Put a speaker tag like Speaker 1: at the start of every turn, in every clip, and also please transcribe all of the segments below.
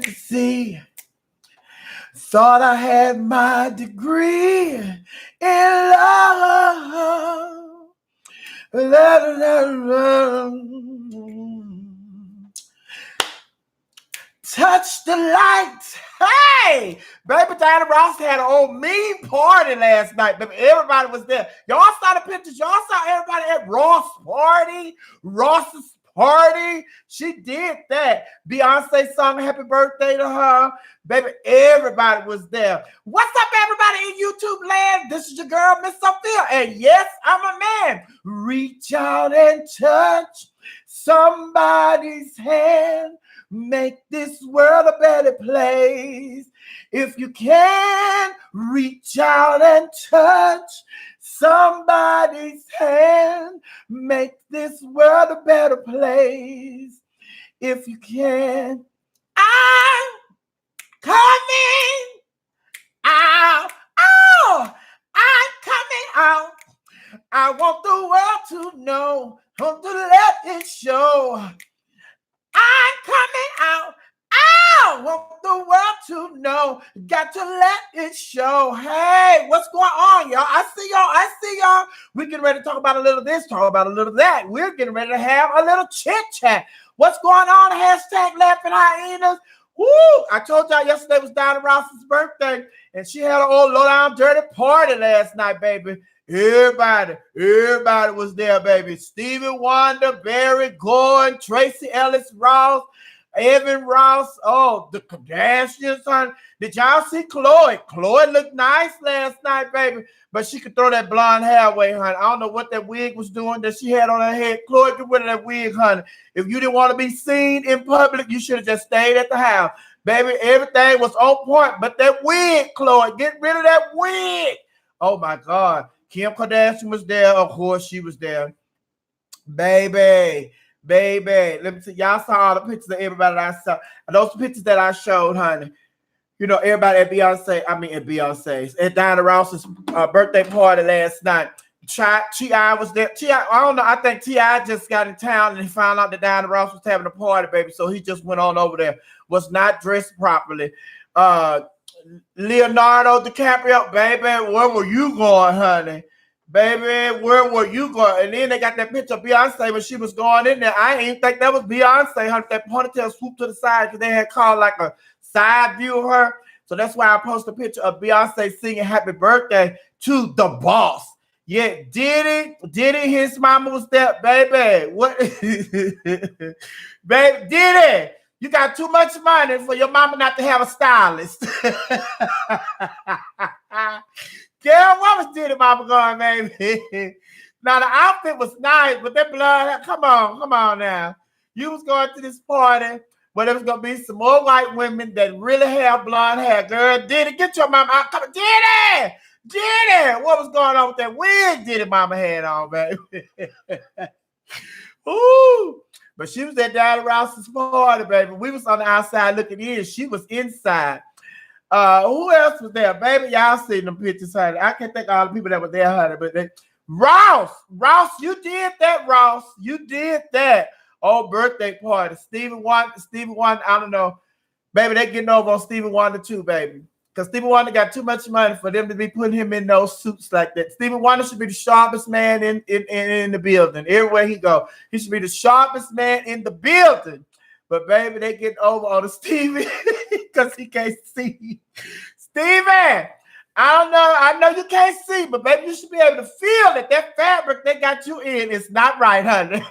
Speaker 1: fantasy. Thought I had my degree in love. La, la, la, la. Touch the light. Hey, baby, Diana Ross had an old mean party last night. Baby, everybody was there. Y'all saw the pictures. Y'all saw everybody at Ross's party. She did that. Beyonce sung happy birthday to her. Baby, everybody was there. What's up, everybody in YouTube land? This is your girl, Miss Sophia. And yes, I'm a man. Reach out and touch somebody's hand. Make this world a better place. If you can, reach out and touch somebody's hand. Make this world a better place. If you can, I'm coming out. Oh, I'm coming out. I want the world to know. Want to let it show. I'm coming out. I want the world to know. Got to let it show. Hey, what's going on, y'all? I see y'all. We're getting ready to talk about a little this, talk about a little that. We're getting ready to have a little chit chat. What's going on? Hashtag laughing hyenas. Woo! I told y'all yesterday was Diana Ross's birthday, and she had an old low down dirty party last night, baby. Everybody was there, baby. Stevie Wonder, Barry Gordon, Tracy Ellis Ross, Evan Ross. Oh, the Kardashians, honey. Did y'all see Chloe? Chloe looked nice last night, baby. But she could throw that blonde hair away, honey. I don't know what that wig was doing that she had on her head. Chloe, get rid of that wig, honey. If you didn't want to be seen in public, you should have just stayed at the house. Baby, everything was on point. But that wig, Chloe, get rid of that wig. Oh, my God. Kim Kardashian was there. Of course, she was there. Baby. Let me see. Y'all saw all the pictures of everybody that I saw. Those pictures that I showed, honey. You know, everybody at Beyonce's, at Diana Ross's birthday party last night. T.I. was there. I don't know. I think T.I. just got in town and he found out that Diana Ross was having a party, baby. So he just went on over there. Was not dressed properly. Leonardo DiCaprio, baby, where were you going, honey? Baby, where were you going? And then they got that picture of Beyonce when she was going in there. I didn't even think that was Beyonce, honey. That ponytail swooped to the side because they had called like a side view of her. So that's why I posted a picture of Beyonce singing happy birthday to the boss. Yeah, Diddy, his mama was there, baby. What? Baby, Diddy. You got too much money for your mama not to have a stylist. Girl, what was Diddy mama going, baby? Now, the outfit was nice, but that blood, come on now. You was going to this party where there was going to be some more white women that really have blonde hair. Girl, Diddy, get your mama out. Come on, Diddy, what was going on with that wig Diddy mama had on, baby? Ooh. But she was at Diana Ross's party, baby. We was on the outside looking in. She was inside. Who else was there? Baby, y'all seen them pictures, honey. I can't think of all the people that were there, honey. But Ross, you did that, Ross. You did that. Oh, birthday party. Stevie Wonder, I don't know. Baby, they getting over on Stevie Wonder too, baby. Because Stevie Wonder got too much money for them to be putting him in those suits like that. Stevie Wonder should be the sharpest man in the building. Everywhere he go, he should be the sharpest man in the building. But baby, they get over on the Stevie because he can't see. Stevie, I don't know. I know you can't see, but baby, you should be able to feel that fabric they got you in is not right, honey.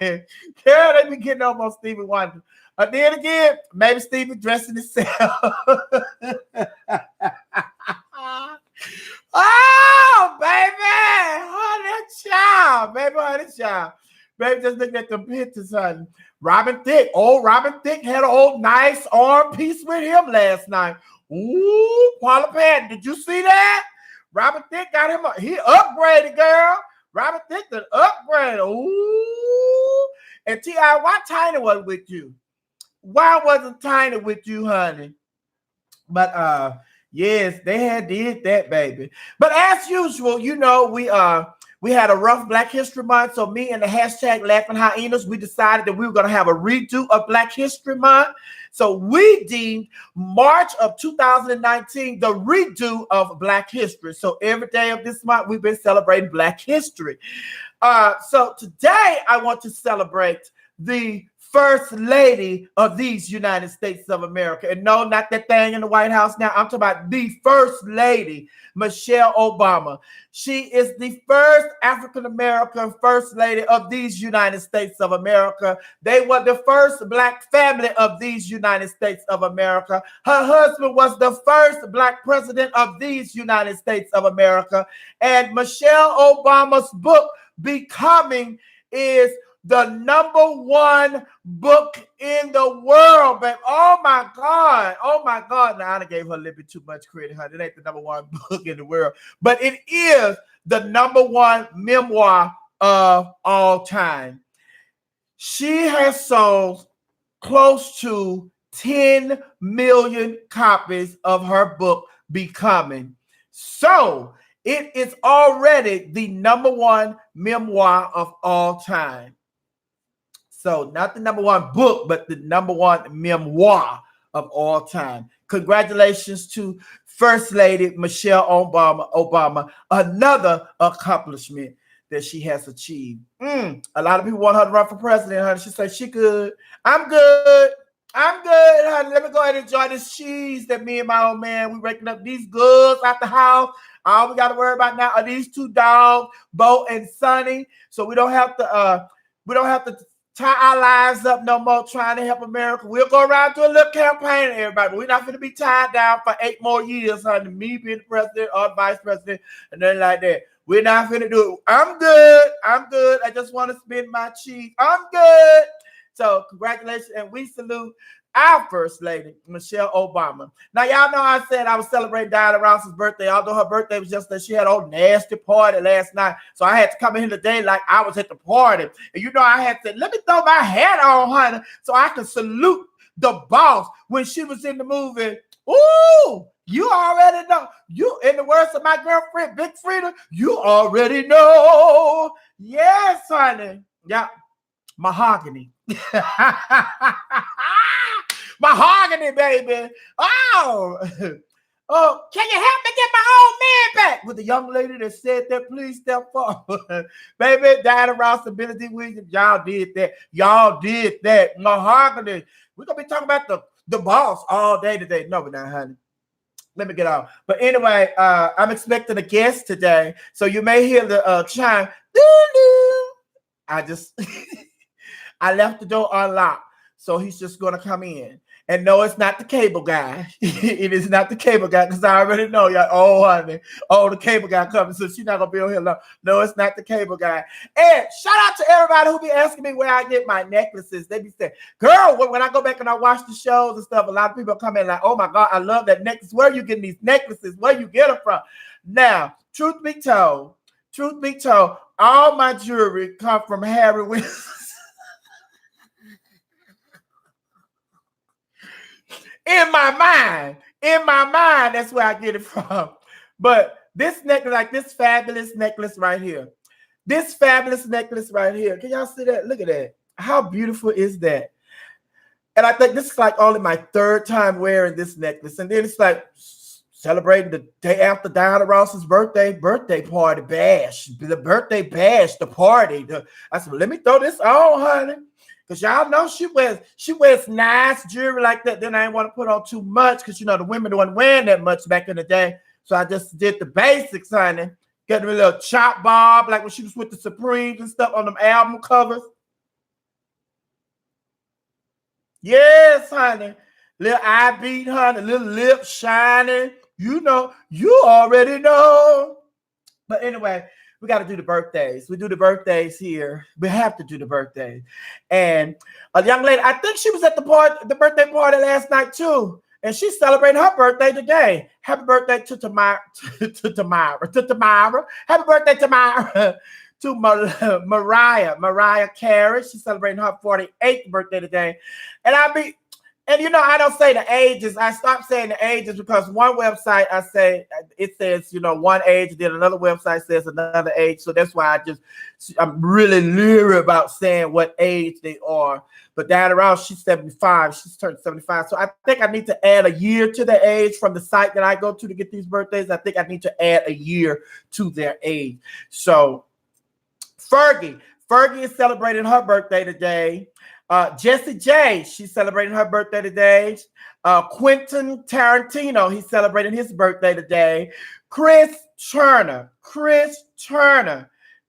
Speaker 1: Girl, they be getting over on Stevie Wonder. Then again, maybe Stevie dressing himself. Oh, baby. Honey child. Baby, just looking at the pictures, honey. Robin Thicke had an old nice arm piece with him last night. Ooh, Paula Patton, did you see that? Robin Thicke got him, he upgraded, girl. Robin Thicke did upgrade. Ooh. And T.I., why Tiny was with you? Why wasn't Tiny with you, honey? But yes, they had did that, baby. But as usual, you know, We had a rough Black History Month, so me and the hashtag Laughing Hyenas, we decided that we were going to have a redo of Black History Month. So we deemed March of 2019 the redo of Black History. So every day of this month, we've been celebrating Black History. So today, I want to celebrate the First Lady of these United States of America. And no, not that thing in the White House now. I'm talking about the First Lady, Michelle Obama. She is the first African-American First Lady of these United States of America. They were the first Black family of these United States of America. Her husband was the first Black president of these United States of America. And Michelle Obama's book, Becoming, is the #1 book in the world, babe. Oh my God. Oh my God. Now I gave her a little bit too much credit, honey. It ain't the #1 book in the world, but it is the #1 memoir of all time. She has sold close to 10 million copies of her book, Becoming. So it is already the #1 memoir of all time. So not the #1 book, but the #1 memoir of all time. Congratulations to First Lady Michelle Obama. Another accomplishment that she has achieved. A lot of people want her to run for president, honey. She said she good. I'm good. I'm good, honey. Let me go ahead and enjoy this cheese that me and my old man, we raking up these goods out the house. All we got to worry about now are these two dogs, Bo and Sonny. So we don't have to tie our lives up no more trying to help America. We'll go around to a little campaign, everybody. We're not going to be tied down for 8 more years, honey. Me being the president or vice president and nothing like that. We're not going to do it. I'm good. I'm good. I just want to spend my cheese. I'm good. So congratulations, and we salute our First Lady, Michelle Obama. Now, y'all know I said I was celebrating Diana Ross's birthday, although her birthday was just that she had a old nasty party last night. So I had to come in here today like I was at the party. And you know, I had to, let me throw my hat on, honey, so I can salute the boss when she was in the movie. Ooh, you already know. You, in the words of my girlfriend, Big Frida, you already know. Yes, honey. Yeah. Mahogany. Mahogany, baby. Oh, can you help me get my old man back? With the young lady that said that, please step forward. Baby, Diana Ross and Billy D. Williams, y'all did that. Y'all did that. Mahogany. We're going to be talking about the boss all day today. No, we're not, honey. Let me get off. But anyway, I'm expecting a guest today. So you may hear the chime. I just... I left the door unlocked, so he's just going to come in. And no, it's not the cable guy. It is not the cable guy, because I already know y'all. Oh, honey. Oh, the cable guy coming, so she's not going to be on here long. No, it's not the cable guy. And shout out to everybody who be asking me where I get my necklaces. They be saying, girl, when I go back and I watch the shows and stuff, a lot of people come in like, oh, my God, I love that necklace. Where are you getting these necklaces? Where you get them from? Now, truth be told, all my jewelry come from Harry Winston. In my mind, that's where I get it from. But this necklace, like this fabulous necklace right here. This fabulous necklace right here. Can y'all see that? Look at that. How beautiful is that? And I think this is like only my 3rd time wearing this necklace. And then it's like celebrating the day after Diana Ross's birthday party bash. The birthday bash, the party. I said, well, let me throw this on, honey. Because y'all know she wears nice jewelry like that. Then I didn't want to put on too much because, you know, the women weren't wearing that much back in the day. So I just did the basics, honey. Got me a little chop bob, like when she was with the Supremes and stuff on them album covers. Yes, honey. Little eye beat, honey. Little lip shining. You know, you already know. But anyway, we got to do the birthdays. We do the birthdays here. We have to do the birthdays. And a young lady, I think she was at the birthday party last night too. And she's celebrating her birthday today. Happy birthday to Tamara. Happy birthday, Tamara. To Mariah Carey. She's celebrating her 48th birthday today. And And I don't say the ages. I stopped saying the ages because one website I say it says one age, then another website says another age. So that's why I'm really leery about saying what age they are. But down around she's 75. She's turned 75. So I think I need to add a year to the age from the site that I go to get these birthdays. I think I need to add a year to their age. So Fergie is celebrating her birthday today. Jessie J, she's celebrating her birthday today. Quentin Tarantino, he's celebrating his birthday today. Chris Turner,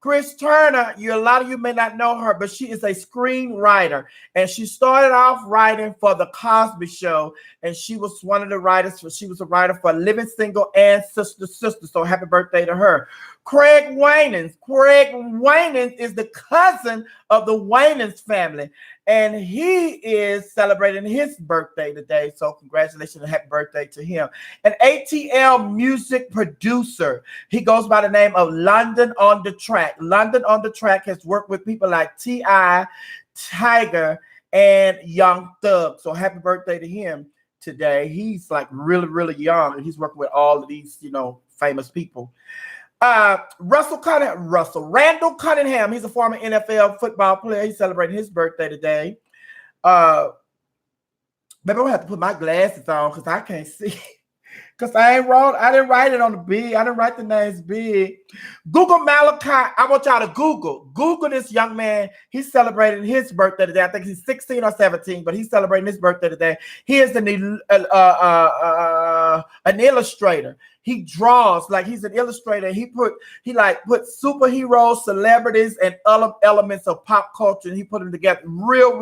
Speaker 1: a lot of you may not know her, but she is a screenwriter, and she started off writing for The Cosby Show, and she was one of the writers. She was a writer for Living Single and Sister. So happy birthday to her. Craig Winans is the cousin of the Winans family, and he is celebrating his birthday today. So congratulations and happy birthday to him. An ATL music producer. He goes by the name of London on the Track. London on the Track has worked with people like T.I., Tiger, and Young Thug. So happy birthday to him today. He's like really, really young, and he's working with all of these, famous people. Randall Cunningham, he's a former NFL football player. He's celebrating his birthday today. Maybe I'm gonna have to put my glasses on because I can't see. Because I didn't write it on the big. I didn't write the names big. Google Malachi. I want y'all to Google this young man. He's celebrating his birthday today. I think he's 16 or 17, but he's celebrating his birthday today. He is an illustrator. He draws like he's an illustrator. He put superheroes, celebrities, and other elements of pop culture, and he put them together real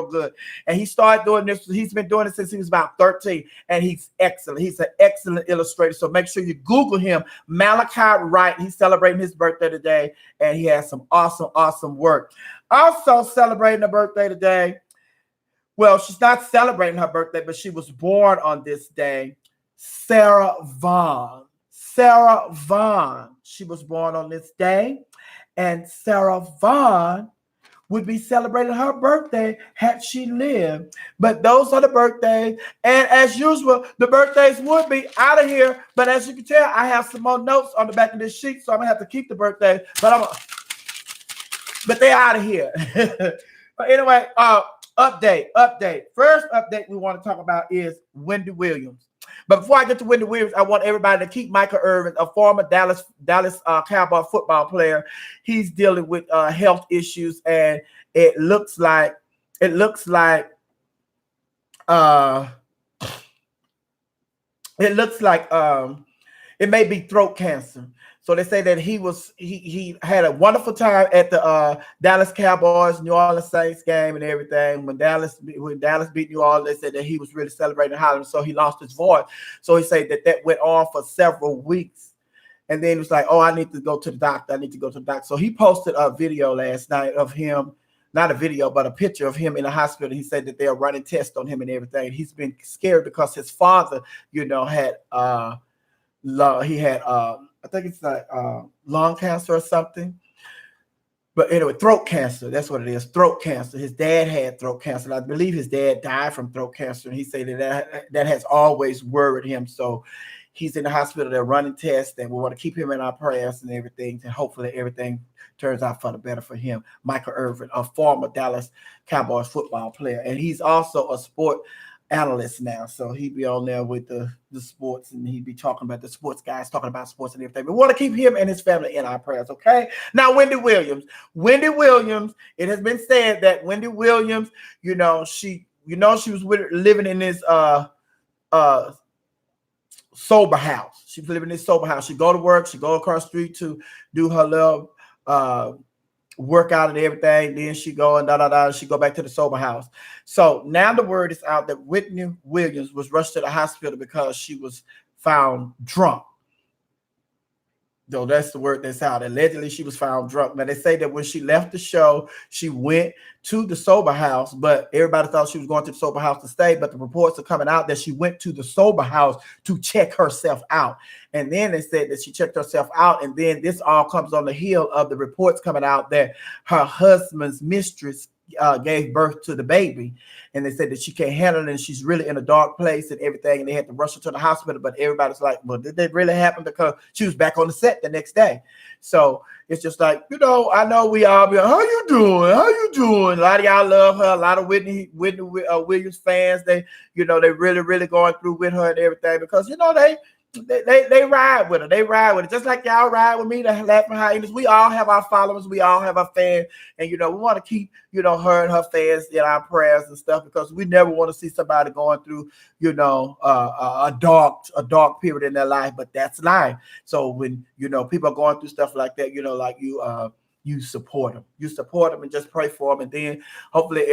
Speaker 1: good. And he started doing this. He's been doing it since he was about 13, and he's excellent. He's an excellent illustrator. So make sure you Google him, Malachi Wright. He's celebrating his birthday today, and he has some awesome work. Also celebrating her birthday today. Well, she's not celebrating her birthday, but she was born on this day. Sarah Vaughan. She was born on this day, and Sarah Vaughan would be celebrating her birthday had she lived. But those are the birthdays, and as usual, the birthdays would be out of here. But as you can tell, I have some more notes on the back of this sheet, so I'm gonna have to keep the birthday. But they're out of here. But anyway, update. First update we want to talk about is Wendy Williams. But before I get to Wendy Williams, I want everybody to keep Michael Irvin, a former Dallas Cowboy football player. He's dealing with health issues, and it looks like it may be throat cancer. So they say that he had a wonderful time at the Dallas Cowboys, New Orleans Saints game and everything. When Dallas beat New Orleans, they said that he was really celebrating hollering, so he lost his voice. So he said that went on for several weeks. And then it was like, oh, I need to go to the doctor. So he posted a video last night of him, not a video, but a picture of him in the hospital. He said that they are running tests on him and everything. He's been scared because his father, had I think it's like lung cancer or something. But anyway, throat cancer. That's what it is. Throat cancer. His dad had throat cancer. I believe his dad died from throat cancer. And he said that has always worried him. So he's in the hospital. They're running tests, and we want to keep him in our prayers and everything. And hopefully everything turns out for the better for him. Michael Irvin, a former Dallas Cowboys football player. And he's also a sport analyst now, so he'd be on there with the sports, and he'd be talking about the sports guys, talking about sports and everything. We want to keep him and his family in our prayers, okay? Now, Wendy Williams, it has been said that Wendy Williams, she was living in this sober house. She was living in this sober house. She go to work, she go across the street to do her little workout and everything. Then she go and she go back to the sober house. So now the word is out that Whitney Williams was rushed to the hospital because she was found drunk. Though that's the word that's out. Allegedly, she was found drunk. Now, they say that when she left the show, she went to the sober house, but everybody thought she was going to the sober house to stay. But the reports are coming out that she went to the sober house to check herself out. And then they said that she checked herself out. And then this all comes on the heel of the reports coming out that her husband's mistress gave birth to the baby, and they said that she can't handle it and she's really in a dark place and everything, and they had to rush her to the hospital. But everybody's like, well, did that really happen? Because she was back on the set the next day. So it's just like, I know we all be like, how you doing? How you doing? A lot of y'all love her. A lot of Whitney Williams fans, they really, really going through with her and everything, because they ride with her. They ride with it. Just like y'all ride with me, the Laughing Hyenas. We all have our followers. We all have our fans. And, we want to keep, her and her fans in our prayers and stuff, because we never want to see somebody going through, a dark period in their life. But that's life. So when, people are going through stuff like that, you support them. You support them and just pray for them. And then hopefully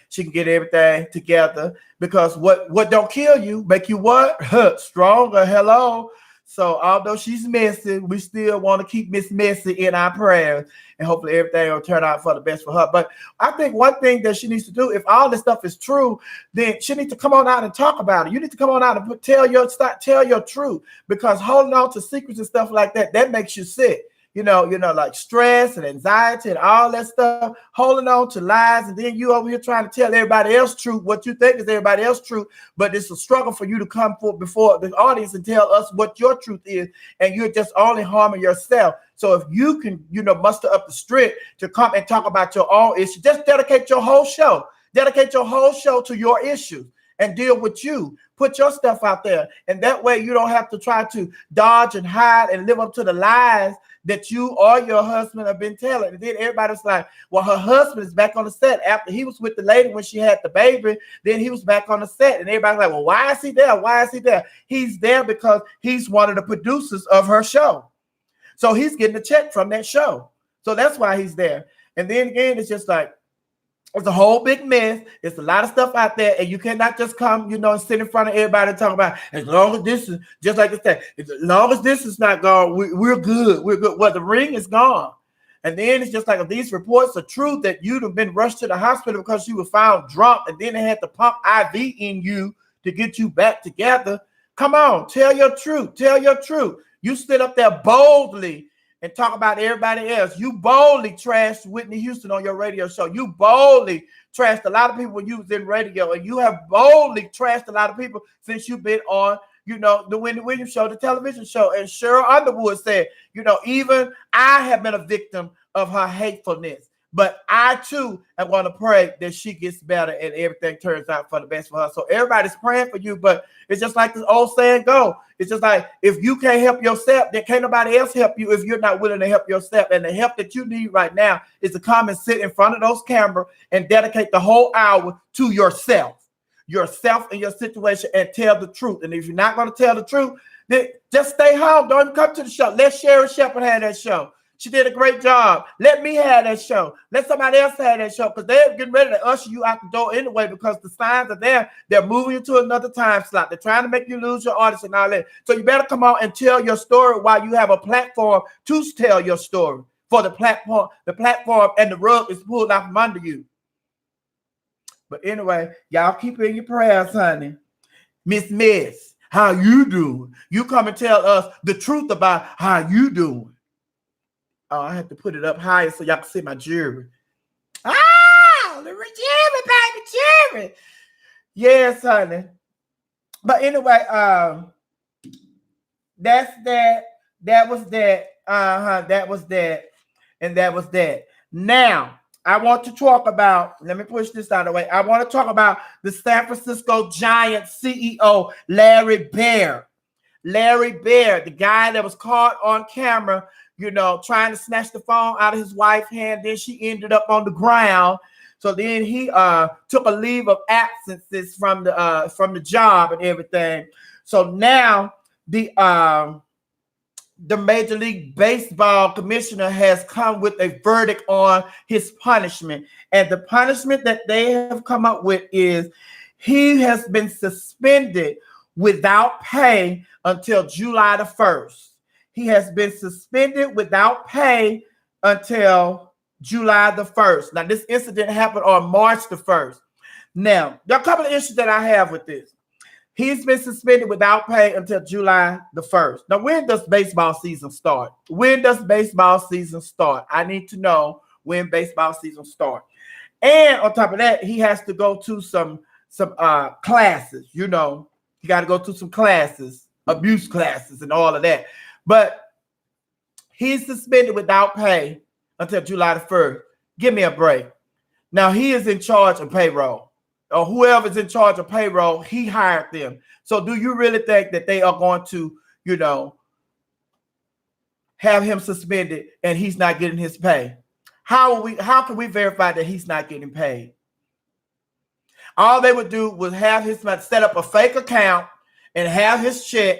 Speaker 1: she can get everything together, because what don't kill you make you what? Stronger. Hello. So although she's messy, we still want to keep Miss Messy in our prayers, and hopefully everything will turn out for the best for her. But I think one thing that she needs to do, if all this stuff is true, then she needs to come on out and talk about it. You need to come on out and tell your truth, because holding on to secrets and stuff like that makes you sick. Like stress and anxiety and all that stuff, holding on to lies, and then you over here trying to tell everybody else truth, what you think is everybody else truth, but it's a struggle for you to come forth before the audience and tell us what your truth is, and you're just only harming yourself. So if you can, muster up the strength to come and talk about your own issue, just dedicate your whole show to your issues and deal with you. Put your stuff out there, and that way you don't have to try to dodge and hide and live up to the lies that you or your husband have been telling. And then everybody's like, well, her husband is back on the set after he was with the lady when she had the baby. Then he was back on the set, and everybody's like, well, why is he there? Why is he there? He's there because he's one of the producers of her show. So he's getting a check from that show. So that's why he's there. And then again, it's just like, it's a whole big mess. It's a lot of stuff out there, and you cannot just come, and sit in front of everybody and talk about, as long as this is, just like I said, as long as this is not gone, we're good. We're good. Well, the ring is gone. And then it's just like, if these reports are true that you'd have been rushed to the hospital because you were found drunk, and then they had to pump IV in you to get you back together. Come on, tell your truth. Tell your truth. You sit up there boldly and talk about everybody else. You boldly trashed Whitney Houston on your radio show. You boldly trashed a lot of people when you was in radio, and you have boldly trashed a lot of people since you've been on, the Wendy Williams show, the television show. And Cheryl Underwood said, even I have been a victim of her hatefulness. But I too am going to pray that she gets better and everything turns out for the best for her. So everybody's praying for you, but it's just like this old saying go. It's just like, if you can't help yourself, then can't nobody else help you if you're not willing to help yourself. And the help that you need right now is to come and sit in front of those cameras and dedicate the whole hour to yourself and your situation, and tell the truth. And if you're not going to tell the truth, then just stay home. Don't even come to the show. Let Sherry Shepherd have that show. She did a great job. Let me have that show. Let somebody else have that show, because they're getting ready to usher you out the door anyway, because the signs are there. They're moving you to another time slot. They're trying to make you lose your audience and all that. So you better come on and tell your story while you have a platform to tell your story. For the platform and the rug is pulled out from under you. But anyway, y'all keep in your prayers, honey. Miss Miss, how you doing? You come and tell us the truth about how you doing. Oh, I have to put it up higher so y'all can see my jewelry. Ah, the jewelry, baby, jewelry. Yes, honey. But anyway, that's that. That was that. That was that. And that was that. Now, I want to talk about, let me push this out of the way. I want to talk about the San Francisco Giants CEO, Larry Baer. Larry Baer, the guy that was caught on camera, trying to snatch the phone out of his wife's hand. Then she ended up on the ground. So then he took a leave of absences from the job and everything. So now the Major League Baseball commissioner has come with a verdict on his punishment. And the punishment that they have come up with is he has been suspended without pay until July the 1st. He has been suspended without pay until July the 1st. Now, this incident happened on March the 1st. Now, there are a couple of issues that I have with this. He's been suspended without pay until July the 1st. Now, when does baseball season start? When does baseball season start? I need to know when baseball season starts. And on top of that, he has to go to some classes. You know, he got to go to some classes, abuse classes, and all of that. But he's suspended without pay until July the 1st. Give me a break. Now he is in charge of payroll, or whoever's in charge of payroll, he hired them. So do you really think that they are going to, you know, have him suspended and he's not getting his pay? How can we verify that he's not getting paid? All they would do was have his set up a fake account and have his check,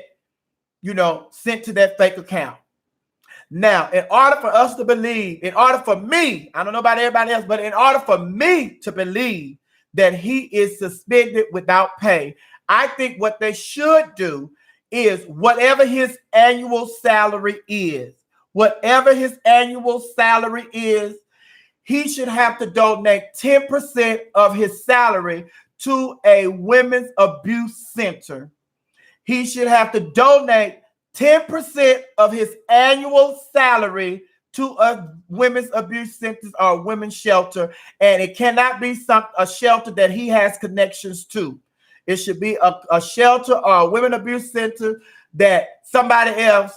Speaker 1: you know, sent to that fake account. Now, in order for us to believe, in order for me, I don't know about everybody else, but in order for me to believe that he is suspended without pay, I think what they should do is whatever his annual salary is, he should have to donate 10% of his salary to a women's abuse center. He should have to donate 10% of his annual salary to a women's abuse center or a women's shelter. And it cannot be a shelter that he has connections to. It should be a shelter or a women abuse center that somebody else,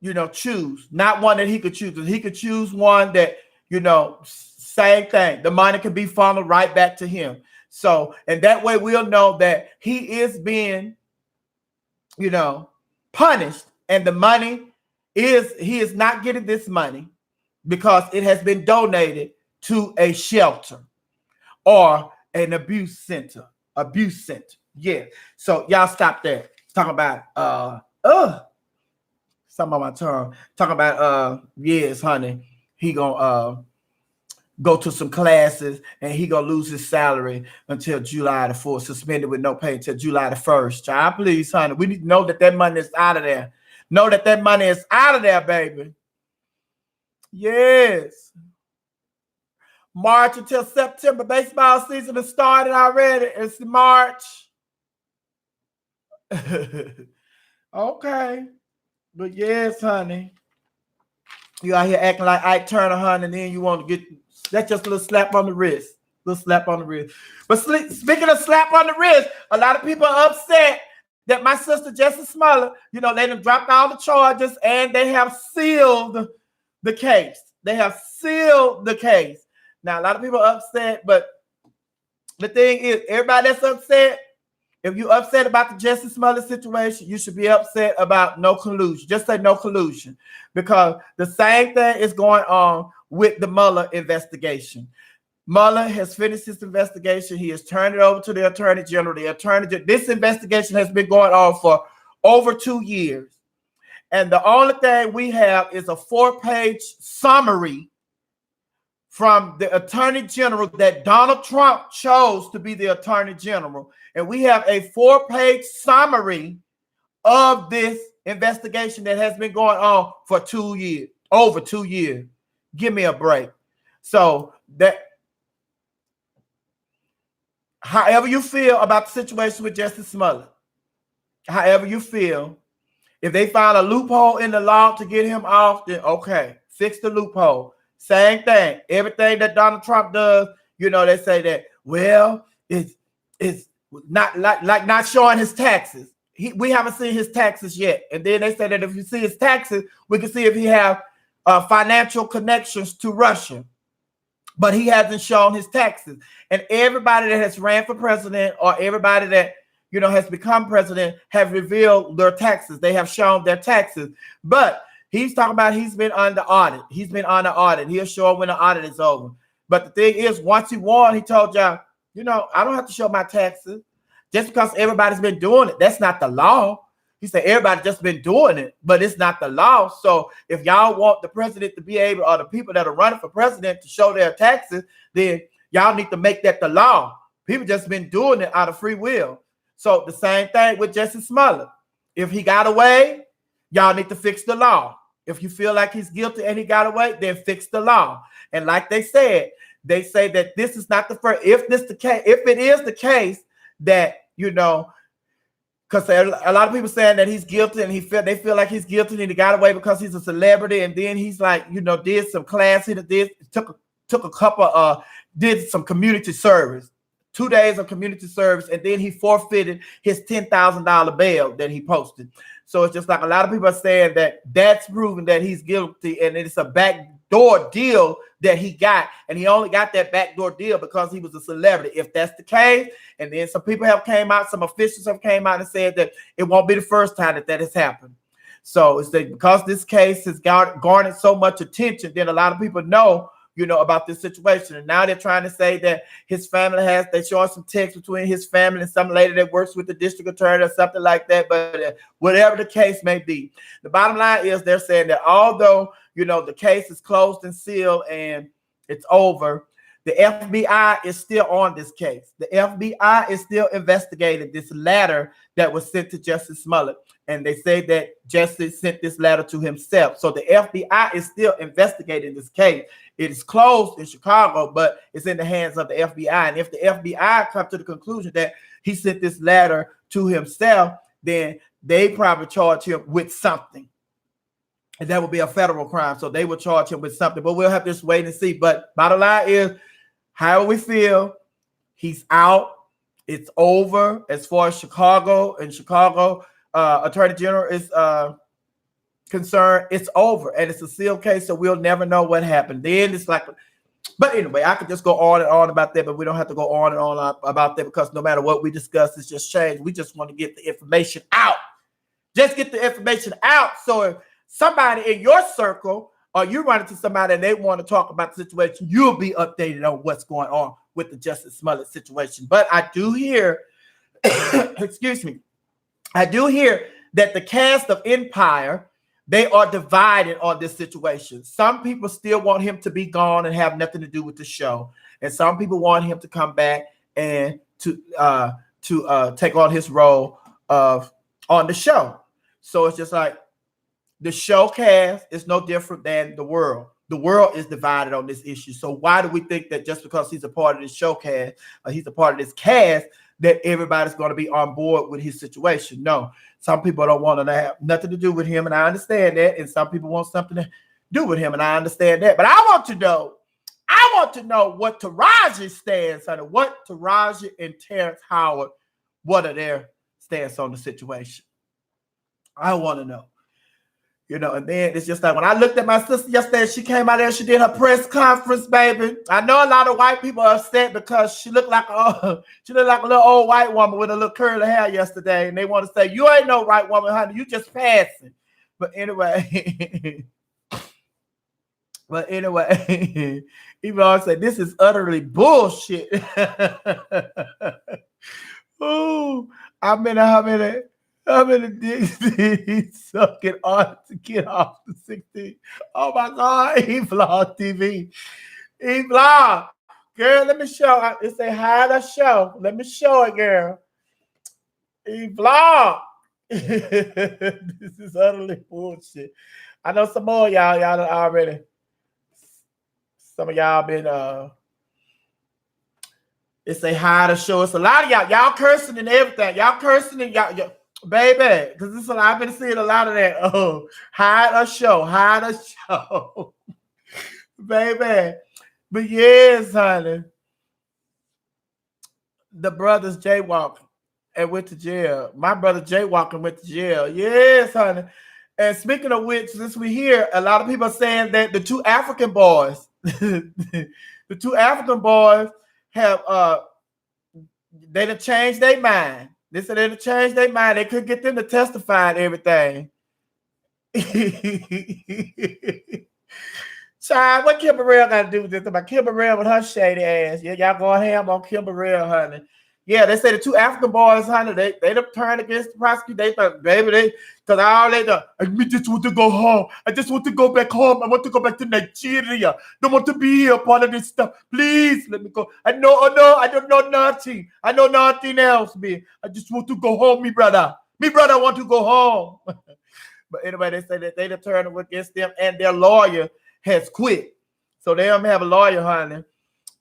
Speaker 1: you know, choose. Not one that he could choose. He could choose one that, you know, same thing. The money could be funneled right back to him. So, and that way we'll know that he is being, you know, punished, and the money he is not getting this money because it has been donated to a shelter or an abuse center. Yeah. So y'all stop there. Talking about some of my tongue. Talking about yes, honey. He gonna go to some classes, and he gonna lose his salary until July the 4th, suspended with no pay until July the 1st. Child, please, honey, we need to know that money is out of there. Know that money is out of there, baby. Yes. March until September. Baseball season has started already. It's March. Okay. But yes, honey. You out here acting like Ike Turner, honey, and then you want to get... That's just a little slap on the wrist. But speaking of slap on the wrist, a lot of people are upset that my sister, Jessie Smollett, you know, they done dropped all the charges and they have sealed the case. Now, a lot of people are upset, but the thing is, everybody that's upset, if you're upset about the Jessie Smollett situation, you should be upset about no collusion. Just say no collusion, because the same thing is going on with the Mueller investigation. Mueller has finished his investigation. He has turned it over to the Attorney General. This investigation has been going on for over 2 years. And the only thing we have is a 4-page summary from the Attorney General that Donald Trump chose to be the Attorney General. And we have a 4-page summary of this investigation that has been going on for 2 years, over 2 years. Give me a break. So that, however you feel about the situation with Jessie Smollett, however you feel, if they find a loophole in the law to get him off, then okay, fix the loophole. Same thing. Everything that Donald Trump does, you know, they say that, well, it's not like not showing his taxes. We haven't seen his taxes yet. And then they say that if you see his taxes, we can see if he have financial connections to Russia. But he hasn't shown his taxes. And everybody that has ran for president, or everybody that, you know, has become president, have revealed their taxes. They have shown their taxes. But he's talking about he's been under audit. He'll show when the audit is over. But the thing is, once he won, he told y'all, you know, I don't have to show my taxes. Just because everybody's been doing it, that's not the law. He said everybody just been doing it, but it's not the law. So if y'all want the president to be able, or the people that are running for president, to show their taxes, then y'all need to make that the law. People just been doing it out of free will. So the same thing with Jessie Smollett. If he got away, y'all need to fix the law. If you feel like he's guilty and he got away, then fix the law. And like they said, they say that this is not the first. If it is the case that, you know, because a lot of people saying that he's guilty, and they feel like he's guilty and he got away because he's a celebrity, and then he's like, did some class, he did took a couple did some community service, 2 days of community service, and then he forfeited his $10,000 bail that he posted. So it's just like a lot of people are saying that that's proven that he's guilty, and it's a backdoor deal that he got, and he only got that backdoor deal because he was a celebrity. If that's the case, and then some people have came out, some officials have came out and said that it won't be the first time that has happened. So it's that because this case has garnered so much attention, then a lot of people know about this situation. And now they're trying to say that his family they're showing some text between his family and some lady that works with the district attorney or something like that. But whatever the case may be, the bottom line is they're saying that although, the case is closed and sealed and it's over, the FBI is still on this case. The FBI is still investigating this letter that was sent to Justice Smollett. And they say that Justice sent this letter to himself. So the FBI is still investigating this case. It is closed in Chicago, but it's in the hands of the FBI. And if the FBI come to the conclusion that he sent this letter to himself, then they probably charge him with something. And that would be a federal crime. So they will charge him with something. But we'll have to just wait and see. But bottom line is, how we feel, he's out. It's over as far as Chicago and Chicago Attorney General is concerned. It's over, and it's a sealed case, so we'll never know what happened. Then it's like, but anyway, I could just go on and on about that, but we don't have to go on and on about that because no matter what we discuss, it's just changed. We just want to get the information out. Just get the information out. So if somebody in your circle, or you run into somebody and they want to talk about the situation, you'll be updated on what's going on with the Justice Smollett situation. But I do hear, excuse me, I do hear that the cast of Empire, they are divided on this situation. Some people still want him to be gone and have nothing to do with the show, and some people want him to come back and to take on his role on the show. So it's just like the show cast is no different than the world. The world is divided on this issue. So why do we think that just because he's a part of this show cast, or he's a part of this cast, that everybody's going to be on board with his situation? No, some people don't want to have nothing to do with him, and I understand that. And some people want something to do with him, and I understand that. But I want to know what Taraji stands on, what Taraji and Terrence Howard, what are their stance on the situation. I want to know. And then it's just like when I looked at my sister yesterday, she came out there, she did her press conference, baby. I know a lot of white people are upset because she looked like a little old white woman with a little curly hair yesterday, and they want to say, you ain't no white woman, honey, you just passing. But anyway, even though I say this is utterly bullshit. Ooh, I'm in a dicks sucking on to get off the 16. Oh my God, E-Vlog TV. E-Vlog. Girl, let me show. It say hide a show. Let me show it, girl. E-Vlog. This is utterly bullshit. I know some more y'all already. Some of y'all been it say hide a show. It's a lot of y'all cursing and everything. Y'all cursing and y'all baby, because this is I've been seeing a lot of that. Oh, hide a show, baby. But yes, honey, the brothers jaywalking and went to jail. My brother jaywalking went to jail. Yes, honey. And speaking of which, since we hear a lot of people are saying that the two African boys, have they done changed their mind. They said they changed their mind. They couldn't get them to testify and everything. Child, what Kim Burrell got to do with this? About Kim Burrell with her shady ass. Yeah, y'all going ham on Kim Burrell, honey. Yeah, they say the two African boys, honey, they turned against the prosecutor. They thought, baby, because all they done, I just want to go home. I just want to go back home. I want to go back to Nigeria. Don't want to be here part of this stuff. Please let me go. I don't know nothing. I know nothing else, me. I just want to go home, me brother. Me brother want to go home. But anyway, they say that they turned against them, and their lawyer has quit. So they don't have a lawyer, honey.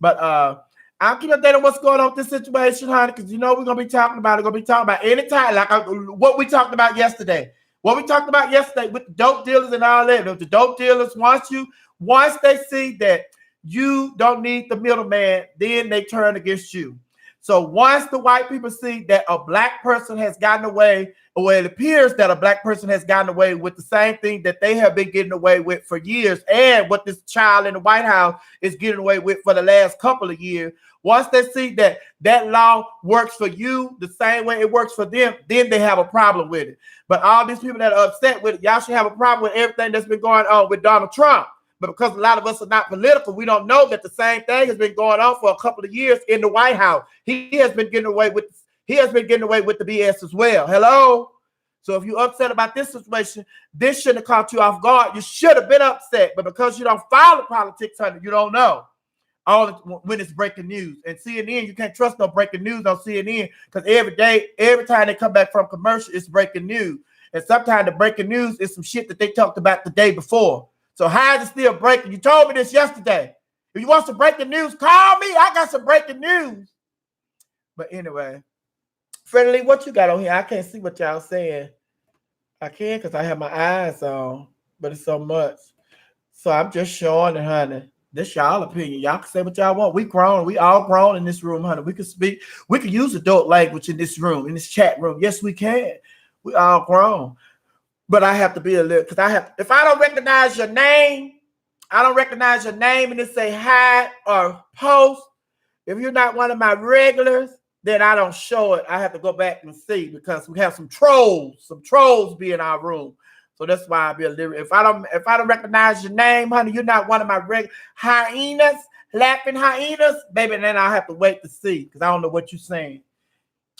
Speaker 1: But I'll keep updated on what's going on with this situation, honey, because you know we're gonna be talking about it. We're gonna be talking about anytime, like what we talked about yesterday. What we talked about yesterday with the dope dealers and all that. The dope dealers, once they see that you don't need the middleman, then they turn against you. So once the white people see that a black person has gotten away, or it appears that a black person has gotten away with the same thing that they have been getting away with for years, and what this child in the White House is getting away with for the last couple of years, once they see that that law works for you the same way it works for them, then they have a problem with it. But all these people that are upset with it, y'all should have a problem with everything that's been going on with Donald Trump. But because a lot of us are not political, we don't know that the same thing has been going on for a couple of years in the White House. He has been getting away with the BS as well. Hello? So if you're upset about this situation, this shouldn't have caught you off guard. You should have been upset, but because you don't follow politics, honey, you don't know when it's breaking news. And CNN, you can't trust no breaking news on CNN, because every time they come back from commercial, it's breaking news. And sometimes the breaking news is some shit that they talked about the day before. So how is it still breaking? You told me this yesterday. If you want some breaking news, call me. I got some breaking news. But anyway, Freddie Lee, what you got on here? I can't see what y'all saying. I can because I have my eyes on, but it's so much. So I'm just showing it, honey. This y'all opinion. Y'all can say what y'all want. We grown. We all grown in this room, honey. We can speak. We can use adult language in this room, in this chat room. Yes, we can. We all grown. But I have to be a little, because if I don't recognize your name, and it say hi or post, if you're not one of my regulars, then I don't show it. I have to go back and see, because we have some trolls be in our room. So that's why I be a little, if I don't recognize your name, honey, you're not one of my regular hyenas, laughing hyenas, baby, then I'll have to wait to see, because I don't know what you're saying.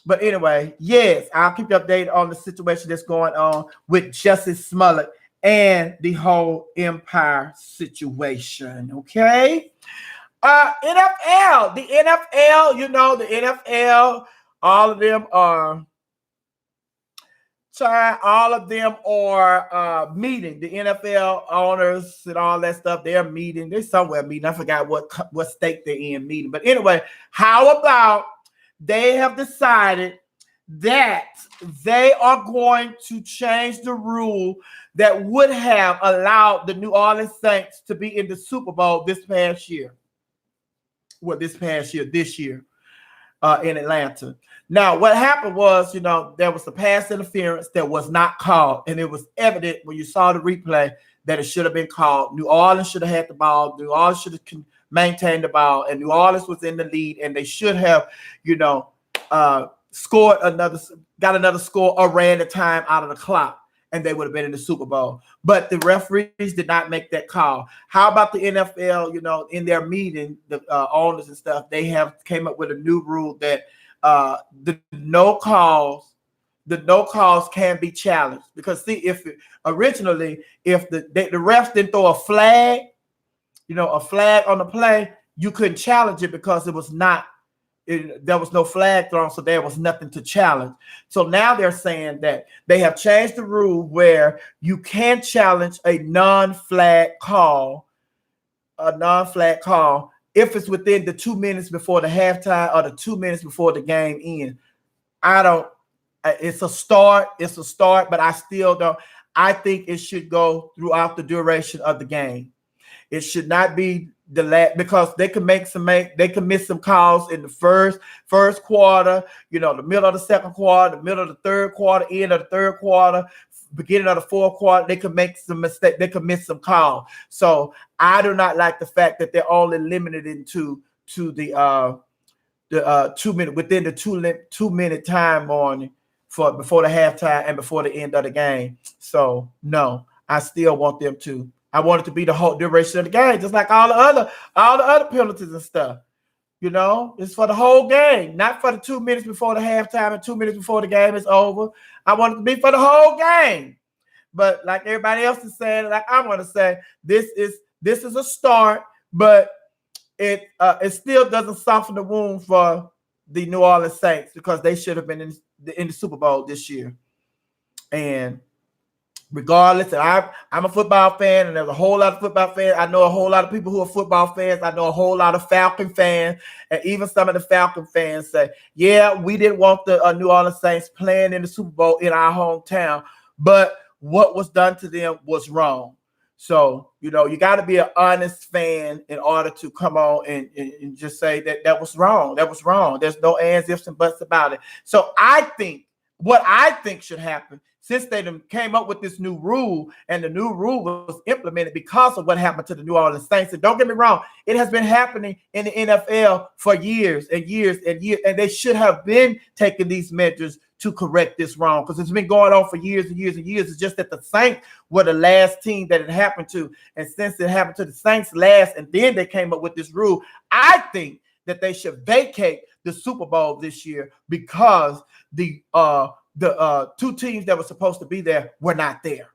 Speaker 1: But anyway, yes, I'll keep you updated on the situation that's going on with Justice Smollett and the whole Empire situation. Okay. NFL, the NFL, all of them are meeting. The NFL owners and all that stuff, they're meeting. They're somewhere meeting. I forgot what state they're in meeting. But anyway, how about they have decided that they are going to change the rule that would have allowed the New Orleans Saints to be in the Super Bowl this year in Atlanta. Now, what happened was, there was a pass interference that was not called, and it was evident when you saw the replay that it should have been called. New Orleans should have had the ball. New Orleans should have maintained the ball, and New Orleans was in the lead, and they should have, got another score or ran the time out of the clock, and they would have been in the Super Bowl. But the referees did not make that call. How about the NFL? In their meeting, the owners and stuff, they have came up with a new rule that the no calls can be challenged. Because see, if the refs didn't throw a flag, a flag on the play, you couldn't challenge it because it was not. There was no flag thrown, so there was nothing to challenge. So now they're saying that they have changed the rule where you can challenge a non-flag call if it's within the 2 minutes before the halftime or the 2 minutes before the game ends. It's a start, but I still don't. I think it should go throughout the duration of the game. It should not be because they can miss some calls in the first quarter, the middle of the second quarter, the middle of the third quarter, end of the third quarter, beginning of the fourth quarter. They can make some mistakes. They can miss some calls. So I do not like the fact that they're only limited into the 2 minute within the 2 minute time on before the halftime and before the end of the game. So no, I still want them to. I want it to be the whole duration of the game, just like all the other penalties and stuff. It's for the whole game, not for the 2 minutes before the halftime and 2 minutes before the game is over. I want it to be for the whole game. But like everybody else is saying, like I want to say, this is a start, but it still doesn't soften the wound for the New Orleans Saints, because they should have been in the Super Bowl this year. And regardless. And I'm a football fan, and there's a whole lot of football fans. I know a whole lot of people who are football fans. I know a whole lot of Falcon fans, and even some of the Falcon fans say, yeah, we didn't want the New Orleans Saints playing in the Super Bowl in our hometown, but what was done to them was wrong. So, you got to be an honest fan in order to come on and just say that was wrong. That was wrong. There's no ands, ifs, and buts about it. So what I think should happen, since they came up with this new rule, and the new rule was implemented because of what happened to the New Orleans Saints. And don't get me wrong, it has been happening in the NFL for years and years and years, and they should have been taking these measures to correct this wrong, because it's been going on for years and years and years. It's just that the Saints were the last team that it happened to, and since it happened to the Saints last, and then they came up with this rule, I think that they should vacate the Super Bowl this year, because the two teams that were supposed to be there were not there.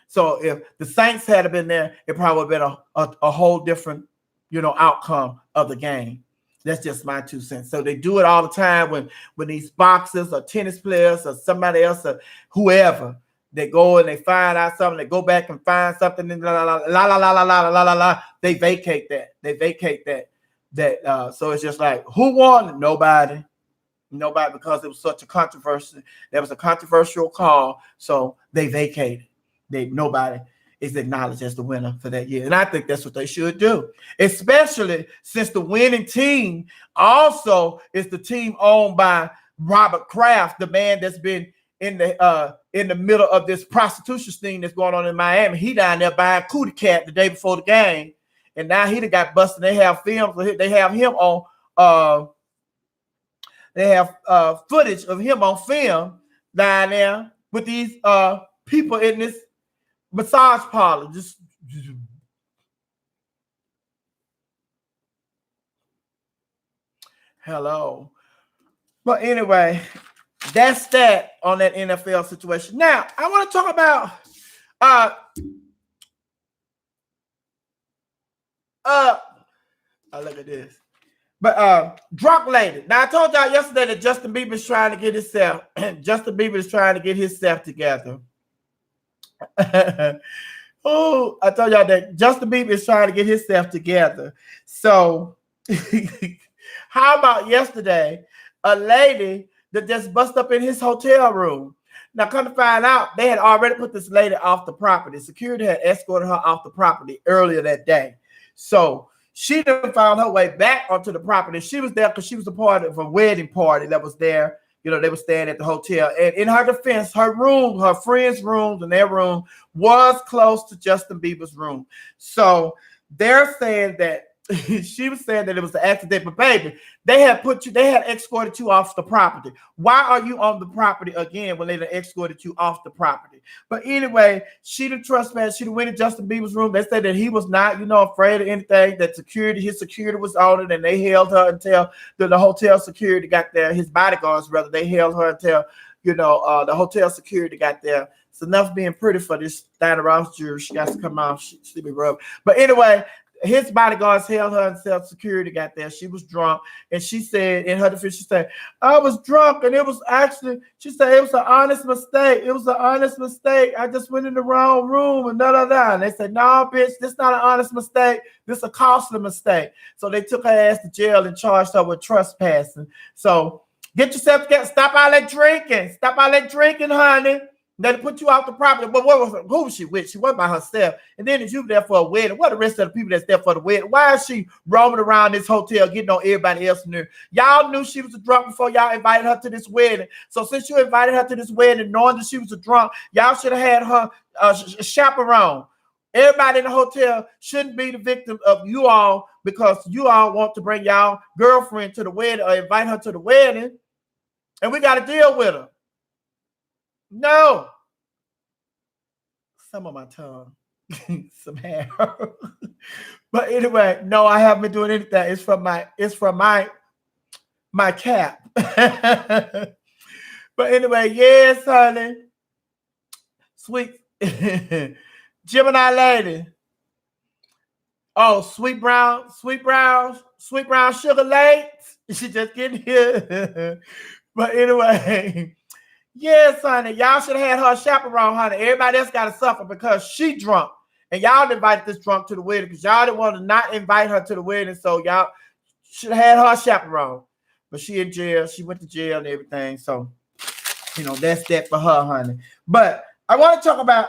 Speaker 1: So if the Saints had been there, it probably would have been a whole different, outcome of the game. That's just my 2 cents. So they do it all the time when these boxers or tennis players or somebody else or whoever, they go and they find out something, they go back and find something, and la. They vacate that. So it's just like, who won? Nobody, because it was such a controversy. There was a controversial call, so they vacated. Nobody is acknowledged as the winner for that year. And I think that's what they should do, especially since the winning team also is the team owned by Robert Kraft, the man that's been in the middle of this prostitution thing that's going on in Miami. He down there buying Cootie Cat the day before the game, and now he got busted. They have films. They have him on. They have footage of him on film down there with these people in this massage parlor. Just hello. But anyway, that's that on that NFL situation. Now, I want to talk about look at this. But drunk lady. Now, I told y'all yesterday that Justin Bieber is trying to get himself together. Oh, I told y'all that Justin Bieber is trying to get himself together. So how about yesterday, a lady that just bust up in his hotel room. Now, come to find out, they had already put this lady off the property. Security had escorted her off the property earlier that day. So she then found her way back onto the property. She was there because she was a part of a wedding party that was there. They were staying at the hotel. And in her defense, her room, her friends' rooms and their room was close to Justin Bieber's room. So they're saying that she was saying that it was an accident, but baby, they had escorted you off the property. Why are you on the property again when they escorted you off the property? But anyway, she didn't trespass. She went in Justin Bieber's room. They said that he was not, afraid of anything, that his security was on it, and they held her until the hotel security got there. His bodyguards, rather, they held her until, the hotel security got there. It's enough being pretty for this Diana Ross jury. She got to come off. She be rubbed. But anyway, his bodyguards held her until security got there. She was drunk, and she said, in her defense, she said, I was drunk, and it was actually, she said, it was an honest mistake. It was an honest mistake. I just went in the wrong room, and da-da-da. And they said, no, bitch, this is not an honest mistake. This is a costly mistake. So they took her ass to jail and charged her with trespassing. So get yourself together. Stop all that drinking. Stop all that drinking, honey. They put you off the property. But who was she with? She wasn't by herself. And then if you were there for a wedding, what are the rest of the people that's there for the wedding? Why is she roaming around this hotel getting on everybody else in there? Y'all knew she was a drunk before y'all invited her to this wedding. So since you invited her to this wedding, knowing that she was a drunk, y'all should have had her chaperone. Everybody in the hotel shouldn't be the victim of you all, because you all want to bring y'all girlfriend to the wedding or invite her to the wedding, and we got to deal with her. No. Some of my tongue. Some hair. But anyway, no, I haven't been doing anything. It's from my cap. But anyway, yes, honey. Sweet Gemini lady. Oh, sweet brown sugar late. She just getting here. But anyway. Yes, honey. Y'all should have had her chaperone, honey. Everybody else got to suffer because she drunk. And y'all invited this drunk to the wedding because y'all didn't want to not invite her to the wedding. So y'all should have had her chaperone. But she in jail. She went to jail and everything. So, that's that for her, honey. But I want to talk about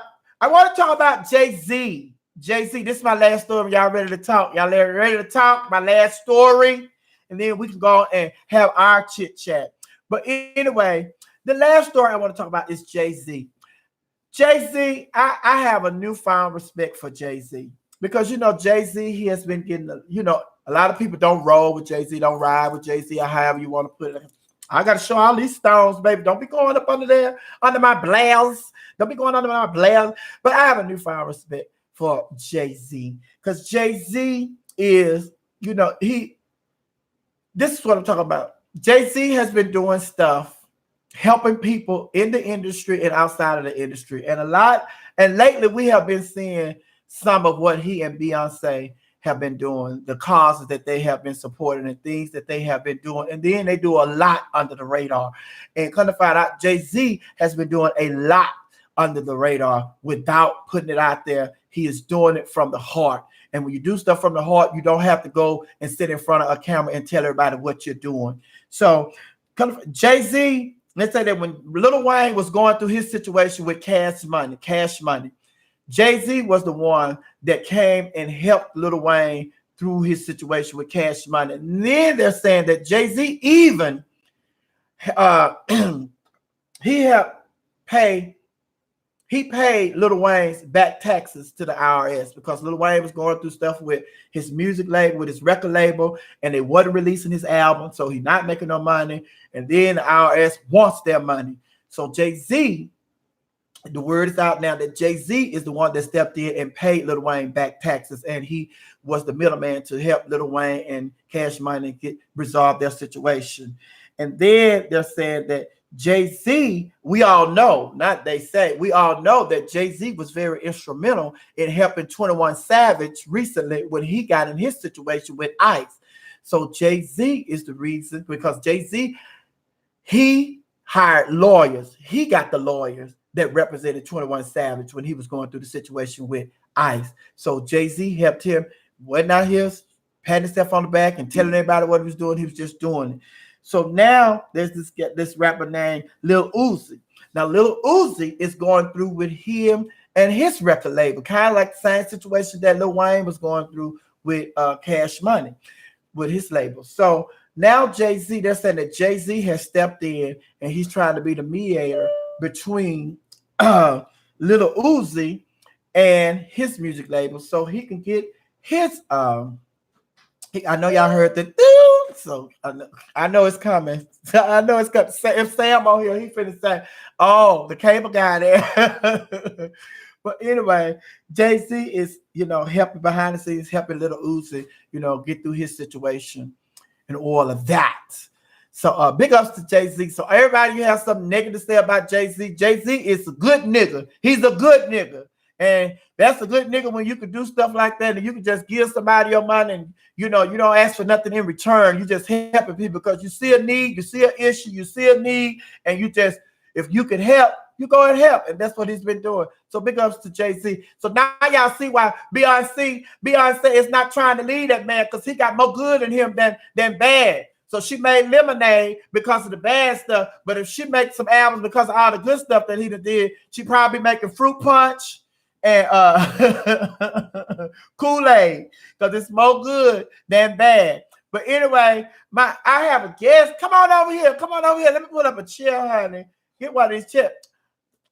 Speaker 1: Jay-Z. Jay-Z, this is my last story. Y'all ready to talk? Y'all ready to talk? My last story. And then we can go and have our chit chat. But anyway, the last story I want to talk about is Jay-Z. Jay-Z, I have a newfound respect for Jay-Z because, Jay-Z, he has been getting, a lot of people don't roll with Jay-Z, don't ride with Jay-Z or however you want to put it. I got to show all these stones, baby. Don't be going up under there, under my blouse. Don't be going under my blouse. But I have a newfound respect for Jay-Z because Jay-Z is, this is what I'm talking about. Jay-Z has been doing stuff helping people in the industry and outside of the industry. And lately we have been seeing some of what he and Beyonce have been doing, the causes that they have been supporting and things that they have been doing. And then they do a lot under the radar. And kind of find out Jay-Z has been doing a lot under the radar without putting it out there. He is doing it from the heart. And when you do stuff from the heart, you don't have to go and sit in front of a camera and tell everybody what you're doing. So Jay-Z, let's say that when Lil Wayne was going through his situation with Cash Money, Jay-Z was the one that came and helped Lil Wayne through his situation with Cash Money. And then they're saying that Jay-Z even he paid Lil Wayne's back taxes to the IRS because Lil Wayne was going through stuff with his music label, with his record label, and they wasn't releasing his album, so he's not making no money. And then the IRS wants their money. So Jay-Z, the word is out now that Jay-Z is the one that stepped in and paid Lil Wayne back taxes, and he was the middleman to help Lil Wayne and Cash Money resolve their situation. And then they're saying that Jay-Z, we all know that Jay-Z was very instrumental in helping 21 Savage recently when he got in his situation with ICE. So Jay-Z is the reason because Jay-Z, he hired lawyers. He got the lawyers that represented 21 Savage when he was going through the situation with ICE. So Jay-Z helped him, wasn't out here patting himself on the back and telling everybody what he was doing. He was just doing it. So now there's this rapper named Lil Uzi. Now Lil Uzi is going through with him and his record label, kind of like the same situation that Lil Wayne was going through with Cash Money with his label. So now Jay-Z, they're saying that Jay-Z has stepped in and he's trying to be the mediator between Lil Uzi and his music label so he can get his I know y'all heard that, so I know it's coming. I know it's coming. If Sam on here, he finna say, "Oh, the cable guy there." But anyway, Jay-Z is, helping behind the scenes, helping Lil Uzi, get through his situation and all of that. So big ups to Jay-Z. So everybody, you have something negative to say about Jay-Z. Jay-Z is a good nigga. He's a good nigga. And that's a good nigga when you can do stuff like that and you can just give somebody your money and you don't ask for nothing in return. You just helping people because you see a need, you see an issue, you see a need, and you just, if you can help, you go and help. And that's what he's been doing. So big ups to Jay-Z. So now y'all see why Beyonce is not trying to lead that man because he got more good in him than bad. So she made Lemonade because of the bad stuff. But if she makes some albums because of all the good stuff that he did, she probably making Fruit Punch and Kool-Aid because it's more good than bad. But anyway, I have a guest. Come on over here. Let me put up a chair, honey. Get one of these chairs.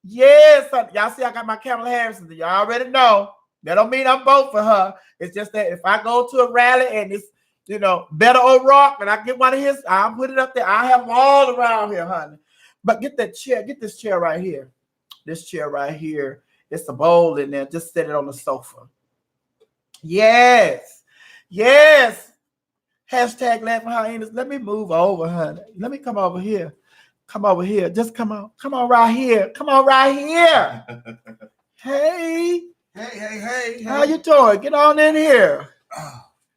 Speaker 1: Yes, honey. Y'all see I got my Kamala Harris. Y'all already know. That don't mean I'm voting for her. It's just that if I go to a rally and it's, Better O'Rourke and I get one of his, I'll put it up there. I have them all around here, honey. But get that chair. Get this chair right here. This chair right here. It's a bowl in there. Just set it on the sofa. Yes. Hashtag laughing hyenas. Let me move over, honey. Let me come over here. Come over here. Just come on. Come on right here. Hey.
Speaker 2: Hey.
Speaker 1: How you doing? Get on in here.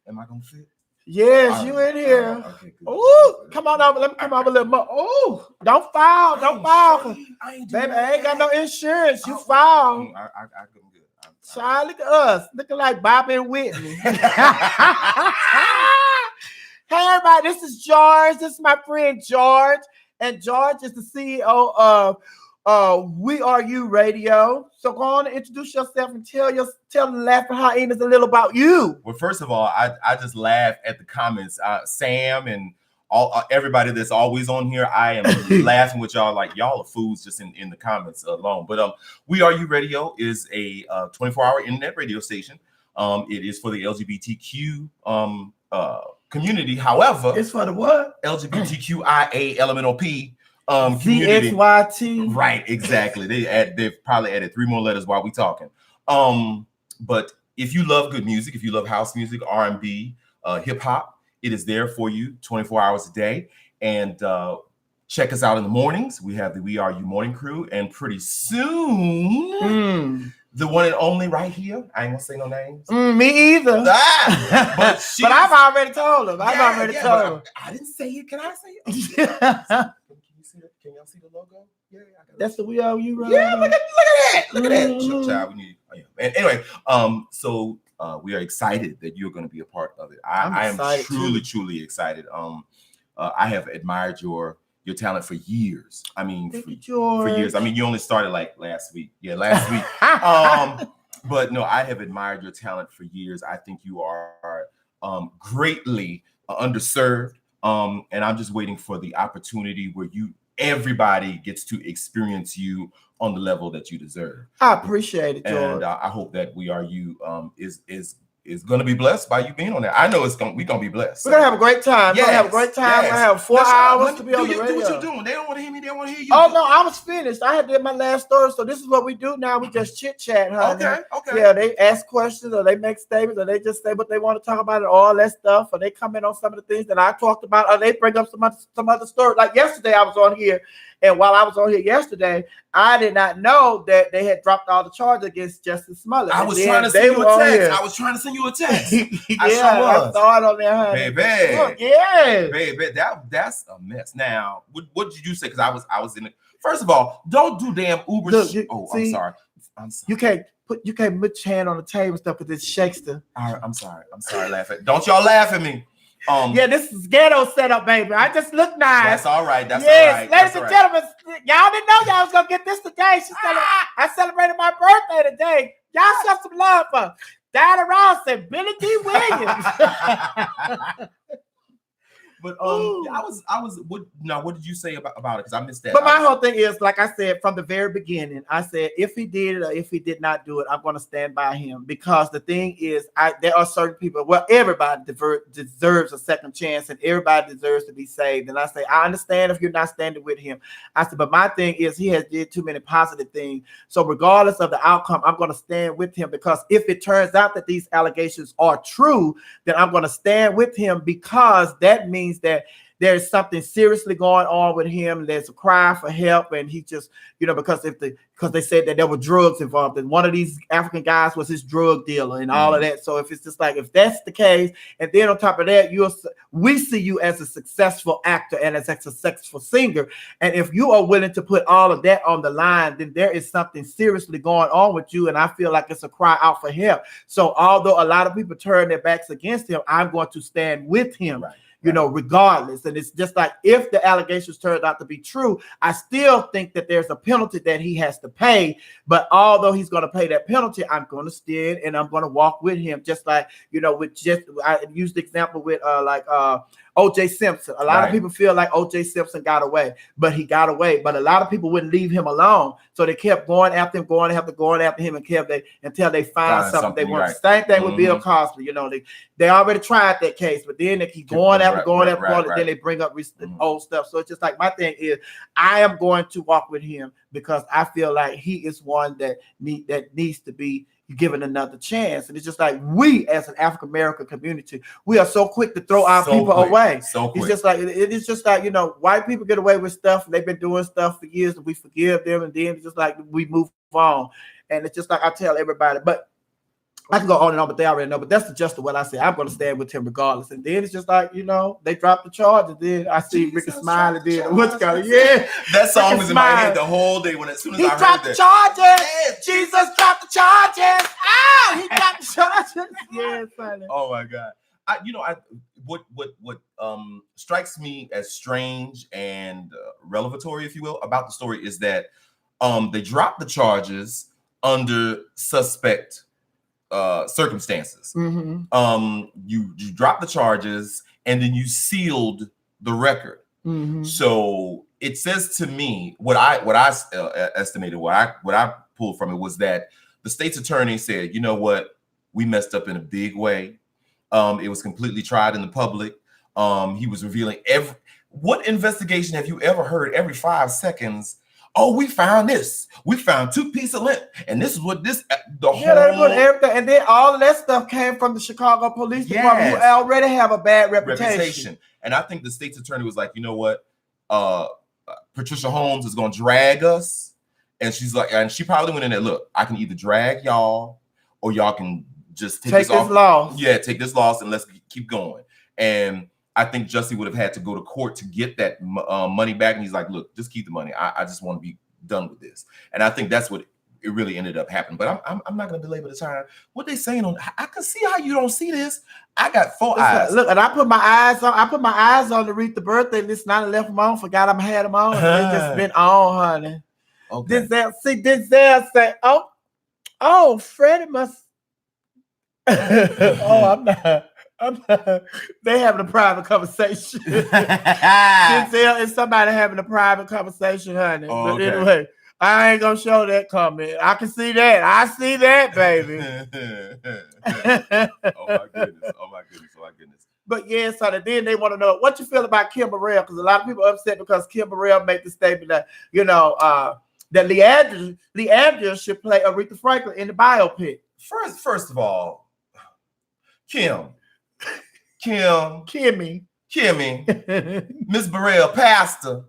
Speaker 2: Am I gonna fit?
Speaker 1: Yes, you in here.
Speaker 2: Okay, good.
Speaker 1: Ooh, come on over. Let me come over a little more. Ooh, don't fall. Don't fall. Baby, I ain't got no insurance. You fall.
Speaker 2: I'm good.
Speaker 1: Child, look at us. Looking like Bobby and Whitney. Hey, everybody. This is George. This is my friend George. And George is the CEO of We Are You Radio. So go on and introduce yourself and tell the laughing hyenas a little about you.
Speaker 2: Well, first of all, I just laugh at the comments. Sam and all everybody that's always on here. I am laughing with y'all like y'all are fools just in the comments alone. But We Are You Radio is a 24-hour internet radio station. It is for the LGBTQ community. However,
Speaker 1: it's for the what?
Speaker 2: LGBTQIA LMNOP community.
Speaker 1: ZXYT.
Speaker 2: Right, exactly. They've probably added 3 more letters while we talking. But if you love good music, if you love house music, R&B, hip hop, it is there for you 24 hours a day. And check us out in the mornings. We have the We Are You Morning Crew, and pretty soon the one and only right here. I ain't gonna say no names.
Speaker 1: Me either.
Speaker 2: But
Speaker 1: I've already told him. I've already told him.
Speaker 2: I didn't say it. Can I say it? Can y'all see the logo? Yeah,
Speaker 1: that's the We Are You, right?
Speaker 2: Yeah, look at that. Look at that. Child, we need. Anyway, so we are excited that you're going to be a part of it. I am truly excited. I have admired your talent for years. I mean, for years. I mean, you only started like last week. Yeah, last week. But no, I have admired your talent for years. I think you are greatly underserved. And I'm just waiting for the opportunity where everybody gets to experience you on the level that you deserve.
Speaker 1: I appreciate it, George.
Speaker 2: And I hope that We Are You is going to be blessed by you being on there. I know we're going to be blessed.
Speaker 1: We're going to have a great time. We're going to have a great time. We're going to have 4 hours to be on the radio.
Speaker 2: Do what you're doing. They don't want to hear me. They want to hear you.
Speaker 1: Oh, no, I was finished. I had did my last story. So this is what we do now. We just chit-chat, honey.
Speaker 2: Okay.
Speaker 1: Yeah, they ask questions or they make statements or they just say what they want to talk about and all that stuff. Or they comment on some of the things that I talked about or they bring up some other story. Like yesterday, I was on here. And while I was on here yesterday, I did not know that they had dropped all the charges against Justice Smollett.
Speaker 2: I was trying to send you a text. I was trying to send you a text. I
Speaker 1: saw it on there, honey.
Speaker 2: Baby.
Speaker 1: Look, yeah.
Speaker 2: Baby, that's a mess. Now, what did you say? Because I was in it. First of all, don't do damn Uber.
Speaker 1: Look,
Speaker 2: I'm sorry.
Speaker 1: You can't put your hand on the table and stuff with this Shakespeare.
Speaker 2: All right, I'm sorry. Laugh at. Don't y'all laugh at me.
Speaker 1: Yeah, this is ghetto setup, baby. I just look nice.
Speaker 2: That's all right. That's all right.
Speaker 1: Ladies and gentlemen, y'all didn't know y'all was gonna get this today. I celebrated my birthday today. Y'all show some love for Diana Ross and Billy D. Williams.
Speaker 2: But what did you say about it? Because I missed that.
Speaker 1: But my whole thing is, like I said from the very beginning, I said if he did it or if he did not do it, I'm going to stand by him because the thing is, there are certain people. Well, everybody deserves a second chance, and everybody deserves to be saved. And I say I understand if you're not standing with him. I said, but my thing is, he has did too many positive things. So regardless of the outcome, I'm going to stand with him because if it turns out that these allegations are true, then I'm going to stand with him because that means that there's something seriously going on with him. There's a cry for help, and he just, because they said that there were drugs involved, and one of these African guys was his drug dealer and all of that. So if it's just like if that's the case, and then on top of that, we see you as a successful actor and as a successful singer, and if you are willing to put all of that on the line, then there is something seriously going on with you, and I feel like it's a cry out for help. So although a lot of people turn their backs against him, I'm going to stand with him. Right. Regardless. And it's just like if the allegations turned out to be true, I still think that there's a penalty that he has to pay. But although he's going to pay that penalty, I'm going to stand and I'm going to walk with him. Just like, I used the example with O.J. Simpson. A lot of people feel like O.J. Simpson got away, but he got away. But a lot of people wouldn't leave him alone. So they kept going after him until they find something they want. Same thing with Bill Cosby. They already tried that case, but then they keep going after, then they bring up old stuff. So it's just like my thing is I am going to walk with him because I feel like he is one that needs to be given another chance. And it's just like we as an African American community, we are so quick to throw our people away. So quick. It's just like white people get away with stuff. They've been doing stuff for years and we forgive them, and then it's just like we move on. And it's just like I tell everybody, but I can go on and on, but they already know. But that's just what I say. I'm going to stand with him regardless. And then it's just like, they dropped the charge. And then I see Ricky Smile and then what's going on? Yeah.
Speaker 2: That song was in my head the whole day as soon as I heard that.
Speaker 1: He dropped the charges. Yes. Jesus dropped the charges. Oh, he dropped the charges. Yeah, funny.
Speaker 2: Oh my God. What strikes me as strange and revelatory, if you will, about the story is that they dropped the charges under suspect circumstances.
Speaker 1: Mm-hmm.
Speaker 2: You dropped the charges and then you sealed the record.
Speaker 1: Mm-hmm.
Speaker 2: So it says to me what I estimated, what I pulled from it was that the state's attorney said, you know what, we messed up in a big way. It was completely tried in the public. He was revealing what investigation have you ever heard every 5 seconds? Oh, we found this. We found 2 pieces of lint, and this is what the whole
Speaker 1: everything. And then all of that stuff came from the Chicago Police Department, who already have a bad reputation.
Speaker 2: And I think the state's attorney was like, you know what, Patricia Holmes is going to drag us, and she's like, and she probably went in there. Look, I can either drag y'all, or y'all can just take this
Speaker 1: loss.
Speaker 2: Yeah, take this loss, and let's keep going. And I think Jussie would have had to go to court to get that money back. And he's like, look, just keep the money. I just want to be done with this. And I think that's what it really ended up happening. But I'm not going to belabor the time. What they saying I can see how you don't see this. I got 4 eyes.
Speaker 1: Look, and I put my eyes on to read the birthday list, and I left them on. Forgot I had them on. They just been on, honey.
Speaker 2: Okay.
Speaker 1: Denzel say, oh, Freddie must. I'm not. They having a private conversation. Denzel and somebody having a private conversation, honey.
Speaker 2: Oh,
Speaker 1: but anyway, I ain't gonna show that comment. I can see that. I see that, baby.
Speaker 2: Oh my goodness.
Speaker 1: But yeah, so then they want to know what you feel about Kim Burrell, because a lot of people are upset because Kim Burrell made the statement that that Leandra should play Aretha Franklin in the biopic.
Speaker 2: First of all, Kimmy, Miss Burrell, Pastor.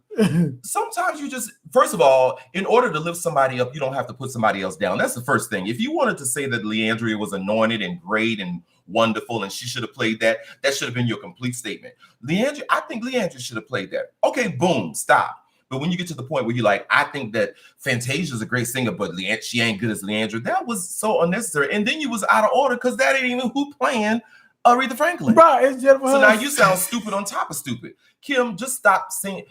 Speaker 2: Sometimes you just, first of all, in order to lift somebody up, you don't have to put somebody else down. That's the first thing. If you wanted to say that Leandria was anointed and great and wonderful and she should have played that should have been your complete statement. I think Leandria should have played that. Okay, boom, stop. But when you get to the point where you're like, I think that Fantasia is a great singer, but she ain't good as Leandra, that was so unnecessary. And then you was out of order because that ain't even who playing Aretha Franklin.
Speaker 1: Right, it's Jennifer
Speaker 2: So
Speaker 1: Hudson.
Speaker 2: now you sound stupid on top of stupid. Kim, just stop saying,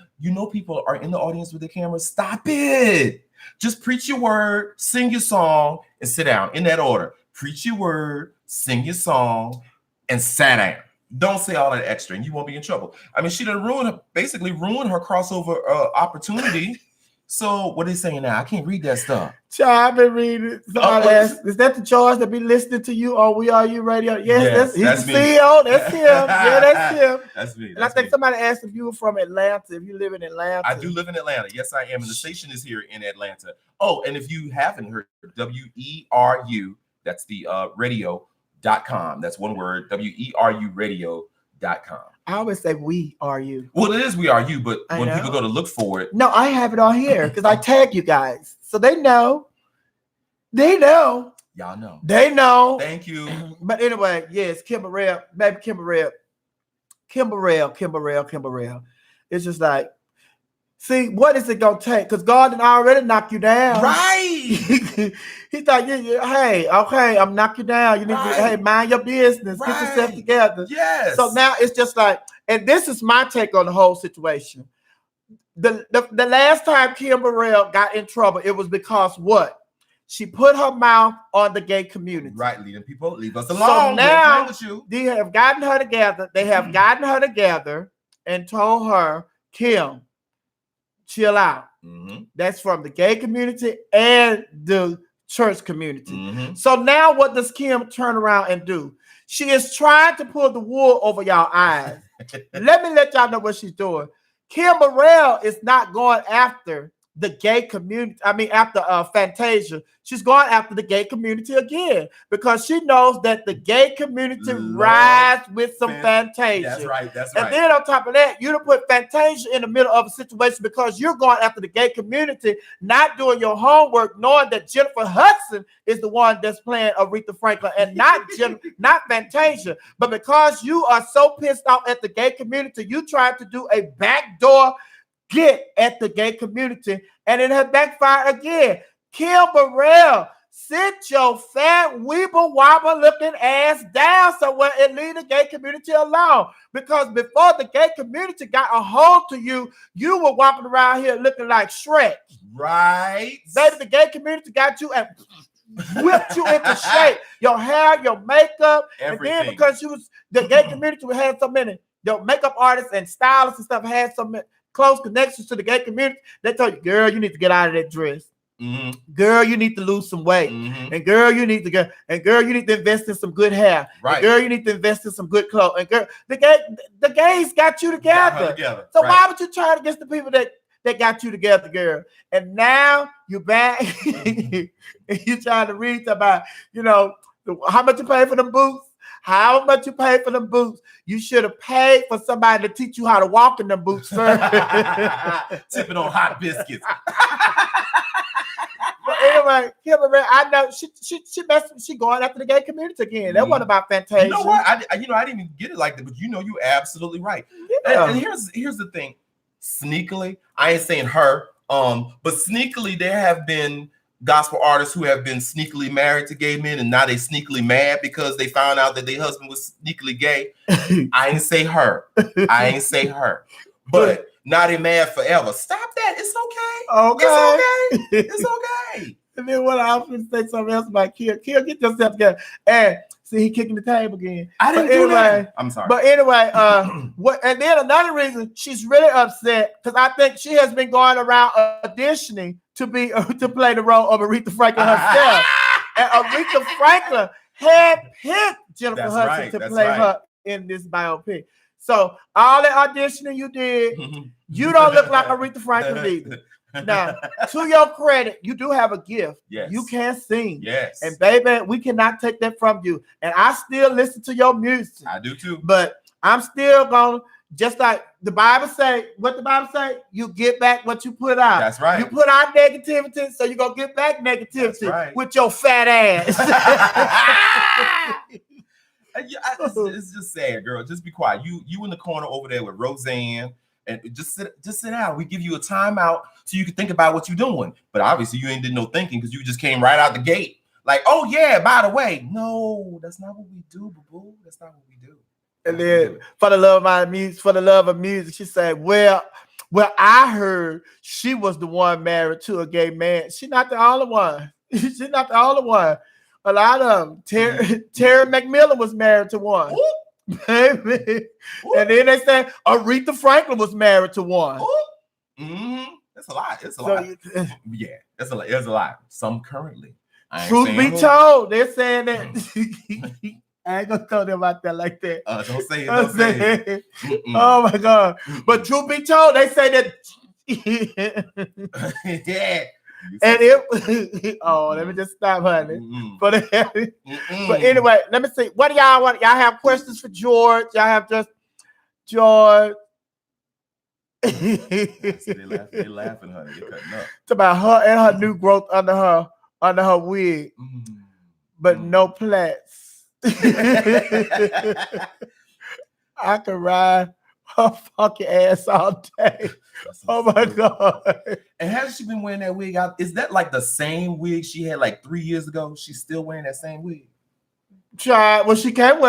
Speaker 2: people are in the audience with their cameras. Stop it. Just preach your word, sing your song, and sit down in that order. Preach your word, sing your song, and sit down. Don't say all that extra and you won't be in trouble. I mean, she done basically ruined her crossover opportunity. So what are they saying now? I can't read that stuff.
Speaker 1: Child, I've been reading. Somebody asked, is that the charge that be listening to you on We Are You Radio? Yes, that's me. CEO. That's him. Yeah, that's him.
Speaker 2: That's me.
Speaker 1: And I think somebody asked if you were from Atlanta, if you live in Atlanta.
Speaker 2: I do live in Atlanta. Yes, I am. And the station is here in Atlanta. Oh, and if you haven't heard, WERU, that's the radio.com. That's one word, WERU radio.com.
Speaker 1: I always say We Are You.
Speaker 2: Well, it is We Are You, but when people go to look for it.
Speaker 1: No, I have it on here because I tag you guys. So they know. They know.
Speaker 2: Y'all know.
Speaker 1: They know.
Speaker 2: Thank you.
Speaker 1: But anyway, yes, Kim Burrell, baby Kim Burrell. It's just like, see, what is it gonna take? Because God did already knock you down.
Speaker 2: Right.
Speaker 1: He's like, hey, okay, I'm knock you down. You need to, mind your business. Get yourself together.
Speaker 2: Yes.
Speaker 1: So now it's just like, and this is my take on the whole situation. The last time Kim Burrell got in trouble, it was because what? She put her mouth on the gay community.
Speaker 2: Right, leave us alone.
Speaker 1: So now they have gotten her together. They have gotten her together and told her, Kim, chill out.
Speaker 2: Mm-hmm.
Speaker 1: That's from the gay community and the church community.
Speaker 2: Mm-hmm.
Speaker 1: So now what does Kim turn around and do? She is trying to pull the wool over y'all eyes. Let me let y'all know what she's doing. Kim Burrell is not going after the gay community. I mean, after Fantasia, she's going after the gay community again because she knows that the gay community rides with some Fantasia.
Speaker 2: That's right.
Speaker 1: And then on top of that, you don't put Fantasia in the middle of a situation because you're going after the gay community, not doing your homework, knowing that Jennifer Hudson is the one that's playing Aretha Franklin and not Fantasia. But because you are so pissed off at the gay community, you tried to do a backdoor get at the gay community, and it has backfired again. Kim Burrell, sit your fat weeble wobble looking ass down somewhere and leave the gay community alone. Because before the gay community got a hold to you, you were walking around here looking like Shrek.
Speaker 2: Right.
Speaker 1: Baby, the gay community got you and whipped you into shape. Your hair, your makeup,
Speaker 2: everything.
Speaker 1: And then because the gay community had so many, your makeup artists and stylists and stuff had so many close connections to the gay community, they told you, girl, you need to get out of that dress. Mm-hmm. Girl, you need to lose some weight. Mm-hmm. And girl, you need to invest in some good hair. Right. And girl, you need to invest in some good clothes. And girl, the gays got you together. So why would you turn against the people that got you together, girl? And now you're back and you're trying to read about, how much you pay for them boots. How much you pay for them boots? You should have paid for somebody to teach you how to walk in them boots, sir.
Speaker 2: Tipping on hot biscuits.
Speaker 1: But anyway, Kimberly, I know she going after the gay community again. That wasn't about Fantasia.
Speaker 2: You know what? I didn't even get it like that, but you're absolutely right. Yeah. And here's the thing. Sneakily, I ain't saying her, but sneakily there have been gospel artists who have been sneakily married to gay men, and now they sneakily mad because they found out that their husband was sneakily gay. I ain't say her. But now they mad forever. Stop that. It's okay. It's okay.
Speaker 1: And then what I was going to say something else about Kill, get yourself together. And see, he kicking the table again.
Speaker 2: I didn't do that. I'm sorry.
Speaker 1: But anyway, and then another reason she's really upset because I think she has been going around auditioning to play the role of Aretha Franklin herself. And Aretha Franklin had picked Jennifer Hudson to play her in this biopic. So all the auditioning you did, you don't look like Aretha Franklin either. Now, to your credit, you do have a gift.
Speaker 2: Yes.
Speaker 1: You can sing.
Speaker 2: Yes.
Speaker 1: And baby, we cannot take that from you. And I still listen to your music.
Speaker 2: I do too.
Speaker 1: But I'm still going to, just like the Bible say, what the Bible say, you get back what you put out.
Speaker 2: That's right.
Speaker 1: You put out negativity, so you're going to get back negativity with your fat ass.
Speaker 2: It's just sad, girl. Just be quiet. You in the corner over there with Roseanne. And just sit down. We give you a timeout so you can think about what you're doing. But obviously, you ain't did no thinking because you just came right out the gate. Like, oh yeah, by the way, no, that's not what we do, boo-boo. That's not what we do.
Speaker 1: And then for the love of music, she said, well, I heard she was the one married to a gay man. She's not the only one. She's not the only one. A lot of them. Terry McMillan was married to one. Ooh. Baby. And then they say Aretha Franklin was married to one.
Speaker 2: Mm-hmm. That's a lot. It's a lot. Yeah, that's a lot. There's a lot. Some currently.
Speaker 1: Truth be told, they're saying that. I ain't gonna tell them about that like that.
Speaker 2: Don't say it. Don't say it.
Speaker 1: Oh my God. But truth be told, they say that.
Speaker 2: Yeah.
Speaker 1: And let me just stop, honey. But anyway, let me see. What do y'all want? Y'all have questions for George? Y'all have just George.
Speaker 2: They laughing, honey. They cutting up.
Speaker 1: It's about her and her new growth under her wig, but no plaits. I could ride her fucking ass all day. Oh my God.
Speaker 2: And hasn't she been wearing that wig out? Is that like the same wig she had like 3 years ago? She's still wearing that same wig.
Speaker 1: Try. Well, she can't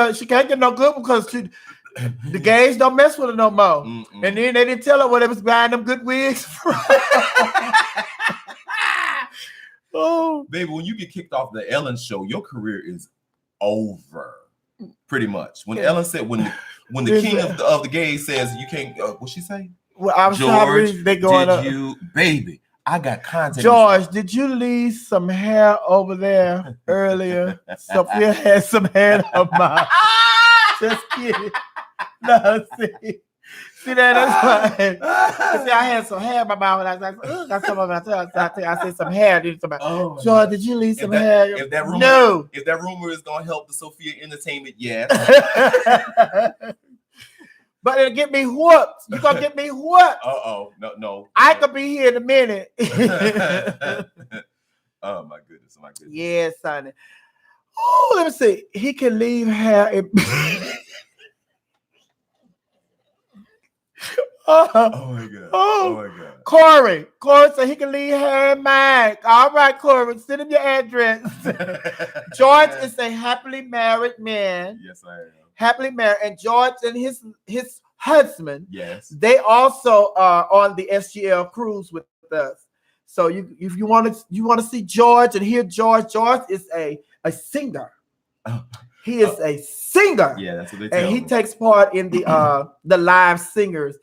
Speaker 1: get no good because the gays don't mess with her no more. And then they didn't tell her what they was buying them good wigs from.
Speaker 2: Oh, baby, when you get kicked off the Ellen show, your career is over. Pretty much. When Ellen said, when the king of the gays says you can't, what'd she say?
Speaker 1: Well, I'm
Speaker 2: George,
Speaker 1: sorry, they going up.
Speaker 2: Baby, I got content.
Speaker 1: George, did you leave some hair over there earlier? Sophia had some hair in her mouth. Just kidding. No, see. See that? That's why. See, I had some hair in my mouth, and I was like, "Ugh, got some of my tongue." So I said some hair.
Speaker 2: Oh,
Speaker 1: George, did you leave some hair?
Speaker 2: If that rumor,
Speaker 1: no.
Speaker 2: If that rumor is gonna help the Sophia Entertainment, yes.
Speaker 1: But it'll get me whooped. You gonna get me whooped?
Speaker 2: No.
Speaker 1: I could be here in a minute.
Speaker 2: Oh my goodness.
Speaker 1: Yes, sonny. Oh, let me see. He can leave hair.
Speaker 2: Oh my god.
Speaker 1: Corey said he can leave hair in mine. All right, Corey, send him your address. George is a happily married man.
Speaker 2: Yes, I am.
Speaker 1: Happily married, and George and his husband.
Speaker 2: Yes,
Speaker 1: they also are on the SGL cruise with us. So if you want to see George and hear George is a singer. He is a singer.
Speaker 2: Yeah, that's what they tell me.
Speaker 1: And he takes part in the live singers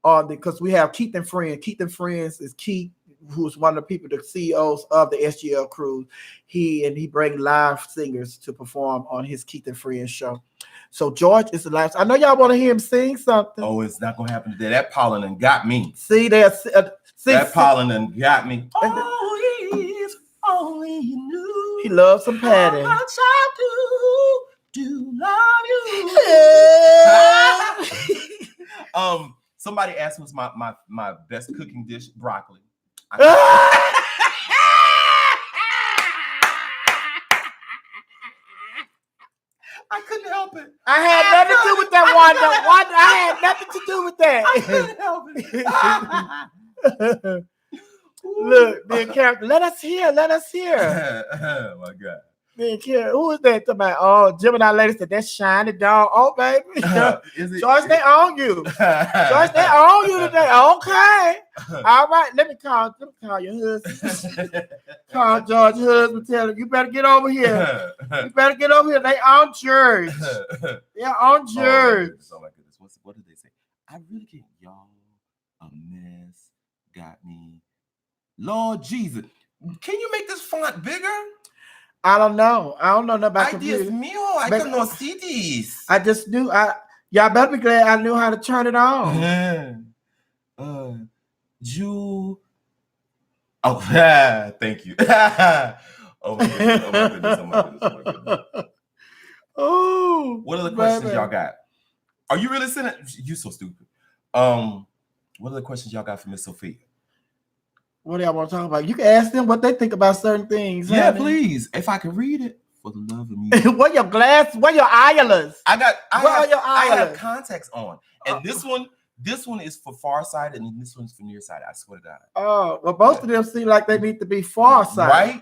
Speaker 1: on because we have Keith and Friends. Keith and Friends is Keith, who's one of the people, the CEOs of the SGL cruise. He brings live singers to perform on his Keith and Friends show. So George is alive. I know y'all want to hear him sing something.
Speaker 2: Oh, it's not gonna happen today. That pollen done got me.
Speaker 1: See that
Speaker 2: pollen done got me.
Speaker 1: Oh, only you knew. He loves some Patty. How much I do love
Speaker 2: you. Somebody asked me what's my best cooking dish, broccoli. I couldn't help it.
Speaker 1: I had nothing to do with that one. I had nothing to do with that.
Speaker 2: I couldn't help it.
Speaker 1: Look, the character. Let us hear.
Speaker 2: Oh my God.
Speaker 1: Who is that? Oh, Gemini lady said that's shiny dog. Oh, baby. George, they own you. George, they own you today. Okay. All right. Let me call your husband. Call George's husband. Tell him you better get over here. They own George. They own George.
Speaker 2: Oh my goodness. What did they say? I really can't. Y'all, a mess got me. Lord Jesus. Can you make this font bigger?
Speaker 1: I don't know nothing about
Speaker 2: Dios mío, I can not see this.
Speaker 1: I just knew. Y'all better be glad I knew how to turn it on.
Speaker 2: Oh, yeah, thank you. Oh my goodness.
Speaker 1: Oh,
Speaker 2: what are the questions y'all got? Are you really sending? You so stupid. What are the questions y'all got for Miss Sophia?
Speaker 1: What do y'all want to talk about? You can ask them what they think about certain things.
Speaker 2: Yeah, please. If I can read it, for the love of me.
Speaker 1: Where your glasses? Where your eyelets?
Speaker 2: I have contacts on, and this one is for farsighted, and this one's for nearsighted. I swear to God.
Speaker 1: Oh, well, both of them seem like they need to be farsighted,
Speaker 2: right?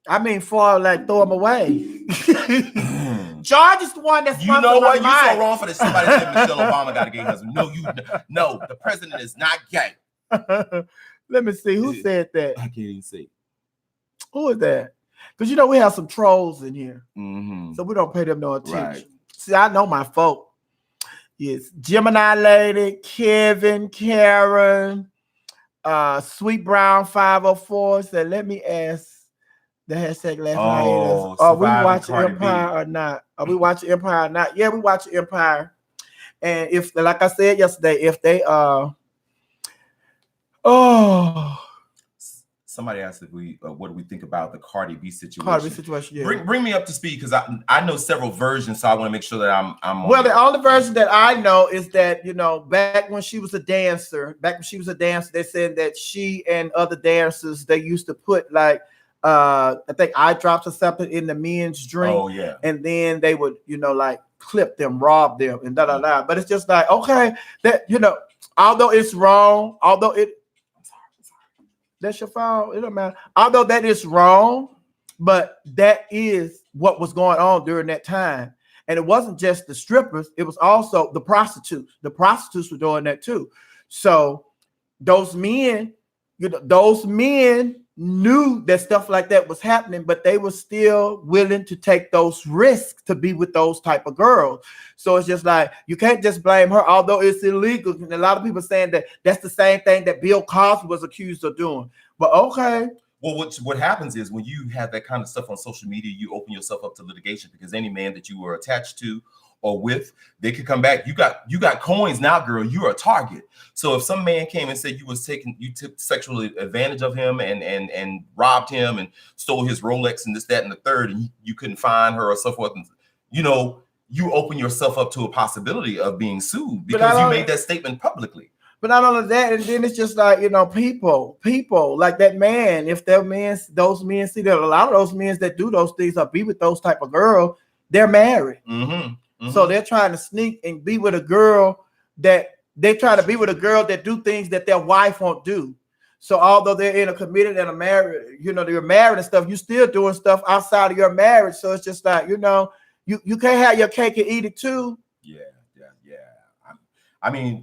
Speaker 1: I mean, far like throw them away. George is the one that's
Speaker 2: you know what? You so wrong for this. Somebody said Michelle Obama got a gay husband. No, the president is not gay.
Speaker 1: Let me see. Who said that?
Speaker 2: I can't even see.
Speaker 1: Who is that? Because we have some trolls in here.
Speaker 2: Mm-hmm.
Speaker 1: So we don't pay them no attention.
Speaker 2: Right.
Speaker 1: See, I know my folk. Yes. Gemini Lady, Kevin, Karen, Sweet Brown 504 said, let me ask the hashtag laughing haters. Are we watching Empire or not? Yeah, we watch Empire. And if, like I said yesterday, if they
Speaker 2: somebody asked if what do we think about the Cardi B situation?
Speaker 1: Yeah.
Speaker 2: Bring me up to speed because I know several versions, so I want to make sure that I'm
Speaker 1: well. The only version that I know is that back when she was a dancer, they said that she and other dancers they used to put like I think eye drops or something in the men's drink.
Speaker 2: Oh yeah, and
Speaker 1: then they would like clip them, rob them, and da. But it's just like okay, that although it's wrong, that's your phone. It don't matter. Although that is wrong, but that is what was going on during that time. And it wasn't just the strippers. It was also the prostitutes. The prostitutes were doing that too. So those men knew that stuff like that was happening, but they were still willing to take those risks to be with those type of girls. So it's just like, you can't just blame her, although it's illegal. And a lot of people saying that that's the same thing that Bill Cosby was accused of doing. But okay.
Speaker 2: Well, what happens is when you have that kind of stuff on social media, you open yourself up to litigation because any man that you were attached to or with, they could come back. You got coins now, girl. You're a target. So if some man came and said you took sexual advantage of him and robbed him and stole his Rolex and this, that, and the third, and you couldn't find her or so forth, and you open yourself up to a possibility of being sued because you made that statement publicly.
Speaker 1: But not only that, and then it's just like, people like that man, if those men see that a lot of those men that do those things or be with those type of girls, they're married. So they're trying to sneak and be with a girl that do things that their wife won't do. So although they're in a committed and a married, they're married and stuff, you still doing stuff outside of your marriage. So it's just like, you can't have your cake and eat it too.
Speaker 2: Yeah. I mean,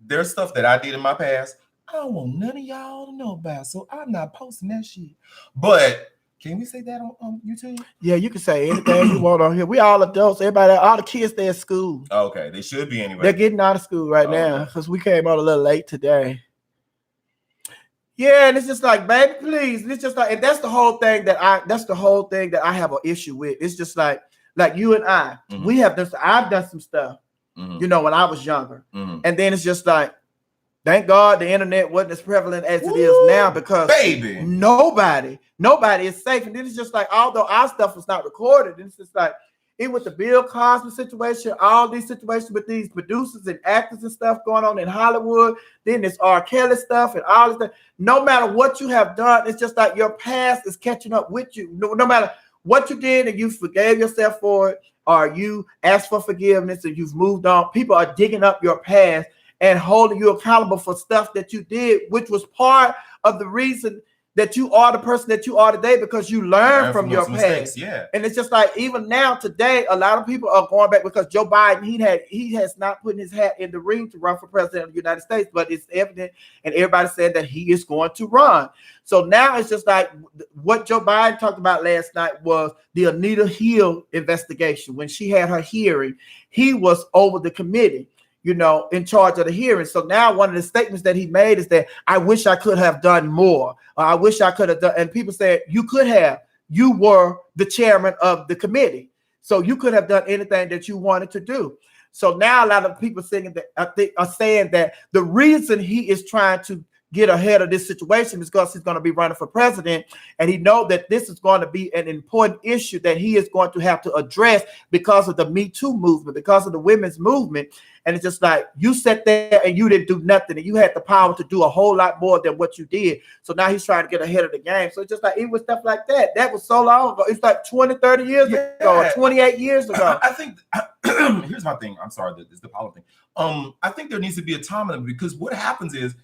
Speaker 2: there's stuff that I did in my past I don't want none of y'all to know about, so I'm not posting that shit. But can we say that on YouTube?
Speaker 1: Yeah, you can say anything you want on here. We all adults. Everybody, all the kids, they're at school.
Speaker 2: Okay, they should be anyway.
Speaker 1: They're getting out of school right now because we came out a little late today. Yeah, and it's just like, baby, please. And it's just like, and that's the whole thing that I have an issue with. It's just like you and I, we have this. I've done some stuff, when I was younger, and then it's just like, thank God the internet wasn't as prevalent as it is now, because nobody is safe. And then it's just like, although our stuff was not recorded, it's just like, it was the Bill Cosby situation, all these situations with these producers and actors and stuff going on in Hollywood. Then this R. Kelly stuff and all this stuff. No matter what you have done, it's just like your past is catching up with you. No matter what you did and you forgave yourself for it, or you asked for forgiveness and you've moved on, people are digging up your past and holding you accountable for stuff that you did, which was part of the reason that you are the person that you are today, because you learn from your past.
Speaker 2: Mistakes, yeah.
Speaker 1: And it's just like, even now today, a lot of people are going back because Joe Biden, he has not put his hat in the ring to run for president of the United States, but it's evident, and everybody said that he is going to run. So now it's just like what Joe Biden talked about last night was the Anita Hill investigation. When she had her hearing, he was over the committee, in charge of the hearing. So now one of the statements that he made is that I wish I could have done more. Or I wish I could have done. And people said, you could have. You were the chairman of the committee. So you could have done anything that you wanted to do. So now a lot of people saying that the reason he is trying to get ahead of this situation is because he's going to be running for president, and he knows that this is going to be an important issue that he is going to have to address because of the Me Too movement, because of the women's movement. And it's just like, you sat there and you didn't do nothing, and you had the power to do a whole lot more than what you did. So now he's trying to get ahead of the game. So it's just like, even stuff like that, that was so long ago. It's like 20, 30 years ago, or 28 years ago.
Speaker 2: I think, here's my thing. I'm sorry, it's the power thing. I think there needs to be a time limit, because what happens is,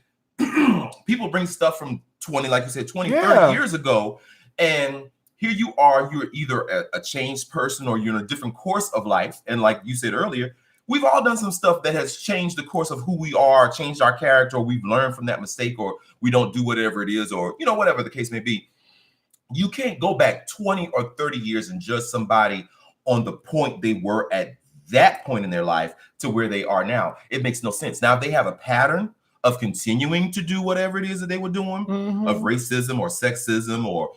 Speaker 2: people bring stuff from 20, like you said, 20, 30 years ago, and here you are, you're either a changed person or you're in a different course of life. And like you said earlier, we've all done some stuff that has changed the course of who we are, changed our character, or we've learned from that mistake, or we don't do whatever it is, or whatever the case may be. You can't go back 20 or 30 years and judge somebody on the point they were at that point in their life to where they are now. It makes no sense. Now, if they have a pattern of continuing to do whatever it is that they were doing, of racism or sexism, or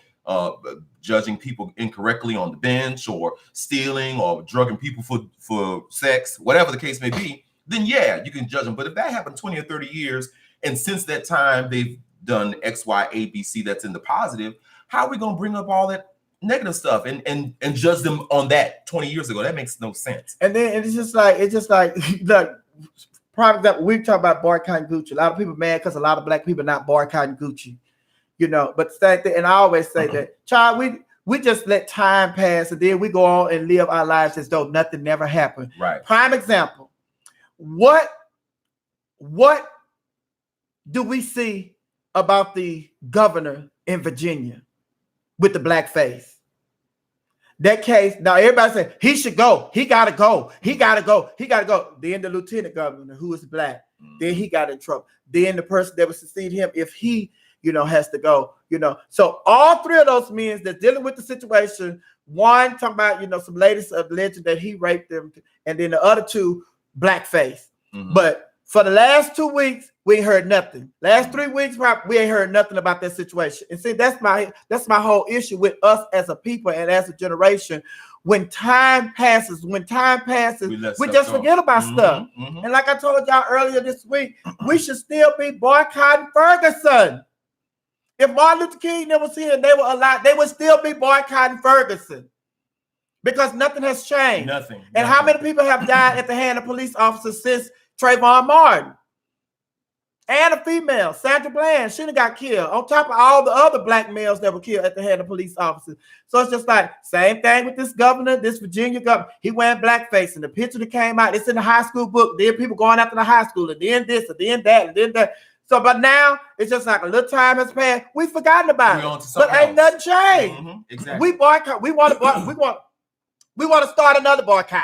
Speaker 2: judging people incorrectly on the bench, or stealing, or drugging people for sex, whatever the case may be, then yeah, you can judge them. But if that happened 20 or 30 years, and since that time they've done X, Y, A, B, C, that's in the positive, how are we going to bring up all that negative stuff and judge them on that 20 years ago? That makes no sense.
Speaker 1: And then it's just like prime example, we talk about boycotting Gucci. A lot of people mad because a lot of black people not boycotting Gucci, But the same thing, and I always say that, child, we just let time pass, and then we go on and live our lives as though nothing never happened.
Speaker 2: Right.
Speaker 1: Prime example. What do we see about the governor in Virginia with the black face? That case, now everybody say he should go. He gotta go. He gotta go. He gotta go. Then the lieutenant governor, who is black, then he got in trouble. Then the person that would succeed him, if he, has to go, So all three of those men that's dealing with the situation, one talking about, some ladies of legend that he raped them, and then the other two, blackface. But For the last 2 weeks, we ain't heard nothing. Last 3 weeks, we ain't heard nothing about that situation. And see, that's my whole issue with us as a people and as a generation. When time passes, we just forget about stuff. And like I told y'all earlier this week, we should still be boycotting Ferguson. If Martin Luther King never was here and they were alive, they would still be boycotting Ferguson. Because nothing has changed.
Speaker 2: Nothing.
Speaker 1: And how many people have died at the hand of police officers since Trayvon Martin? And a female, Sandra Bland, she done got killed. On top of all the other black males that were killed at the hand of police officers. So it's just like, same thing with this governor, this Virginia governor. He wearing blackface, and the picture that came out, it's in the high school book. Then people going after the high school, and then this, and then that, and then that. So, but now, it's just like a little time has passed. We've forgotten about it. But ain't nothing changed.
Speaker 2: Exactly.
Speaker 1: We boycott. We want to start another boycott.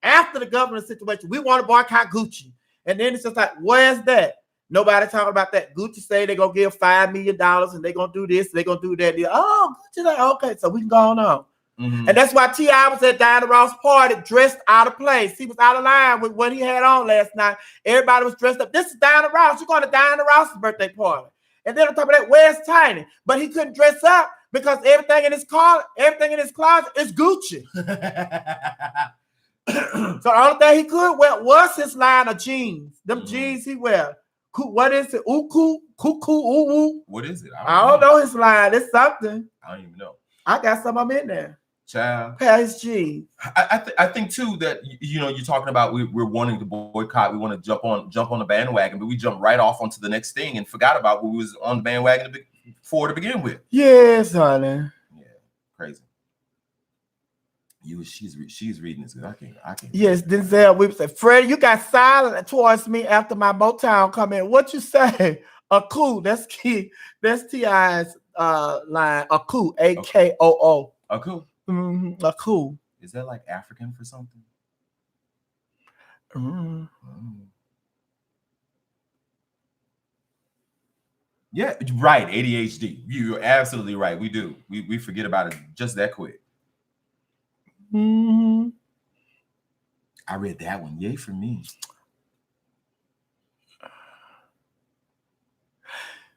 Speaker 1: After the governor situation, we want to boycott Gucci. And then it's just like, where's that? Nobody talking about that. Gucci say they're going to give $5 million and they're going to do this, they're going to do that. Oh, Gucci, like, okay, so we can go on. And that's why T.I. was at Diana Ross' party dressed out of place. He was out of line with what he had on last night. Everybody was dressed up. This is Diana Ross. You're going to Diana Ross' birthday party. And then on top of that, where's Tiny? But he couldn't dress up because everything in his closet is Gucci. So the only thing he could wear was his line of jeans. Them jeans he wear. What is it? Cuckoo, ooh.
Speaker 2: What is it?
Speaker 1: I don't know his line. It's something.
Speaker 2: I don't even know.
Speaker 1: I got some of them in there.
Speaker 2: Child.
Speaker 1: Pair his jeans.
Speaker 2: I think too that you're talking about we're wanting to boycott. We want to jump on the bandwagon, but we jump right off onto the next thing and forgot about what we was on the bandwagon for to begin with.
Speaker 1: Yes, honey.
Speaker 2: Yeah, crazy. She's reading this. I can't.
Speaker 1: Yes, Denzel Whip said, Freddie, you got silent towards me after my Motown comment. What you say? A coup. That's key. That's T.I.'s line. A coup. AKOO.
Speaker 2: A coup.
Speaker 1: A coup.
Speaker 2: Is that like African for something? Yeah, right. ADHD. You're absolutely right. We do. We forget about it just that quick. I read that one. Yay for me.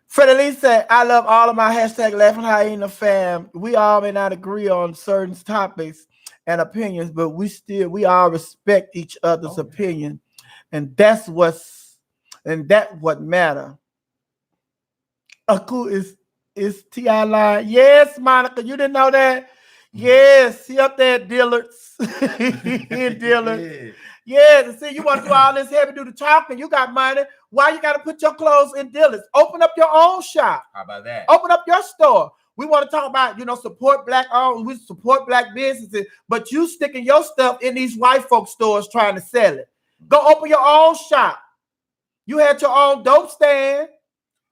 Speaker 1: Freddie Lee said, I love all of my hashtag Laughing Hyena fam. We all may not agree on certain topics and opinions, but we all respect each other's opinion. And that's what matter. Aku is T.I. line. Yes, Monica, you didn't know that? Yes, he up there at Dillard's. Yeah, see, you want to do all this heavy duty talking. You got money. Why you got to put your clothes in Dillard's? Open up your own shop.
Speaker 2: How about that?
Speaker 1: Open up your store. We want to talk about, support black owned. We support black businesses, but you sticking your stuff in these white folk stores trying to sell it. Go open your own shop. You had your own dope stand.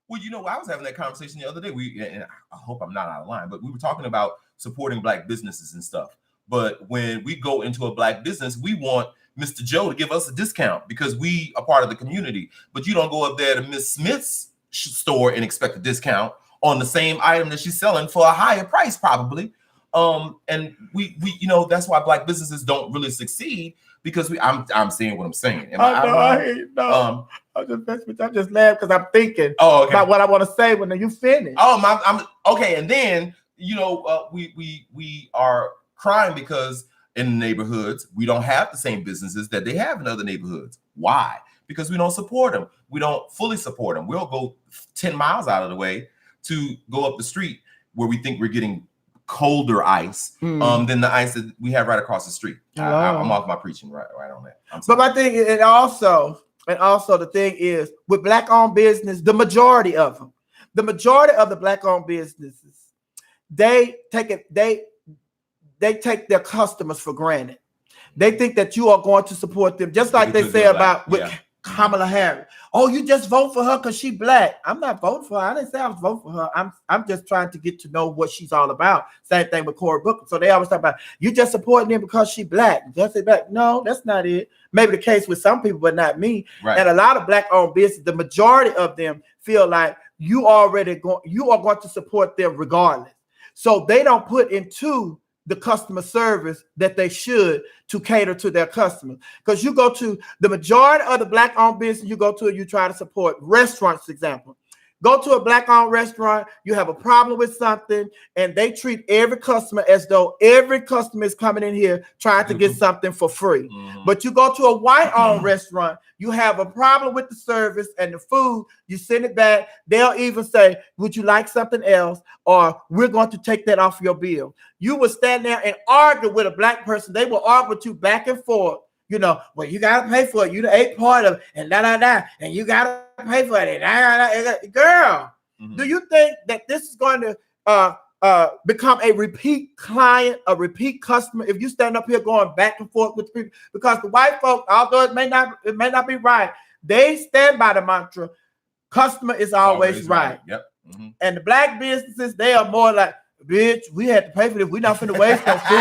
Speaker 2: Well, I was having that conversation the other day. And I hope I'm not out of line, but we were talking about supporting black businesses and stuff. But when we go into a black business, we want Mr. Joe to give us a discount because we are part of the community. But you don't go up there to Miss Smith's store and expect a discount on the same item that she's selling for a higher price, probably. And we that's why black businesses don't really succeed because I'm saying what I'm saying.
Speaker 1: I'm just laughing because I'm thinking about what I want to say when you finish.
Speaker 2: I'm okay. And then we are crying because in the neighborhoods we don't have the same businesses that they have in other neighborhoods. Why? Because we don't support them. We don't fully support them. We'll go 10 miles out of the way to go up the street where we think we're getting colder ice than the ice that we have right across the street. I'm off my preaching right on that.
Speaker 1: But my thing, and also the thing is with black-owned business, the majority of the black-owned businesses, they take their customers for granted. They think that you are going to support them, just like they say about with Kamala Harris. Oh, you just vote for her because she black. I'm not voting for her. I didn't say I was voting for her. I'm just trying to get to know what she's all about. Same thing with Cory Booker. So they always talk about you just supporting them because she black. Just say black. No, that's not it. Maybe the case with some people, but not me. Right. And a lot of black-owned business, the majority of them feel like you are going to support them regardless. So they don't put into the customer service that they should to cater to their customers. Because you go to the majority of the Black-owned business you go to, you try to support restaurants, example. Go to a Black-owned restaurant, you have a problem with something, and they treat every customer as though every customer is coming in here trying to get something for free. But you go to a white-owned restaurant, you have a problem with the service and the food, you send it back. They'll even say, would you like something else? Or we're going to take that off your bill. You will stand there and argue with a Black person. They will argue with you back and forth. You know, well, you got to pay for it. You the ate part of it, and and you got to pay for it. Girl, do you think that this is going to become a repeat client, a repeat customer, if you stand up here going back and forth with people? Because the white folk, although it may not be right, they stand by the mantra, customer is always right.
Speaker 2: Yep.
Speaker 1: And the Black businesses, they are more like, bitch, we had to pay for this. We're not finna waste no food.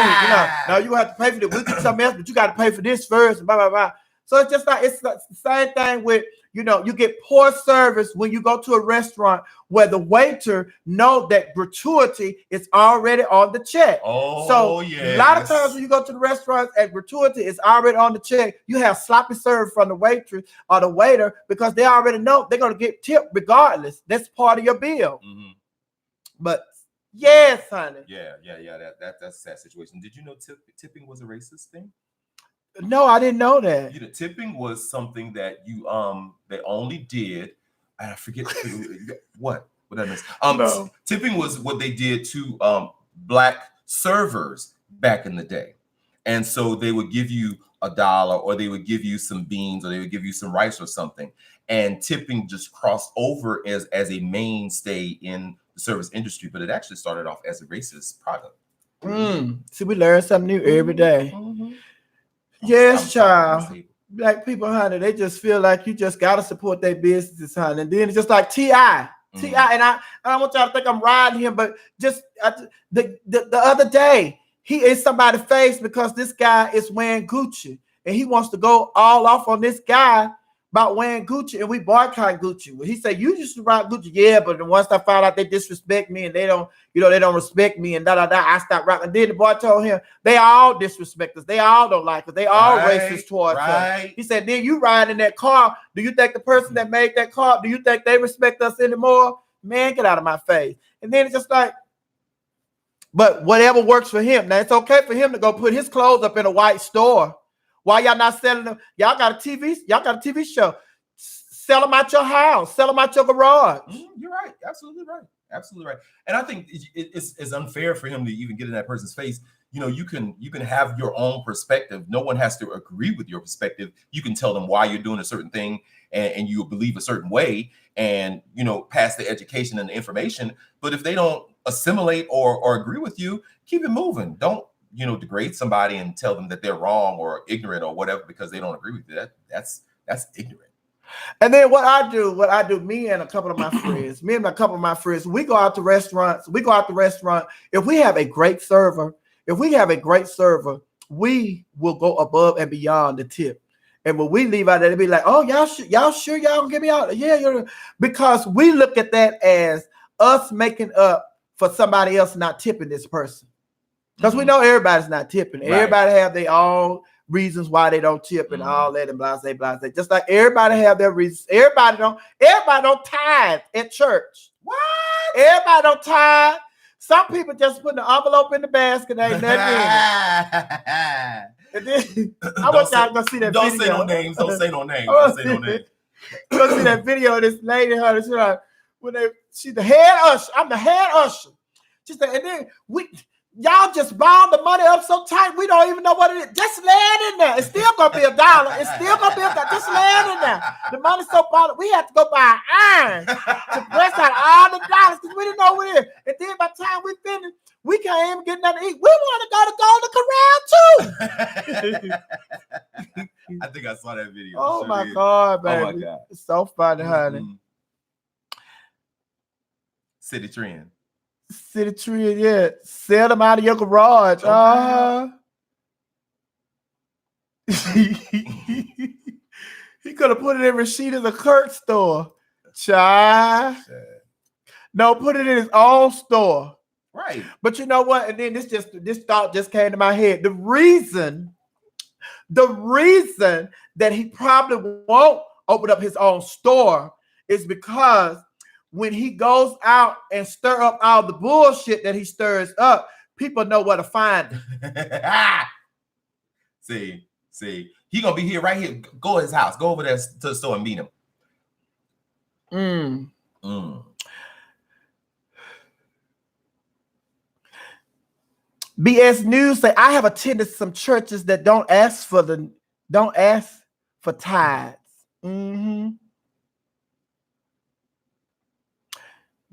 Speaker 1: Now you have to pay for this. We'll get something else, but you got to pay for this first. And blah, blah, blah. So it's just like, it's the same thing with, you get poor service when you go to a restaurant where the waiter know that gratuity is already on the check. So a lot of times when you go to the restaurants and gratuity is already on the check, you have sloppy service from the waitress or the waiter because they already know they're going to get tipped regardless. That's part of your bill. But yes, honey.
Speaker 2: Yeah. That's a sad situation. Did you know tipping was a racist thing?
Speaker 1: No, I didn't know that.
Speaker 2: Tipping was something that they only did, and I forget what that means. No. Tipping was what they did to Black servers back in the day, and so they would give you $1, or they would give you some beans, or they would give you some rice or something. And tipping just crossed over as a mainstay in the service industry, but it actually started off as a racist product.
Speaker 1: See, we learn something new every day. Yes, child. Black people, honey, they just feel like you just gotta support their businesses, honey. And then it's just like T.I. And I don't want y'all to think I'm riding him, but just the other day, he is somebody's face because this guy is wearing Gucci, and he wants to go all off on this guy about wearing Gucci, and we boycott Gucci. Well, he said, you used to rock Gucci. Yeah, but once I found out they disrespect me and they don't respect me and I stopped rocking. Then the boy told him, they all disrespect us. They all don't like us. They all racist towards us. He said, then you ride in that car. Do you think the person that made that car, do you think they respect us anymore? Man, get out of my face. And then it's just like, but whatever works for him. Now, it's okay for him to go put his clothes up in a white store. Why y'all not selling them? Y'all got a TV show. Sell them out your house. Sell them out your garage.
Speaker 2: You're right. Absolutely right. And I think it's unfair for him to even get in that person's face. You can have your own perspective. No one has to agree with your perspective. You can tell them why you're doing a certain thing and you believe a certain way and, pass the education and the information. But if they don't assimilate or agree with you, keep it moving. Don't degrade somebody and tell them that they're wrong or ignorant or whatever because they don't agree with you. That's ignorant.
Speaker 1: And then what I do, me and a couple of my friends, we go out to restaurants. If we have a great server, we will go above and beyond the tip. And when we leave out there, they'll be like, oh, y'all sure y'all gonna get me out? Yeah, because we look at that as us making up for somebody else not tipping this person. Because we know everybody's not tipping. Right. Everybody have their own reasons why they don't tip and all that and blah. Just like everybody have their reasons. Everybody don't tithe at church. What? Everybody don't tithe. Some people just put the envelope in the basket. Ain't nothing in it. And then I want y'all to go see that video.
Speaker 2: Don't say no names. Don't say no names.
Speaker 1: Go see that video of this lady. She's the head usher. I'm the head usher. She said, and then y'all just bound the money up so tight, we don't even know what it is. Just lay it in there. It's still going to be $1. It's still going to be $1. Just lay it in there. The money's so bound, we have to go buy an iron to press out all the dollars because we didn't know what it is. And then by the time we finish, we can't even get nothing to eat. We want to go to Golden Corral too.
Speaker 2: I think I saw that video.
Speaker 1: Oh, my God, baby. Oh, my God. It's so funny, honey.
Speaker 2: City trend,
Speaker 1: yeah. Sell them out of your garage. He could have put it in Rashida's Kirk store. Child. No, put it in his own store.
Speaker 2: Right.
Speaker 1: But you know what? And then this thought just came to my head. The reason that he probably won't open up his own store is because when he goes out and stir up all the bullshit that he stirs up, people know where to find him.
Speaker 2: See, he gonna be here right here. Go to his house. Go over there to the store and meet him.
Speaker 1: BS News say I have attended some churches that don't ask for tithes.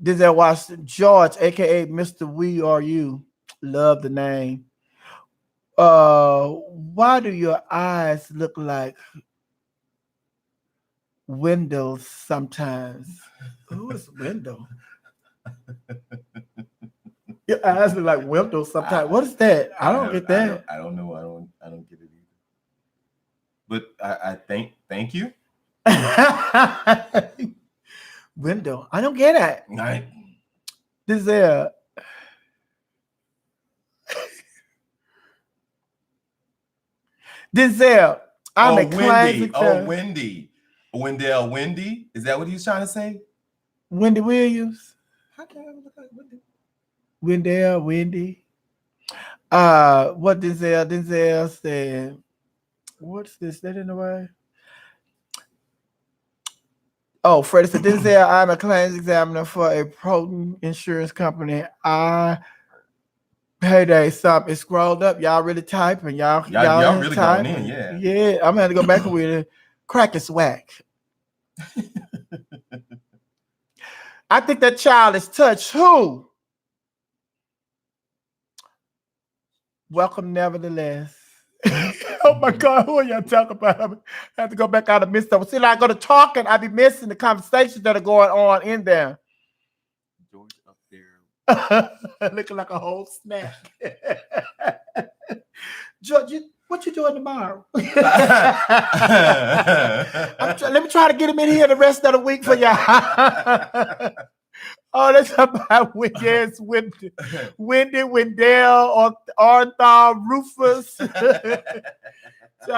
Speaker 1: Denzel Washington, George, aka Mr. We Are You, love the name. Why do your eyes look like windows sometimes? Who is window? Your eyes look like windows sometimes. What is that? I don't get that.
Speaker 2: I don't know. I don't get it either. But I thank you.
Speaker 1: Window. I don't get it.
Speaker 2: Right.
Speaker 1: This is Denzel. I'm a classic.
Speaker 2: Wendy. Wendell Wendy. Is that what he was trying to say?
Speaker 1: Wendy Williams.
Speaker 2: How can I look like Wendy?
Speaker 1: Wendell, Wendy. What Denzel said. What's this? That in the way? Oh, Freddie said, Denzel, I'm a claims examiner for a potent insurance company. Payday something. It scrolled up. Y'all really typing. Y'all
Speaker 2: really
Speaker 1: typing.
Speaker 2: going in, yeah.
Speaker 1: Yeah, I'm gonna go back with it. Crack is whack. I think that child is touched. Who? Welcome, nevertheless. Oh my God, who are y'all talking about? I have to go back out of midst of it. See, like I go to talking, I be missing the conversations that are going on in there.
Speaker 2: George up there.
Speaker 1: Looking like a whole snack. George, what you doing tomorrow? Let me try to get him in here the rest of the week for y'all. Oh, that's about Wendy, Wendell, Arthur, Rufus. So,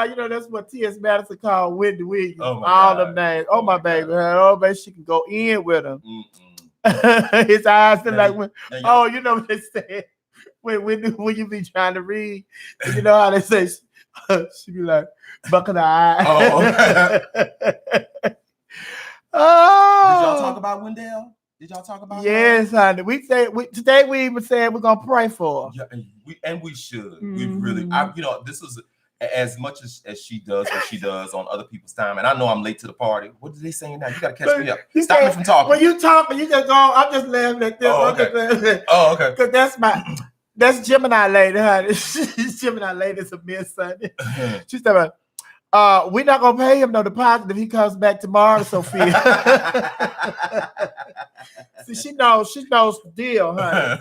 Speaker 1: you know, that's what T.S. Madison called Wendy Williams. All them names. Oh, my baby. Oh, baby, she can go in with him. His eyes look like, oh, you know what they say. When you be trying to read, you know how they say, she be like, buck of the eye.
Speaker 2: Oh. Did y'all talk about Wendell? Did y'all talk about
Speaker 1: yes, honey. Today we even said we're gonna pray for her.
Speaker 2: Yeah, we should. We really, this is as much as she does what she does on other people's time. And I know I'm late to the party. What are they saying now? You gotta catch me up. Stop me from talking.
Speaker 1: When you talking, you just go. I'm just laughing at this.
Speaker 2: Oh, okay.
Speaker 1: Because that's Gemini lady, honey. Gemini lady is a miss, honey. She's talking about, we're not gonna pay him no deposit if he comes back tomorrow, Sophia. See, she knows the deal, honey.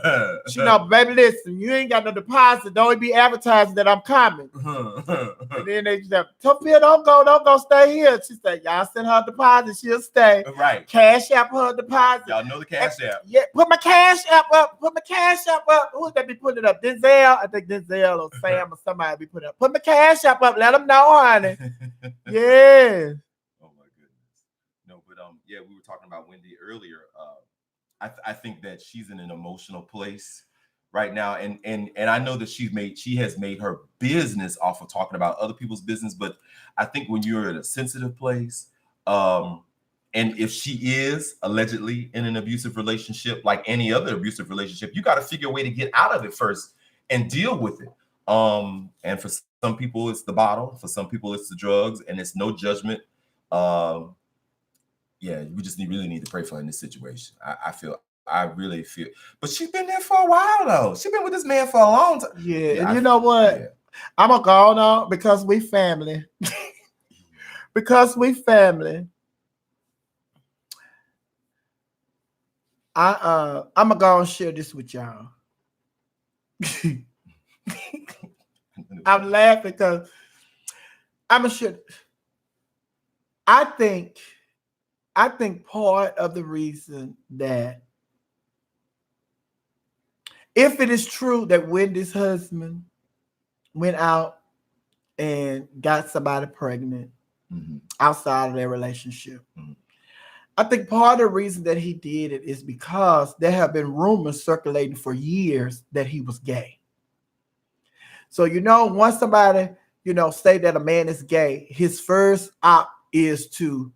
Speaker 1: She know, baby, listen, you ain't got no deposit. Don't be advertising that I'm coming. And then they just, Sophia, don't go, stay here. She said, y'all send her a deposit, she'll stay.
Speaker 2: Right.
Speaker 1: Cash app her deposit.
Speaker 2: Y'all know the cash app.
Speaker 1: Yeah, put my cash app up. Who's that be putting it up? Denzel? I think Denzel or Sam or somebody be putting it up. Put my cash app up. Let them know, honey. Yeah.
Speaker 2: Oh my goodness. No, but yeah, we were talking about Wendy earlier. I think that she's in an emotional place right now, and I know that she has made her business off of talking about other people's business. But I think when you're in a sensitive place, and if she is allegedly in an abusive relationship, like any other abusive relationship, you got to figure a way to get out of it first and deal with it. And for some people, it's the bottle. For some people, it's the drugs, and it's no judgment. Yeah, we just really need to pray for her in this situation. I really feel, but she's been there for a while though. She's been with this man for a long time.
Speaker 1: Yeah, and you know what? Yeah. I'm gonna go on because we family. Because we family. I'm gonna go and share this with y'all. I'm laughing because I'm gonna share. I think part of the reason that if it is true that Wendy's husband went out and got somebody pregnant outside of their relationship, I think part of the reason that he did it is because there have been rumors circulating for years that he was gay. So, once somebody, say that a man is gay, his first op is to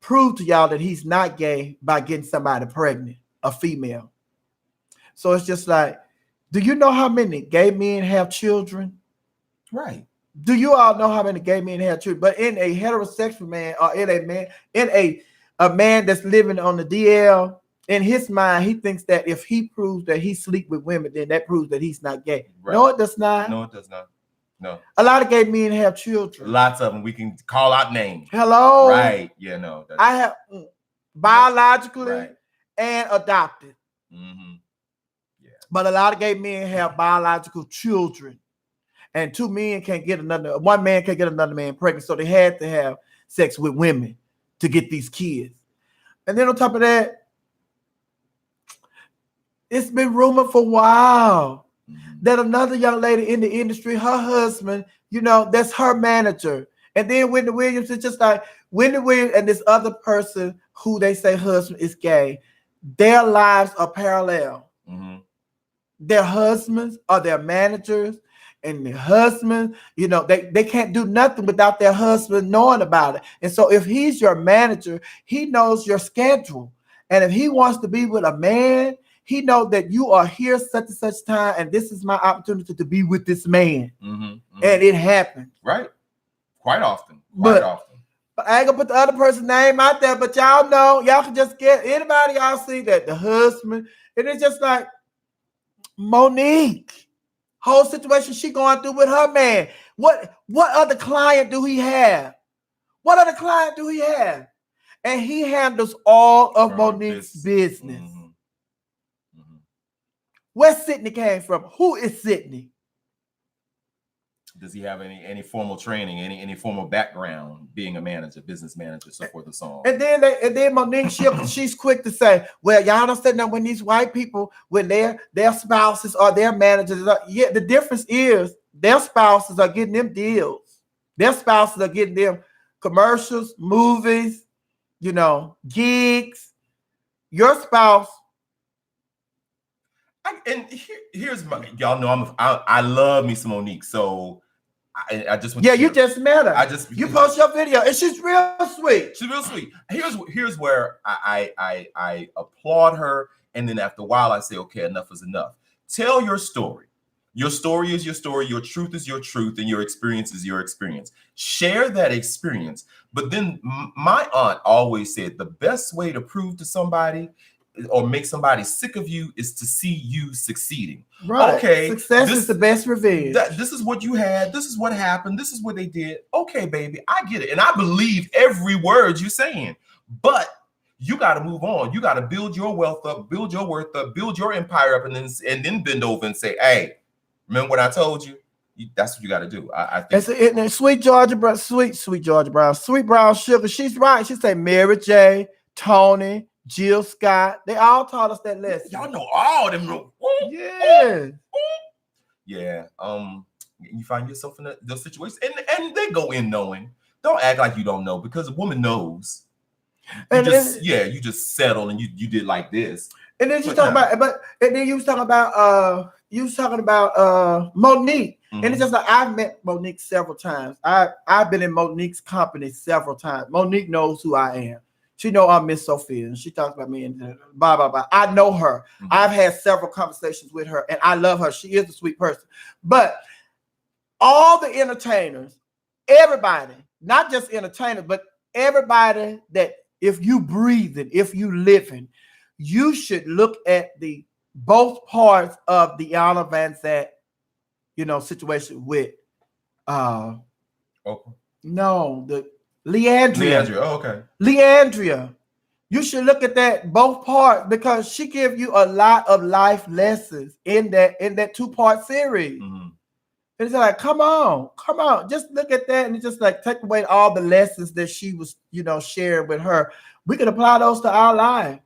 Speaker 1: prove to y'all that he's not gay by getting somebody pregnant, a female. So it's just like, do you know how many gay men have children?
Speaker 2: Right.
Speaker 1: Do you all know how many gay men have children? But in a heterosexual man, or in a man that's living on the DL, in his mind, he thinks that if he proves that he sleep with women, then that proves that he's not gay. Right. No, it does not.
Speaker 2: No, it does not. No.
Speaker 1: A lot of gay men have children.
Speaker 2: Lots of them. We can call out names.
Speaker 1: Hello.
Speaker 2: Right. Yeah, no.
Speaker 1: I have biologically and adopted.
Speaker 2: Mm-hmm. Yeah.
Speaker 1: But a lot of gay men have biological children. And one man can't get another man pregnant. So they had to have sex with women to get these kids. And then on top of that, it's been rumored for a while that another young lady in the industry, her husband, that's her manager. And then Wendy Williams is just like Wendy Williams and this other person who they say husband is gay. Their lives are parallel. Mm-hmm. Their husbands are their managers. And the husband, they can't do nothing without their husband knowing about it. And so if he's your manager, he knows your schedule. And if he wants to be with a man, he knows that you are here such and such time, and this is my opportunity to be with this man. Mm-hmm, mm-hmm. And it happens.
Speaker 2: Right. Quite often. But
Speaker 1: I ain't gonna put the other person's name out there, but y'all know, y'all can just get anybody y'all see that the husband, and it's just like Monique. Whole situation she going through with her man. What other client do he have? What other client do he have? And he handles all of Monique's business. Mm-hmm. Mm-hmm. Where Sydney came from? Who is Sydney?
Speaker 2: Does he have any formal training, any formal background being a manager, business manager, so forth and so on? And
Speaker 1: then Monique, she's quick to say, well, y'all don't say nothing when these white people, when their spouses or their managers, yeah, the difference is their spouses are getting them deals. Their spouses are getting them commercials, movies, gigs. Your spouse.
Speaker 2: Here's y'all know I love me some Monique, so I just want
Speaker 1: you just met her. You post your video, and she's real sweet.
Speaker 2: She's real sweet. Here's where I applaud her, and then after a while I say, okay, enough is enough. Tell your story. Your story is your story. Your truth is your truth, and your experience is your experience. Share that experience. But then my aunt always said the best way to prove to somebody or make somebody sick of you is to see you succeeding.
Speaker 1: Right. Okay. Success is the best revenge.
Speaker 2: This is what you had. This is what happened. This is what they did. Okay, baby, I get it. And I believe every word you're saying. But you got to move on. You got to build your wealth up, build your worth up, build your empire up, and then bend over and say, hey, remember what I told you? That's what you got to do. I think.
Speaker 1: And sweet Georgia Brown, sweet Georgia Brown, sweet brown sugar. She's right. She said Mary J, Tony, Jill Scott, they all taught us that lesson.
Speaker 2: Y'all know all of them.
Speaker 1: Yeah.
Speaker 2: Yeah. You find yourself in those situations, and they go in knowing. Don't act like you don't know, because a woman knows. You just settle and you did like this.
Speaker 1: And then you was talking about Monique. Mm-hmm. And it's just like I've met Monique several times. I've been in Monique's company several times. Monique knows who I am. She know I'm Miss Sophia, and she talks about me and blah, blah, blah. I know her. Mm-hmm. I've had several conversations with her, and I love her. She is a sweet person. But all the entertainers, everybody, not just entertainers, but everybody that if you breathing, if you living, you should look at the both parts of the Anna Van Zant, situation with Leandria.
Speaker 2: Leandria. Oh, okay.
Speaker 1: Leandria. You should look at that both parts, because she gives you a lot of life lessons in that 2-part series. Mm-hmm. And it's like, come on. Just look at that and just like take away all the lessons that she was, sharing with her. We can apply those to our life.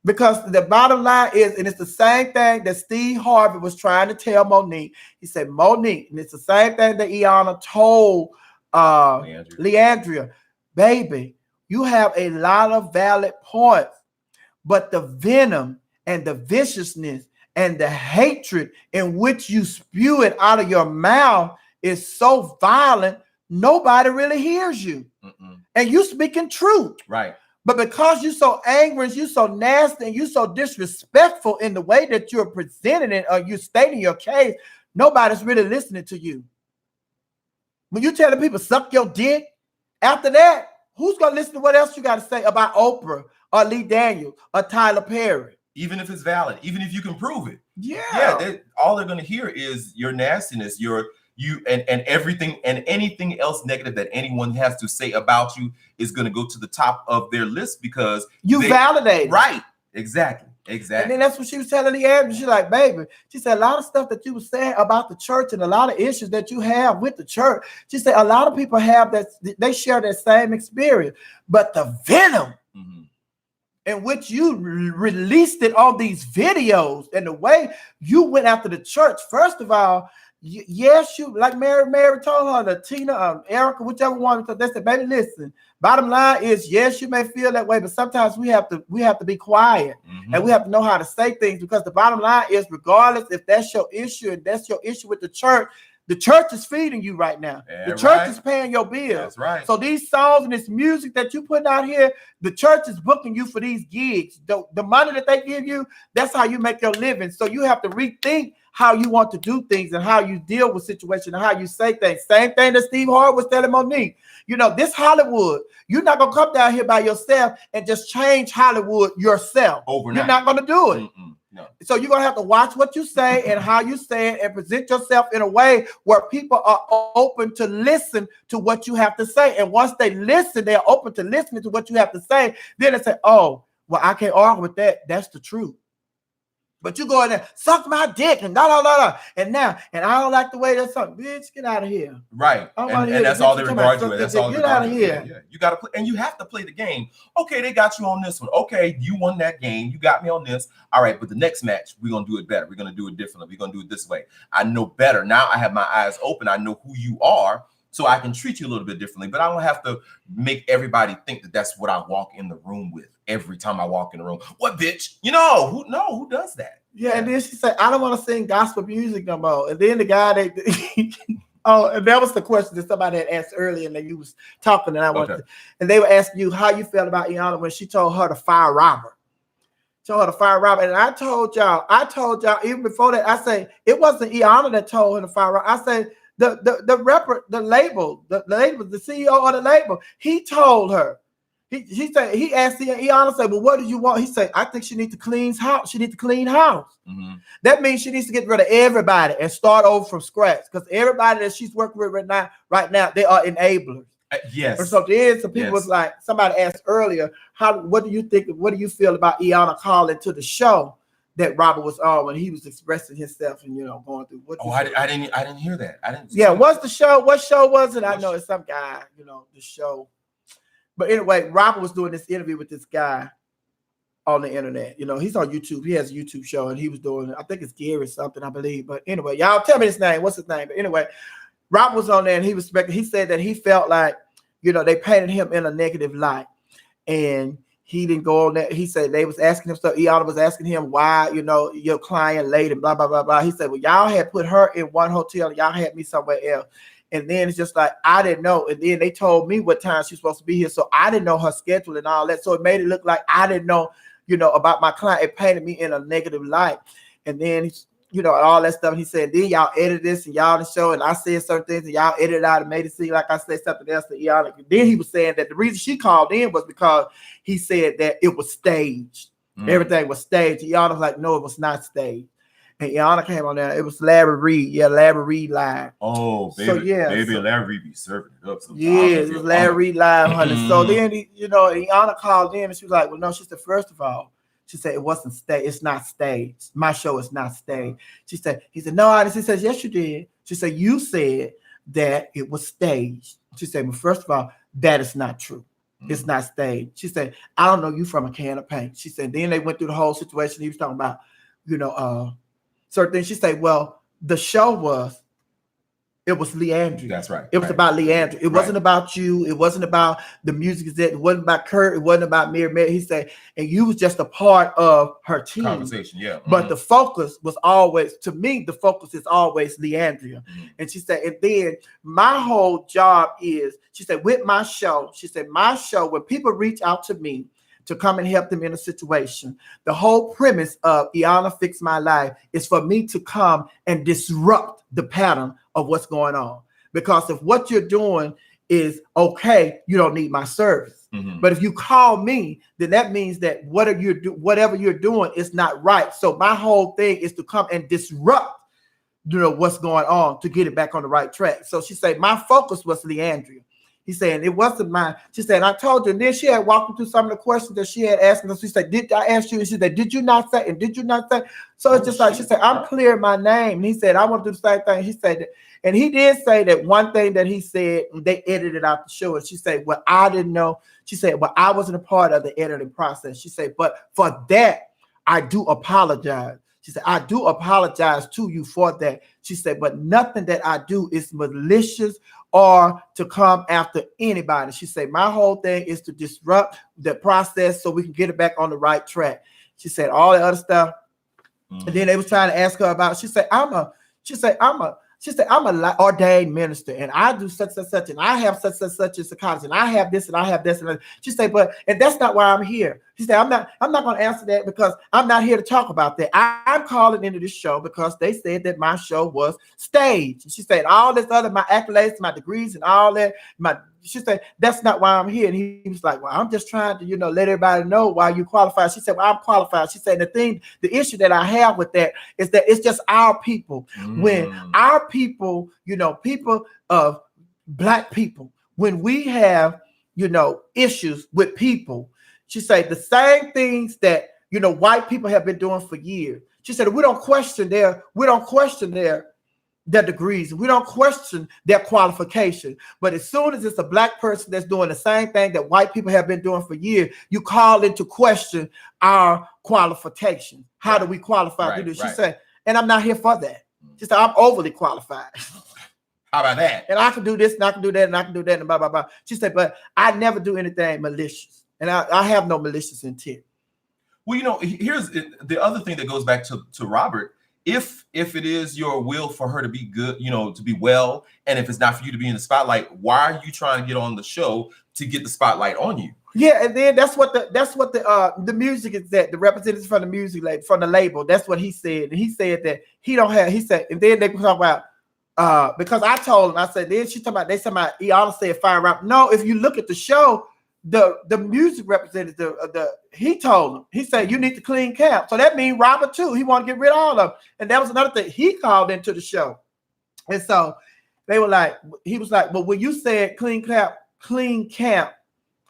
Speaker 1: Because the bottom line is, and it's the same thing that Steve Harvey was trying to tell Monique. He said, Monique, and it's the same thing that Iyanla told Leandria, baby, you have a lot of valid points, but the venom and the viciousness and the hatred in which you spew it out of your mouth is so violent, nobody really hears you. And you speaking truth.
Speaker 2: Right.
Speaker 1: But because you're so angry, you're so nasty, and you're so disrespectful in the way that you're presenting it or you're stating your case, nobody's really listening to you. When you're telling people suck your dick, after that, who's going to listen to what else you got to say about Oprah or Lee Daniels or Tyler Perry?
Speaker 2: Even if it's valid, even if you can prove it.
Speaker 1: Yeah.
Speaker 2: All they're going to hear is your nastiness, and everything and anything else negative that anyone has to say about you is going to go to the top of their list because
Speaker 1: you validate.
Speaker 2: Right. Exactly.
Speaker 1: And then that's what she was telling the average. She's like, baby, she said a lot of stuff that you were saying about the church and a lot of issues that you have with the church. She said a lot of people have that, they share that same experience, but the venom in which you released it on these videos and the way you went after the church, first of all, yes, you like Mary told her, Tina, Erica, whichever one. They said, baby, listen. Bottom line is, yes, you may feel that way, but sometimes we have to be quiet and we have to know how to say things, because the bottom line is, regardless if that's your issue and that's your issue with the church is feeding you right now. The church is paying your bills.
Speaker 2: That's right.
Speaker 1: So these songs and this music that you putting out here, the church is booking you for these gigs. The money that they give you, that's how you make your living. So you have to rethink how you want to do things and how you deal with situations and how you say things. Same thing that Steve Harvey was telling Monique. You know, this Hollywood, you're not going to come down here by yourself and just change Hollywood yourself.
Speaker 2: Overnight.
Speaker 1: You're not going to do it.
Speaker 2: No.
Speaker 1: So you're going to have to watch what you say and how you say it and present yourself in a way where people are open to listen to what you have to say. And once they listen, they're open to listening to what you have to say. Then they say, oh, well, I can't argue with that. That's the truth. But you go in there, suck my dick, and and I don't like the way that's something. Bitch, get out of here.
Speaker 2: Right. And that's all they regard you as. That's all they regard you. Get out of here. Yeah. You gotta play, and you have to play the game. Okay, they got you on this one. Okay, you won that game. You got me on this. All right, but the next match, we're gonna do it better. We're gonna do it differently. We're gonna do it this way. I know better. Now I have my eyes open. I know who you are. So I can treat you a little bit differently, but I don't have to make everybody think that that's what I walk in the room with every time I walk in the room. What, bitch? Who does that?
Speaker 1: Yeah, and then she said, I don't want to sing gospel music no more. And then the guy and that was the question that somebody had asked earlier, and then you was talking, and they were asking you how you felt about Iyanla when she told her to fire Robert. And I told y'all even before that, I say it wasn't Iyanla that told her to fire Robert. I say the label, the CEO of the label, he told her. He said, he asked Iyanla, said, well, what do you want? He said, I think she needs to clean house. She needs to clean house. That means she needs to get rid of everybody and start over from scratch, because everybody that she's working with right now, they are enablers.
Speaker 2: Yes.
Speaker 1: Or so there is some people was like, somebody asked earlier, what do you think? What do you feel about Iyanla calling to the show that Robert was on when he was expressing himself and going through?
Speaker 2: I didn't hear that. I didn't.
Speaker 1: Yeah, what's the show? What show was it? I know it's some guy. The show. But anyway, Robert was doing this interview with this guy on the internet. He's on YouTube. He has a YouTube show, and he was doing, I think it's Gary or something, I believe. But anyway, y'all tell me his name. What's his name? But anyway, Robert was on there, and he said that he felt like, they painted him in a negative light. And he didn't go on that. He said they was asking him stuff. Iyanla was asking him why, your client late and blah, blah, blah, blah. He said, well, y'all had put her in one hotel and y'all had me somewhere else. And then it's just like, I didn't know. And then they told me what time she's supposed to be here. So I didn't know her schedule and all that. So it made it look like I didn't know, about my client. It painted me in a negative light. And then, all that stuff. He said, then y'all edit this and y'all the show. And I said certain things and y'all edited out and made it seem like I said something else to Iyanla. Then he was saying that the reason she called in was because he said that it was staged. Everything was staged. Iyanla was like, no, it was not staged. And Iyanla came on there. It was Larry Reed. Yeah, Larry Reed live.
Speaker 2: Oh, baby. So, yeah. Baby, Larry Reed be serving it up.
Speaker 1: Yeah, it was Larry Reed live, honey. So then, Iyanla called in and she was like, well, no, she said, first of all, she said, it wasn't staged. It's not staged. My show is not staged. He said, no, she says, yes, you did. She said, you said that it was staged. She said, well, first of all, that is not true. It's not staged. She said, I don't know you from a can of paint. She said, then they went through the whole situation. He was talking about, certain things. She said, well, the show it was Leandria.
Speaker 2: That's right.
Speaker 1: It was about Leandria. It wasn't about you. It wasn't about the music. It wasn't about Kurt. It wasn't about Mary. He said, and you was just a part of her team.
Speaker 2: Conversation, yeah.
Speaker 1: But the focus was always, to me, the focus is always Leandria. And she said, and then my whole job is, she said, with my show, when people reach out to me to come and help them in a situation, the whole premise of Iyanla Fix My Life is for me to come and disrupt the pattern of what's going on. Because if what you're doing is okay, you don't need my service. But if you call me, then that means that whatever you're doing is not right. So my whole thing is to come and disrupt, what's going on to get it back on the right track. So she said, my focus was Leandria. He said, it wasn't mine. She said, I told you. And then she had walked me through some of the questions that she had asked me. She said, did I ask you? And she said, did you not say? And did you not say? So it's just like, she said, I'm clearing my name. And he said, I want to do the same thing. He said that, and he did say that one thing that he said, they edited out the show. And she said, well, I didn't know. She said, well, I wasn't a part of the editing process. She said, but for that, I do apologize. She said, I do apologize to you for that. She said, but nothing that I do is malicious or to come after anybody. She said, my whole thing is to disrupt the process so we can get it back on the right track. She said, all the other stuff. And then they was trying to ask her about, she said, I'm a ordained minister and I do such and such and I have such as a college and I have this and I have this. And she said, and that's not why I'm here. She said, I'm not going to answer that because I'm not here to talk about that. I'm calling into this show because they said that my show was staged. She said, all this other, my accolades, my degrees and all that, she said, that's not why I'm here. And he was like, well, I'm just trying to, let everybody know why you qualified. She said, well, I'm qualified. She said, the issue that I have with that is that it's just our people. When our people, people of Black people, when we have, issues with people, she said the same things that, white people have been doing for years. She said, we don't question their degrees. We don't question their qualification. But as soon as it's a Black person that's doing the same thing that white people have been doing for years, you call into question our qualification. How do we qualify to do this? She said, and I'm not here for that. She said, I'm overly qualified.
Speaker 2: How about that?
Speaker 1: And I can do this and I can do that and I can do that and blah, blah, blah. She said, but I never do anything malicious. And I have no malicious intent.
Speaker 2: Well, here's the other thing that goes back to Robert. If it is your will for her to be good, to be well, and if it's not for you to be in the spotlight, why are you trying to get on the show to get the spotlight on you?
Speaker 1: Yeah, and then that's what the music is that the representatives from the music from the label. That's what he said, and he said that he don't have. He said, and then they talk about because I told him, I said, then she talking about Iyanla said fire rap. No, if you look at the show, the music representative he told him, he said, you need to clean camp. So that means Robert too. He want to get rid of all of them. And that was another thing he called into the show. And so they were like, he was like, well, when you said clean camp,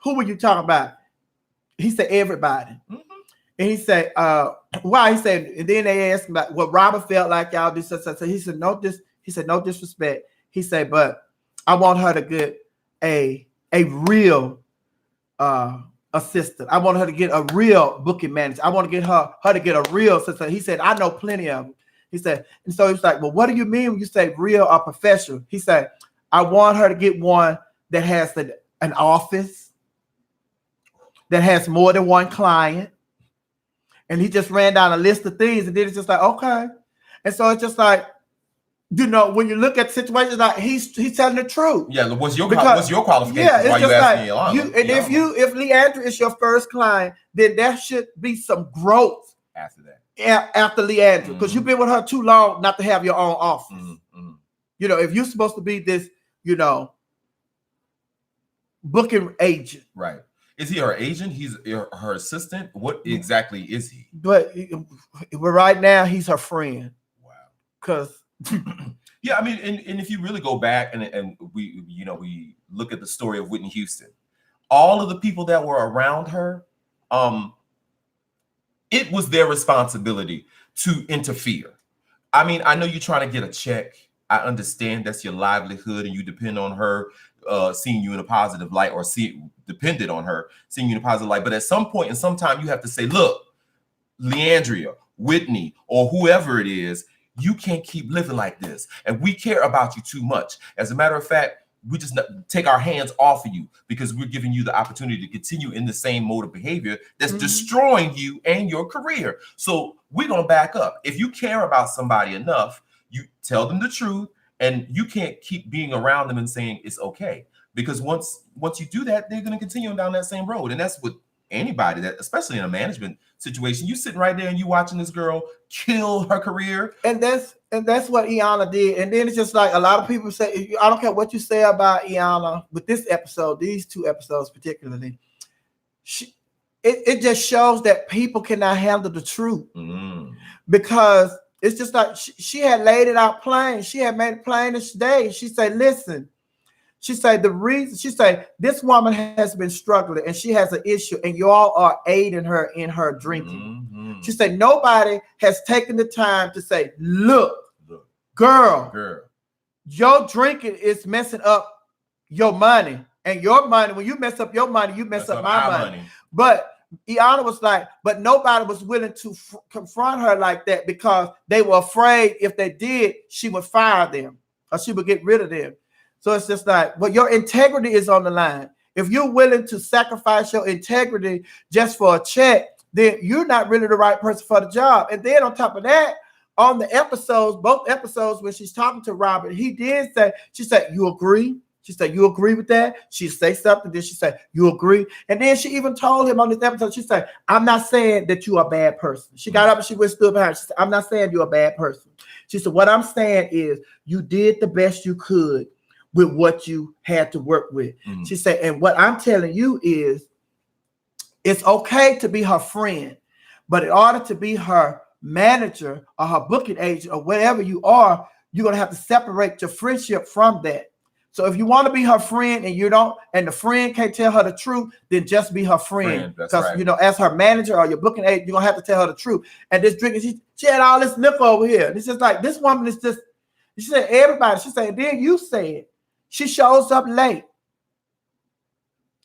Speaker 1: who were you talking about? He said, everybody. And he said, why? He said, and then they asked him about what Robert felt like y'all do such. So he said, no disrespect. He said, but I want her to get a real assistant. I want her to get a real booking manager. I want to get her to get a real assistant. He said, I know plenty of them. He said, and so he was like, well, what do you mean when you say real or professional? He said, I want her to get one that has an office, that has more than one client. And he just ran down a list of things, and then it's just like, okay. And so it's just like, when you look at situations, like he's telling the truth.
Speaker 2: Yeah, what's your qualification? Yeah,
Speaker 1: it's just like if Leandria is your first client, then there should be some growth
Speaker 2: after that.
Speaker 1: After Leandria, because you've been with her too long not to have your own office. If you're supposed to be this, booking agent,
Speaker 2: right? Is he her agent? He's her assistant. What exactly is he?
Speaker 1: But right now he's her friend.
Speaker 2: Wow.
Speaker 1: Because.
Speaker 2: Yeah, I mean, and if you really go back and we look at the story of Whitney Houston, all of the people that were around her, it was their responsibility to interfere. I mean, I know you're trying to get a check. I understand that's your livelihood and you depend on her seeing you in a positive light, or depended on her seeing you in a positive light. But at some point in some time, you have to say, look, Leandria, Whitney, or whoever it is, you can't keep living like this. And we care about you too much. As a matter of fact, we just take our hands off of you because we're giving you the opportunity to continue in the same mode of behavior that's destroying you and your career. So we're going to back up. If you care about somebody enough, you tell them the truth, and you can't keep being around them and saying it's okay. Because once you do that, they're going to continue down that same road. And that's what anybody, that especially in a management situation, you sitting right there and you watching this girl kill her career.
Speaker 1: And that's what Iyanla did. And then it's just like a lot of people say, I don't care what you say about Iyanla with this episode, these 2 episodes particularly, it just shows that people cannot handle the truth. Because it's just like she had laid it out plain. She had made it plain as day. She said, listen, she said, this woman has been struggling and she has an issue, and y'all are aiding her in her drinking. She said, nobody has taken the time to say, look, girl, your drinking is messing up your money. And your money, when you mess up your money, you mess up my money. But Iyanla was like, but nobody was willing to confront her like that, because they were afraid if they did, she would fire them or she would get rid of them. So it's just like, well, your integrity is on the line. If you're willing to sacrifice your integrity just for a check, then you're not really the right person for the job. And then on top of that, on the episodes, both episodes, when she's talking to Robert, she said, you agree? She said, you agree with that? She say something, then she said, you agree? And then she even told him on this episode, she said, I'm not saying that you're a bad person. She got up and she went stood behind her. She said, I'm not saying you're a bad person. She said, what I'm saying is you did the best you could with what you had to work with. She said, and what I'm telling you is it's okay to be her friend, but in order to be her manager or her booking agent or whatever you are, you're going to have to separate your friendship from that. So if you want to be her friend and you don't, and the friend can't tell her the truth, then just be her friend. Because, you know, as her manager or your booking agent, you're going to have to tell her the truth. And this drinking, she had all this liquor over here. And it's just like, this woman is just, she said, everybody, she said, then you said, she shows up late.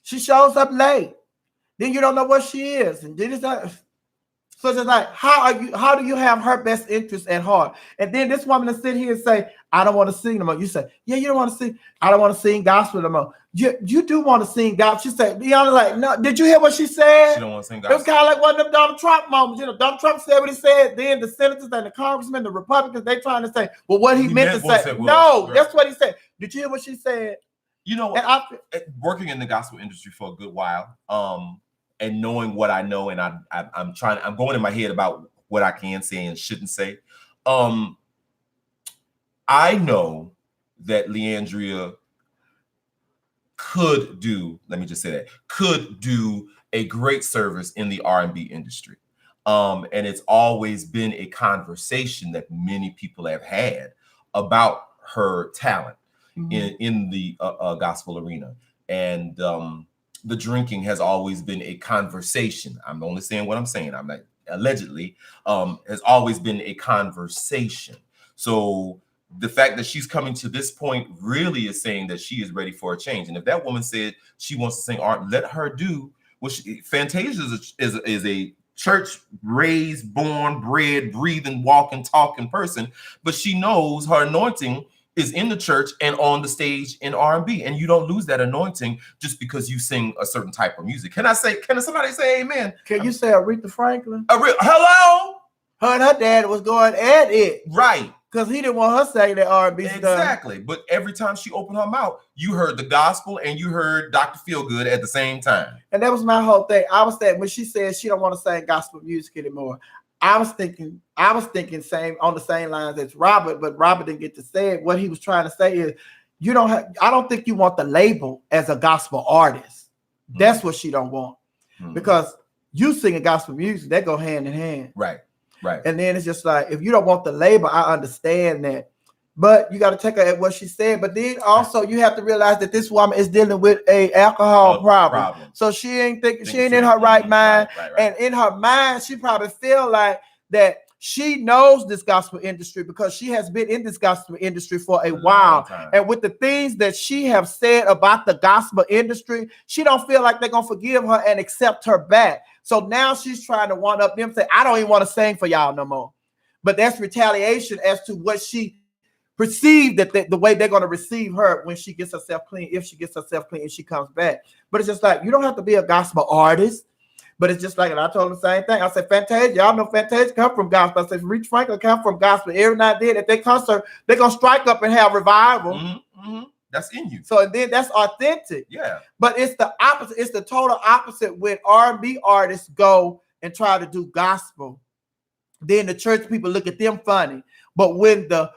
Speaker 1: She shows up late. Then you don't know what she is. And then it's like, so it's like, how do you have her best interest at heart? And then this woman to sit here and say, I don't want to sing no more. You say, yeah, you don't want to sing. I don't want to sing gospel no more. You do want to sing gospel. She said, Iyanla, like, no, did you hear what she said?
Speaker 2: She don't want to sing gospel.
Speaker 1: It was kind of like one of them Donald Trump moments. You know, Donald Trump said what he said. Then the senators and the congressmen, the Republicans, they trying to say, well, what he meant to say. No, that's what he said. Did you hear what she said?
Speaker 2: You know, working in the gospel industry for a good while, and knowing what I know, and I'm going in my head about what I can say and shouldn't say. I know that Leandria could do a great service in the R&B industry. And it's always been a conversation that many people have had about her talent in the gospel arena. And the drinking has always been a conversation. I'm only saying what I'm saying. I'm not allegedly, has always been a conversation. So the fact that she's coming to this point really is saying that she is ready for a change. And if that woman said she wants to sing art, let her do what Fantasia is a church-raised, born, bred, breathing, walking, talking person, but she knows her anointing is in the church and on the stage in R&B, and you don't lose that anointing just because you sing a certain type of music. Can somebody say amen?
Speaker 1: Can you say Aretha Franklin?
Speaker 2: Hello?
Speaker 1: Her and her dad was going at it.
Speaker 2: Right.
Speaker 1: Because he didn't want her saying that R&B stuff.
Speaker 2: Exactly. But every time she opened her mouth, you heard the gospel and you heard Dr. Feelgood at the same time.
Speaker 1: And that was my whole thing. I was saying when she said she don't want to sing gospel music anymore, I was thinking on the same lines as Robert, but Robert didn't get to say it. What he was trying to say is, I don't think you want the label as a gospel artist. That's what she don't want. Because you singing gospel music, that go hand in hand.
Speaker 2: Right.
Speaker 1: And then it's just like, if you don't want the label, I understand that. But you got to take her at what she said. But then also you have to realize that this woman is dealing with a alcohol problem. So she ain't in her right mind. Right. And in her mind, she probably feel like that she knows this gospel industry because she has been in this gospel industry for a while. And with the things that she have said about the gospel industry, she don't feel like they're going to forgive her and accept her back. So now she's trying to one up them, say, I don't even want to sing for y'all no more. But that's retaliation as to what she perceived that the way they're going to receive her when she gets herself clean, if she gets herself clean, and she comes back. But it's just like, you don't have to be a gospel artist. But it's just like, and I told him the same thing. I said, Fantasia, y'all know Fantasia come from gospel. I said, Reach Franklin come from gospel. Every now and then at their concert, they're going to strike up and have revival.
Speaker 2: That's in you.
Speaker 1: So then that's authentic.
Speaker 2: Yeah.
Speaker 1: But it's the opposite. It's the total opposite when R&B artists go and try to do gospel. Then the church people look at them funny. But when the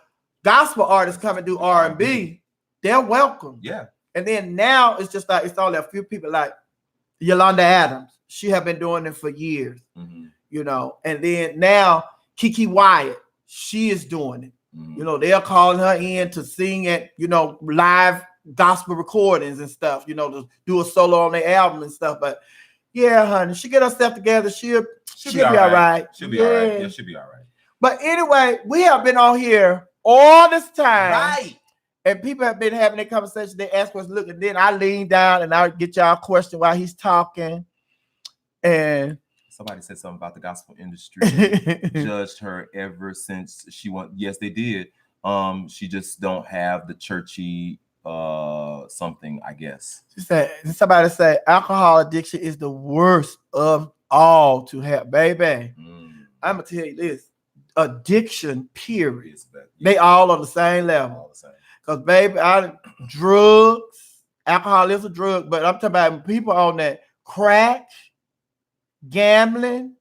Speaker 1: gospel artists come and do R&B, they're welcome.
Speaker 2: Yeah.
Speaker 1: And then now it's just like, it's only a few people like Yolanda Adams. She have been doing it for years, you know. And then now Kiki Wyatt, she is doing it. You know, they're calling her in to sing at, you know, live gospel recordings and stuff, you know, to do a solo on their album and stuff. But yeah, honey, she get herself together. She'll be all right.
Speaker 2: She'll be all right. Yeah, she'll be all right.
Speaker 1: But anyway, we have been on here all this time.
Speaker 2: Right.
Speaker 1: And people have been having that conversation. They ask us, look, and then I lean down and I get y'all a question while he's talking. And
Speaker 2: somebody said something about the gospel industry, judged her ever since she went. Yes, they did. She just don't have the churchy something, I guess.
Speaker 1: She said, somebody said alcohol addiction is the worst of all to have, baby. I'm gonna tell you this. Addiction, period. They all on the same level. Because baby, drugs, alcohol is a drug, but I'm talking about people on that crack, gambling.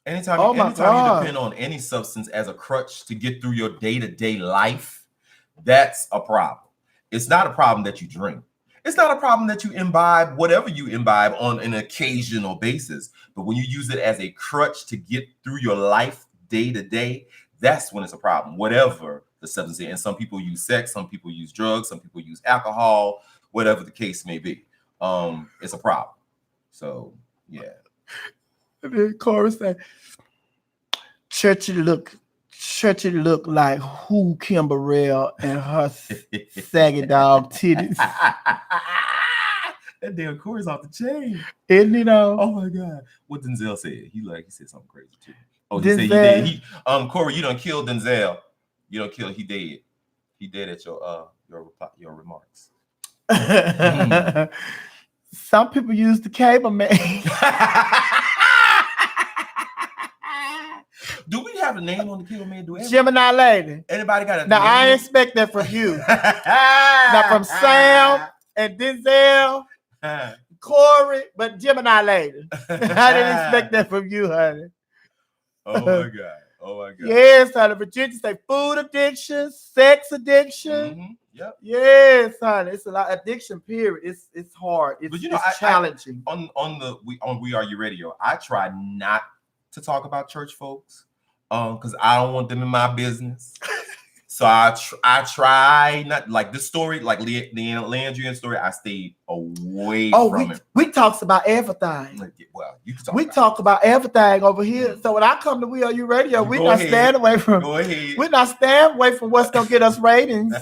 Speaker 2: Anytime you depend on any substance as a crutch to get through your day-to-day life, that's a problem. It's not a problem that you drink. It's not a problem that you imbibe whatever you imbibe on an occasional basis. But when you use it as a crutch to get through your life day to day, that's when it's a problem, whatever the substance is. And some people use sex, some people use drugs, some people use alcohol, whatever the case may be. It's a problem. So, yeah.
Speaker 1: And then Corey said, Churchy look like who Kim Burrell and her saggy dog titties.
Speaker 2: That damn Corey's off the chain.
Speaker 1: Isn't he though?
Speaker 2: Oh my God. What Denzel said. He said something crazy too. Oh, he said he did. Corey, you done killed Denzel. You don't kill, he dead. He dead at your remarks.
Speaker 1: Some people use the cable man.
Speaker 2: Do we have a name on the cable man?
Speaker 1: Gemini lady.
Speaker 2: Anybody got a
Speaker 1: now?
Speaker 2: name?
Speaker 1: I expect that from you. Not from Sam and Denzel, Corey, but Gemini lady. I didn't expect that from you, honey.
Speaker 2: Oh my God. Oh my God.
Speaker 1: Yes, honey. Virginia say food addiction, sex addiction.
Speaker 2: Yep.
Speaker 1: Yes, honey. It's a lot of addiction, period. It's hard. It's, but it's challenging.
Speaker 2: On We Are You Radio, I try not to talk about church folks because I don't want them in my business. So I try not, like this story, like the Landrian story, I stayed away from it.
Speaker 1: We talks about everything.
Speaker 2: Well, you can
Speaker 1: talk about everything over here. So when I come to We Are You Radio, we're not staying away from.
Speaker 2: Go ahead.
Speaker 1: We're not staying away from what's gonna get us ratings.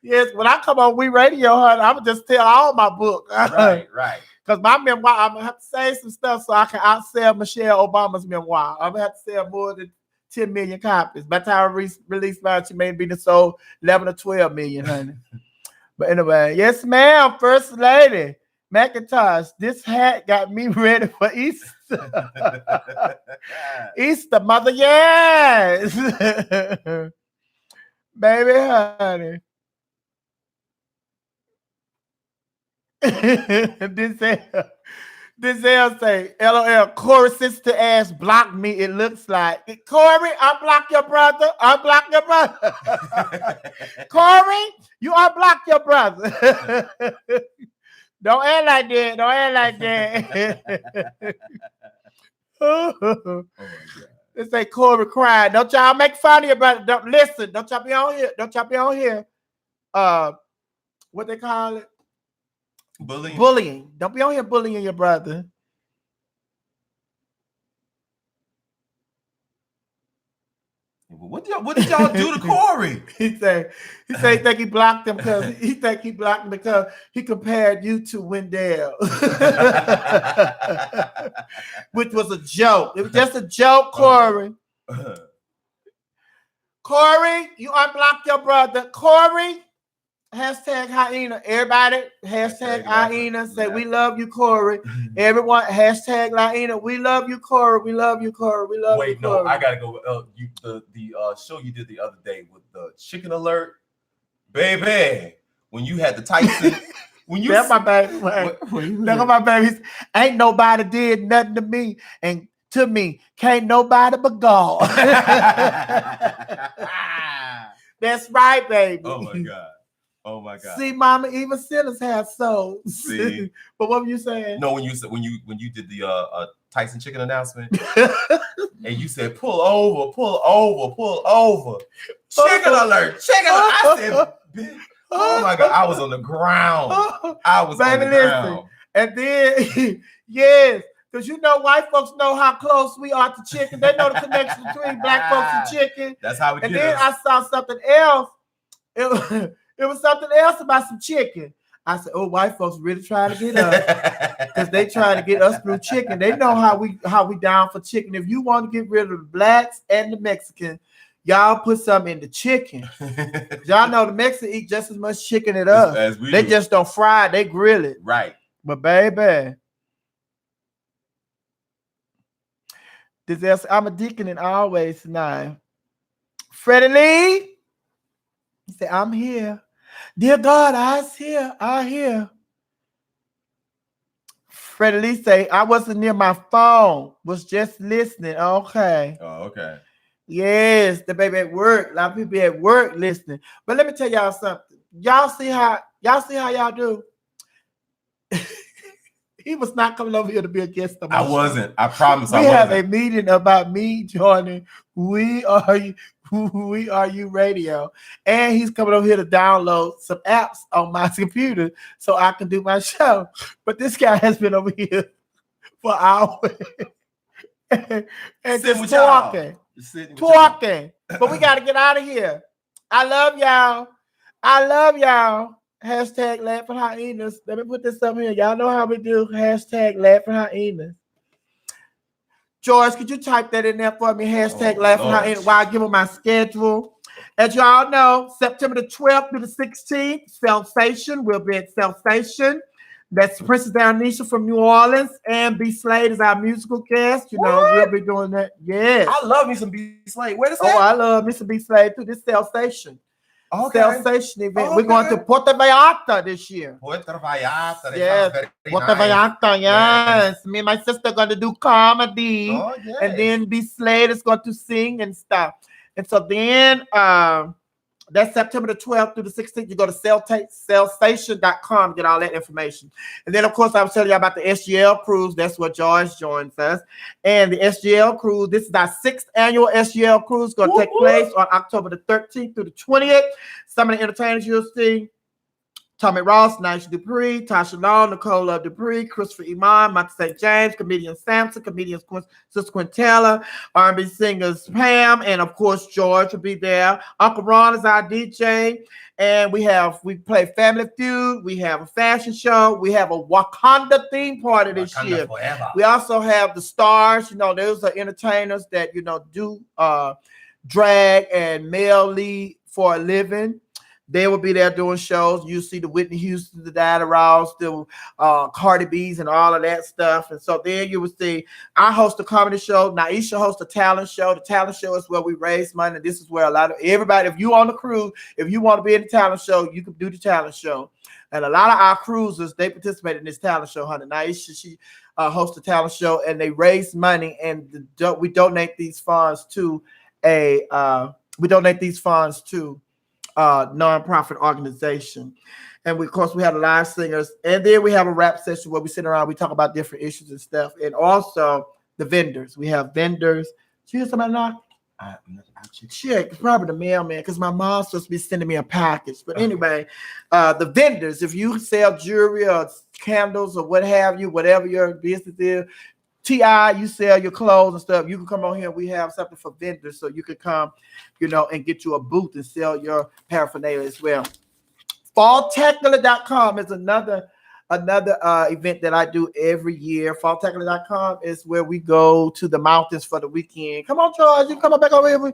Speaker 1: Yes, when I come on We Radio, honey, I'm gonna just tell all my book.
Speaker 2: Right.
Speaker 1: Because my memoir, I'm gonna have to say some stuff so I can outsell Michelle Obama's memoir. I'm gonna have to sell more than 10 million copies. By the time I release mine, she may be sold 11 or 12 million, honey. But anyway, yes, ma'am, First Lady McIntosh. This hat got me ready for Easter. Easter, mother, yes. Baby, honey. Denzel say, LOL, Corey sister ass blocked me. It looks like Corey, unblock your brother. Unblock your brother. Corey, you unblock your brother. Don't act like that. Don't act like that. Oh my God. They say Corey crying. Don't y'all make fun of your brother. Don't listen. Don't y'all be on here. Don't y'all be on here. What they call it?
Speaker 2: Bullying.
Speaker 1: Bullying. Don't be on here bullying your brother.
Speaker 2: What did y'all do to Corey?
Speaker 1: he said he think he blocked him because because he compared you to Wendell, which was a joke. It was just a joke, Corey. Corey, you unblocked your brother, Corey. Hashtag hyena. Everybody, hashtag hyena. Say we love you, Corey. Everyone, hashtag hyena. We love you, Corey. We love you, Corey. We love you, Corey.
Speaker 2: Wait, no, I gotta go. The show you did the other day with the chicken alert, baby. When you had the Tyson, when you
Speaker 1: that's my baby. That's my baby. Ain't nobody did nothing to me, and to me, can't nobody but God. That's right, baby.
Speaker 2: Oh my God. Oh my God!
Speaker 1: See, Mama, even sinners have souls.
Speaker 2: See,
Speaker 1: but what were you saying?
Speaker 2: No, when you did the Tyson chicken announcement, and you said pull over, chicken alert, chicken alert. I said, oh my God, I was on the ground. I was on the ground.
Speaker 1: And then yes, because you know white folks know how close we are to chicken. They know the connection between black folks and chicken.
Speaker 2: That's how we.
Speaker 1: And then I saw something else. It was something else about some chicken. I said, "Oh, white folks really trying to get us because they trying to get us through chicken. They know how we down for chicken. If you want to get rid of the blacks and the Mexicans, y'all put something in the chicken. Y'all know the Mexicans eat just as much chicken as us. As they do. Just don't fry it; they grill it.
Speaker 2: Right.
Speaker 1: But baby, I'm a deacon and always now. Freddie Lee, he said, "I'm here." Dear God, I hear. Freddie Lee say, I wasn't near my phone, was just listening. Okay.
Speaker 2: Oh, okay.
Speaker 1: Yes, the baby at work. A lot of people at work listening. But let me tell y'all something. Y'all see how y'all do? He was not coming over here to be a guest.
Speaker 2: I wasn't. I promise.
Speaker 1: We have a meeting about me joining We Are You Radio, and he's coming over here to download some apps on my computer so I can do my show. But this guy has been over here for hours and just talking. But we got to get out of here. I love y'all. Hashtag laughing hyenas. Let me put this up here. Y'all know how we do. Hashtag laughing hyenas. George, could you type that in there for me? Hashtag laughing hyenas while I give them my schedule. As y'all know, September the 12th through the 16th, Sensation. We'll be at Sensation. That's Princess Downisha from New Orleans. And B. Slade is our musical guest. You know, we'll be doing that. Yes.
Speaker 2: I love me some B. Slade. Where is that?
Speaker 1: Oh, I love me some B. Slade too. This Sensation. Okay. Sensation event. Okay. We're going to Puerto Vallarta this year.
Speaker 2: Puerto Vallarta.
Speaker 1: Yes. Puerto Vallarta. Yes. Me and my sister going to do comedy. Oh, yes. And then B. Slade is going to sing and stuff. And so then that's September the 12th through the 16th. You go to sellstation.com, get all that information. And then, of course, I was telling you about the SGL cruise. That's where George joins us. And the SGL cruise, this is our 6th annual SGL cruise, going to take place on October the 13th through the 20th. Some of the entertainers you'll see: Tommy Ross, Nisha Dupree, Tasha Long, Nicole Love Dupree, Christopher Iman, Michael St. James, comedian Samson, comedian Sister Quintella, R&B singers Pam, and of course George will be there. Uncle Ron is our DJ, and we play Family Feud. We have a fashion show. We have a Wakanda theme party this year. Forever. We also have the stars. You know, those are entertainers that do drag and male lead for a living. They will be there doing shows. You see the Whitney Houston, the Diana Ross, the Cardi B's, and all of that stuff. And so then you will see I host a comedy show. Naisha hosts a talent show. The talent show is where we raise money. This is where a lot of everybody, if you on the cruise, if you want to be in the talent show, you can do the talent show. And a lot of our cruisers, they participate in this talent show, honey. Naisha, she hosts a talent show, and they raise money, and we donate these funds to nonprofit organization. And of course we have live singers, and then we have a rap session where we sit around, we talk about different issues and stuff. And also the vendors, we have vendors. Did you hear somebody knock? Check, probably the mailman, because my mom's supposed to be sending me a package. But anyway, the vendors, if you sell jewelry or candles or what have you, whatever your business is, TI, you sell your clothes and stuff. You can come on here. We have something for vendors, so you can come, and get you a booth and sell your paraphernalia as well. Falltacular.com is another event that I do every year. Falltacular.com is where we go to the mountains for the weekend. Come on, Charles, you come on back over here.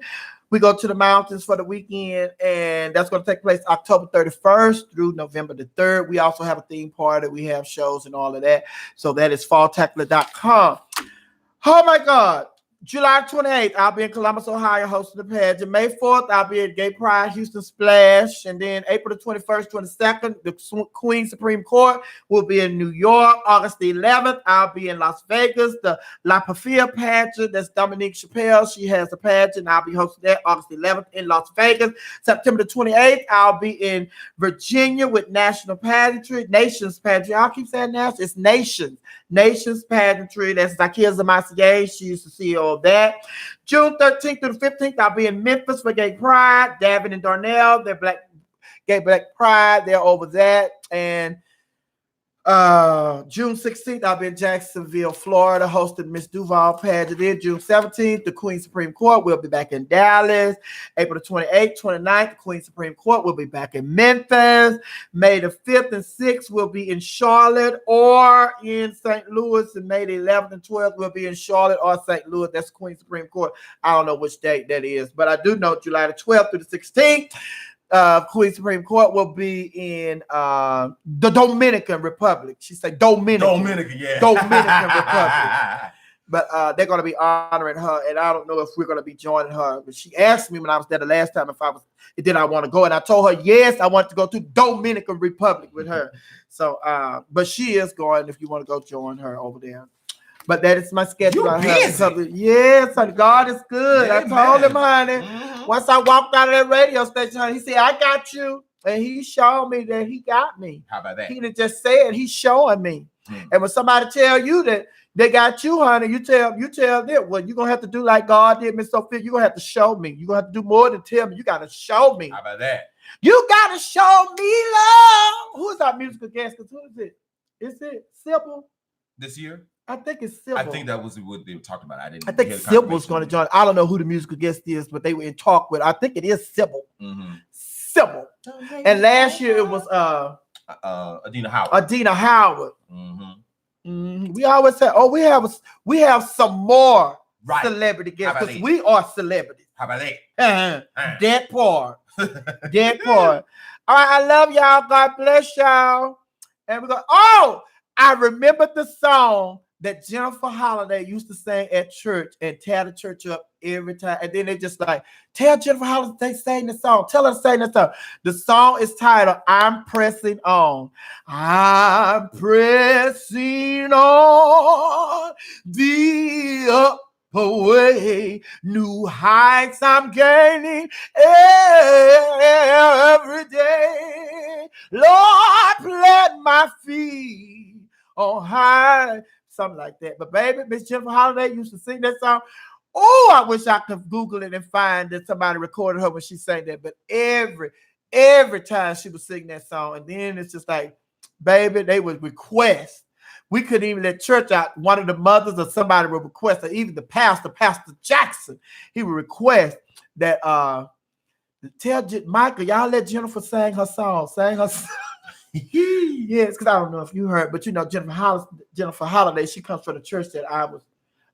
Speaker 1: We go to the mountains for the weekend, and that's going to take place October 31st through November the 3rd. We also have a theme party. We have shows and all of that. So that is falltacular.com. Oh, my God. July 28th, I'll be in Columbus, Ohio, hosting the pageant. May 4th, I'll be at Gay Pride, Houston Splash. And then April the 21st, 22nd, the Queen Supreme Court will be in New York. August the 11th, I'll be in Las Vegas, the La Pafia pageant. That's Dominique Chappelle. She has a pageant. I'll be hosting that August the 11th in Las Vegas. September the 28th, I'll be in Virginia with National Pageantry, Nations Pageantry. I'll keep saying national. It's Nations Pageantry. That's Zakia Zamasier. She used to CEO of that. June 13th through the 15th, I'll be in Memphis for Gay Pride. Davin and Darnell, they're Gay Black Pride. They're over that. And June 16th, I'll be in Jacksonville, Florida, hosting Miss Duval pageant. Then June 17th, the Queen Supreme Court will be back in Dallas. April the 28th, 29th, the Queen Supreme Court will be back in Memphis. May the 5th and 6th will be in Charlotte or in St. Louis. And May the 11th and 12th will be in Charlotte or St. Louis. That's Queen Supreme Court. I don't know which date that is, but I do know July the 12th through the 16th. Queen Supreme Court will be in the Dominican Republic. She said Dominican Republic. But they're going to be honoring her, and I don't know if we're going to be joining her. But she asked me when I was there the last time did I want to go, and I told her yes, I want to go to Dominican Republic with her. So, but she is going. If you want to go join her over there. But that is my schedule. Yes, honey, God is good. Yeah, I told him, honey. Mm-hmm. Once I walked out of that radio station, honey, he said, I got you. And he showed me that he got me.
Speaker 2: How about that?
Speaker 1: He didn't just say it, he's showing me. Mm-hmm. And when somebody tell you that they got you, honey, you tell them, well, you're going to have to do like God did, Miss Sophia. You're going to have to show me. You're going to have to do more than tell me. You got to show me.
Speaker 2: How about that?
Speaker 1: You got to show me love. Who is our musical guest? Who is it? Is it Sybil?
Speaker 2: This year?
Speaker 1: I think it's Sybil.
Speaker 2: I think that was what they were talking about.
Speaker 1: I think Sybil's going to join. I don't know who the musical guest is, but they were in talk with. I think it is Sybil. Mm-hmm. Sybil. And last year it was
Speaker 2: Adina Howard.
Speaker 1: Adina Howard. Mm-hmm. Mm-hmm. We always say, oh, we have some more celebrity guests because we are celebrities.
Speaker 2: How about that?
Speaker 1: That part. That part. All right, I love y'all. God bless y'all. And we go. Oh, I remember the song that Jennifer Holliday used to sing at church and tear the church up every time. And then they just like, tell Jennifer Holliday sing the song. Tell her to sing the song. The song is titled, I'm Pressing On. I'm pressing on the upper way. New heights I'm gaining every day. Lord, plant my feet on high. Something like that. But baby, Miss Jennifer Holliday used to sing that song. Oh, I wish I could Google it and find that somebody recorded her when she sang that. But every time she would sing that song, and then it's just like, baby, they would request. We couldn't even let church out. One of the mothers or somebody would request, or even the pastor, Pastor Jackson, he would request that tell Michael, y'all let Jennifer sing her song. Yes, because I don't know if you heard, but you know Jennifer Holliday, she comes from the church that I was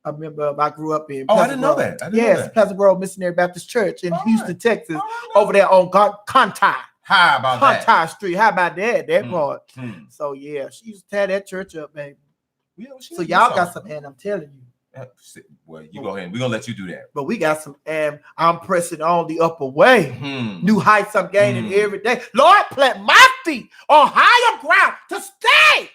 Speaker 1: a member of. I grew up in.
Speaker 2: Oh, I didn't know that.
Speaker 1: Pleasant Grove Missionary Baptist Church in Houston, Texas, over there on Conti.
Speaker 2: How about that?
Speaker 1: Conti Street. How about that? That part. So yeah, she used to tear that church up, baby. Yeah, so y'all got some, and I'm telling you.
Speaker 2: Well, you go ahead. We're gonna let you do that.
Speaker 1: But we got some, and I'm pressing on the upper way. New heights I'm gaining every day. Lord, plant my feet on higher ground to stay.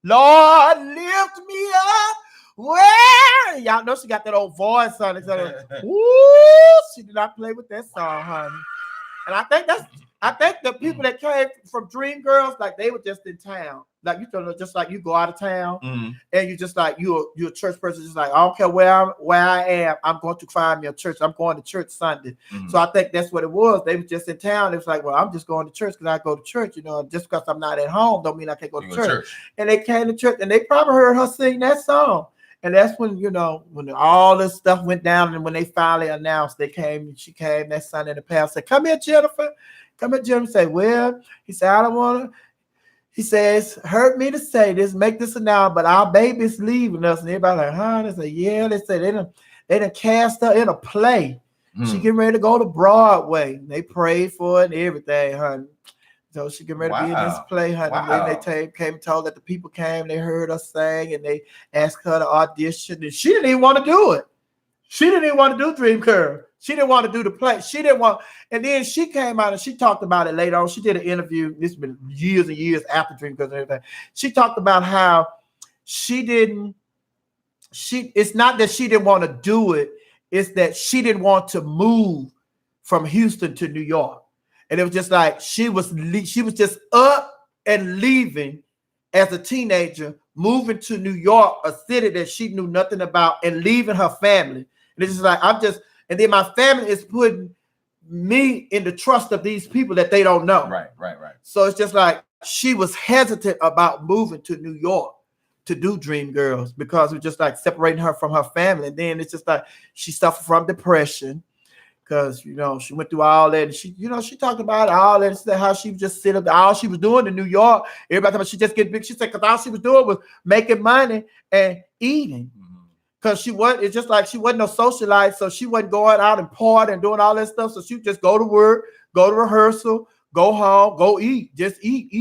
Speaker 1: Lord, lift me up. Where y'all know she got that old voice on it. Woo, she did not play with that song, honey. And I think the people that came from Dream Girls, like they were just in town. Like you know, just like you go out of town and you just like you're a church person, just like I don't care where I am, I'm going to find me a church. I'm going to church Sunday. So I think that's what it was. They were just in town. It was like, well, I'm just going to church because I go to church, you know, just because I'm not at home don't mean I can't go to church. And they came to church and they probably heard her sing that song. And that's when, when all this stuff went down, and when they finally announced, she came that Sunday, and the pastor said, come here, Jennifer. Come here, Jennifer. Say, well, he said, I don't want to. He says, hurt me to say this, make this announcement, but our baby's leaving us. And everybody like, huh? They say, yeah. They say they done cast her in a play. She getting ready to go to Broadway. They prayed for it and everything, honey. So she getting ready to be in this play, honey. Wow. And then came and told that the people came, they heard her sing, and they asked her to audition, and she didn't even want to do it. She didn't even want to do Dream Girl. She didn't want to do the play. She didn't want, and then she came out and she talked about it later on. She did an interview. This has been years and years after Dream Girl and everything. She talked about how it's not that she didn't want to do it, it's that she didn't want to move from Houston to New York. And it was just like she was just up and leaving as a teenager, moving to New York, a city that she knew nothing about, and leaving her family. And it's just like, and then my family is putting me in the trust of these people that they don't know.
Speaker 2: Right.
Speaker 1: So it's just like she was hesitant about moving to New York to do Dream Girls because it was just like separating her from her family. And then it's just like she suffered from depression because, she went through all that. And she talked about all that, and how she was just sitting up, all she was doing in New York. Everybody thought she just get big. She said, because all she was doing was making money and eating. Because it's just like she wasn't no socialite, so she wasn't going out and partying and doing all that stuff. So she would just go to work, go to rehearsal, go home, go eat, just eat,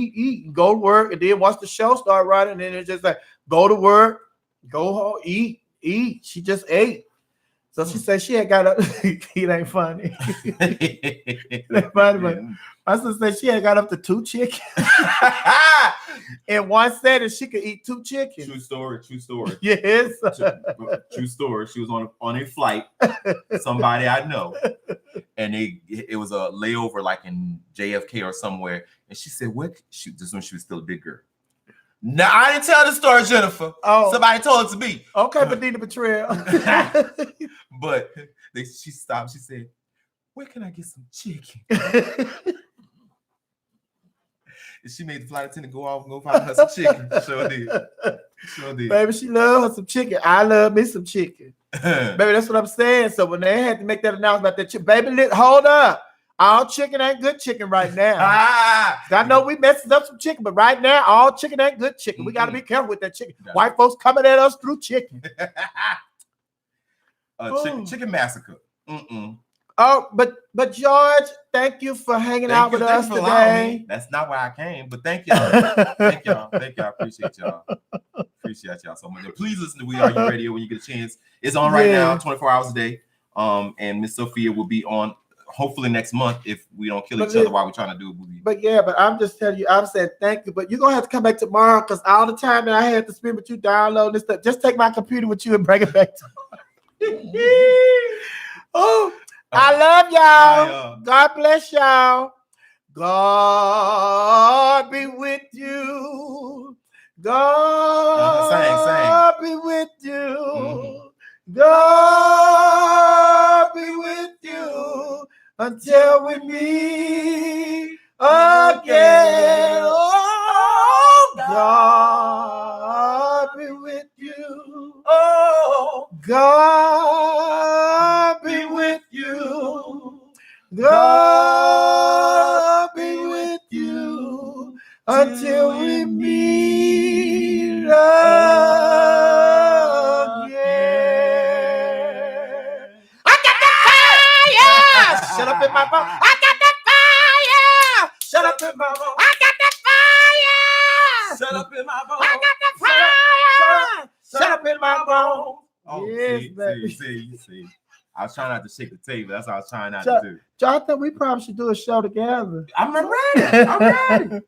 Speaker 1: and go to work. And then once the show started running, then it's just like go to work, go home, eat. She just ate. So she said she had got up. It ain't funny. It ain't funny, but my sister said she had got up to 2 chickens. In one setting, she could eat 2 chickens.
Speaker 2: True story.
Speaker 1: Yes.
Speaker 2: True story. She was on a flight, somebody I know, and it was a layover like in JFK or somewhere. And she said, "What?" This when she was still a big girl. No, I didn't tell the story, Jennifer. Oh, somebody told it to me.
Speaker 1: Okay, Medina Betrayal.
Speaker 2: But she stopped. She said, "Where can I get some chicken?" And she made the flight attendant go off and go find her some chicken. Sure did.
Speaker 1: Baby, she loved her some chicken. I love me some chicken. Baby, that's what I'm saying. So when they had to make that announcement about that chicken, baby, hold up. All chicken ain't good chicken right now. I know we messed up some chicken, but right now, all chicken ain't good chicken. We got to be careful with that chicken. White folks coming at us through chicken.
Speaker 2: Chicken massacre.
Speaker 1: Oh, but George, thank you for hanging out with us today.
Speaker 2: That's not why I came, but thank y'all. Thank y'all. Appreciate y'all so much. And please listen to We Are You Radio when you get a chance. It's on right now, 24 hours a day. And Miss Sophia will be on hopefully next month if we don't kill each other while we're trying to do a movie.
Speaker 1: But I'm just telling you, I'm saying thank you. But you're gonna have to come back tomorrow because all the time that I had to spend with you downloading this stuff, just take my computer with you and bring it back tomorrow. Oh, I love y'all. God bless y'all. God be with you. God be with you. God be with you until we meet again. Oh, God be with you. Oh, God be with you. God be with you until we meet again. I got the fire! Shut up in my mouth. I got the fire! Shut up in my mouth. I got the fire!
Speaker 2: Shut up in my bones.
Speaker 1: I got the fire! Shut up in my bones.
Speaker 2: Oh,
Speaker 1: yes,
Speaker 2: see. I was trying not to shake the table. That's what I was trying not to do.
Speaker 1: Jonathan, we probably should do a show together.
Speaker 2: I'm ready.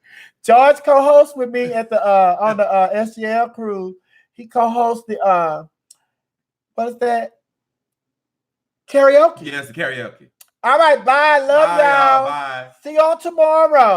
Speaker 1: George co-hosts with me at the on the SGL crew. He co-hosts the what is that? Karaoke.
Speaker 2: Yes, the karaoke.
Speaker 1: All right, bye. Love y'all.
Speaker 2: Bye.
Speaker 1: See y'all tomorrow.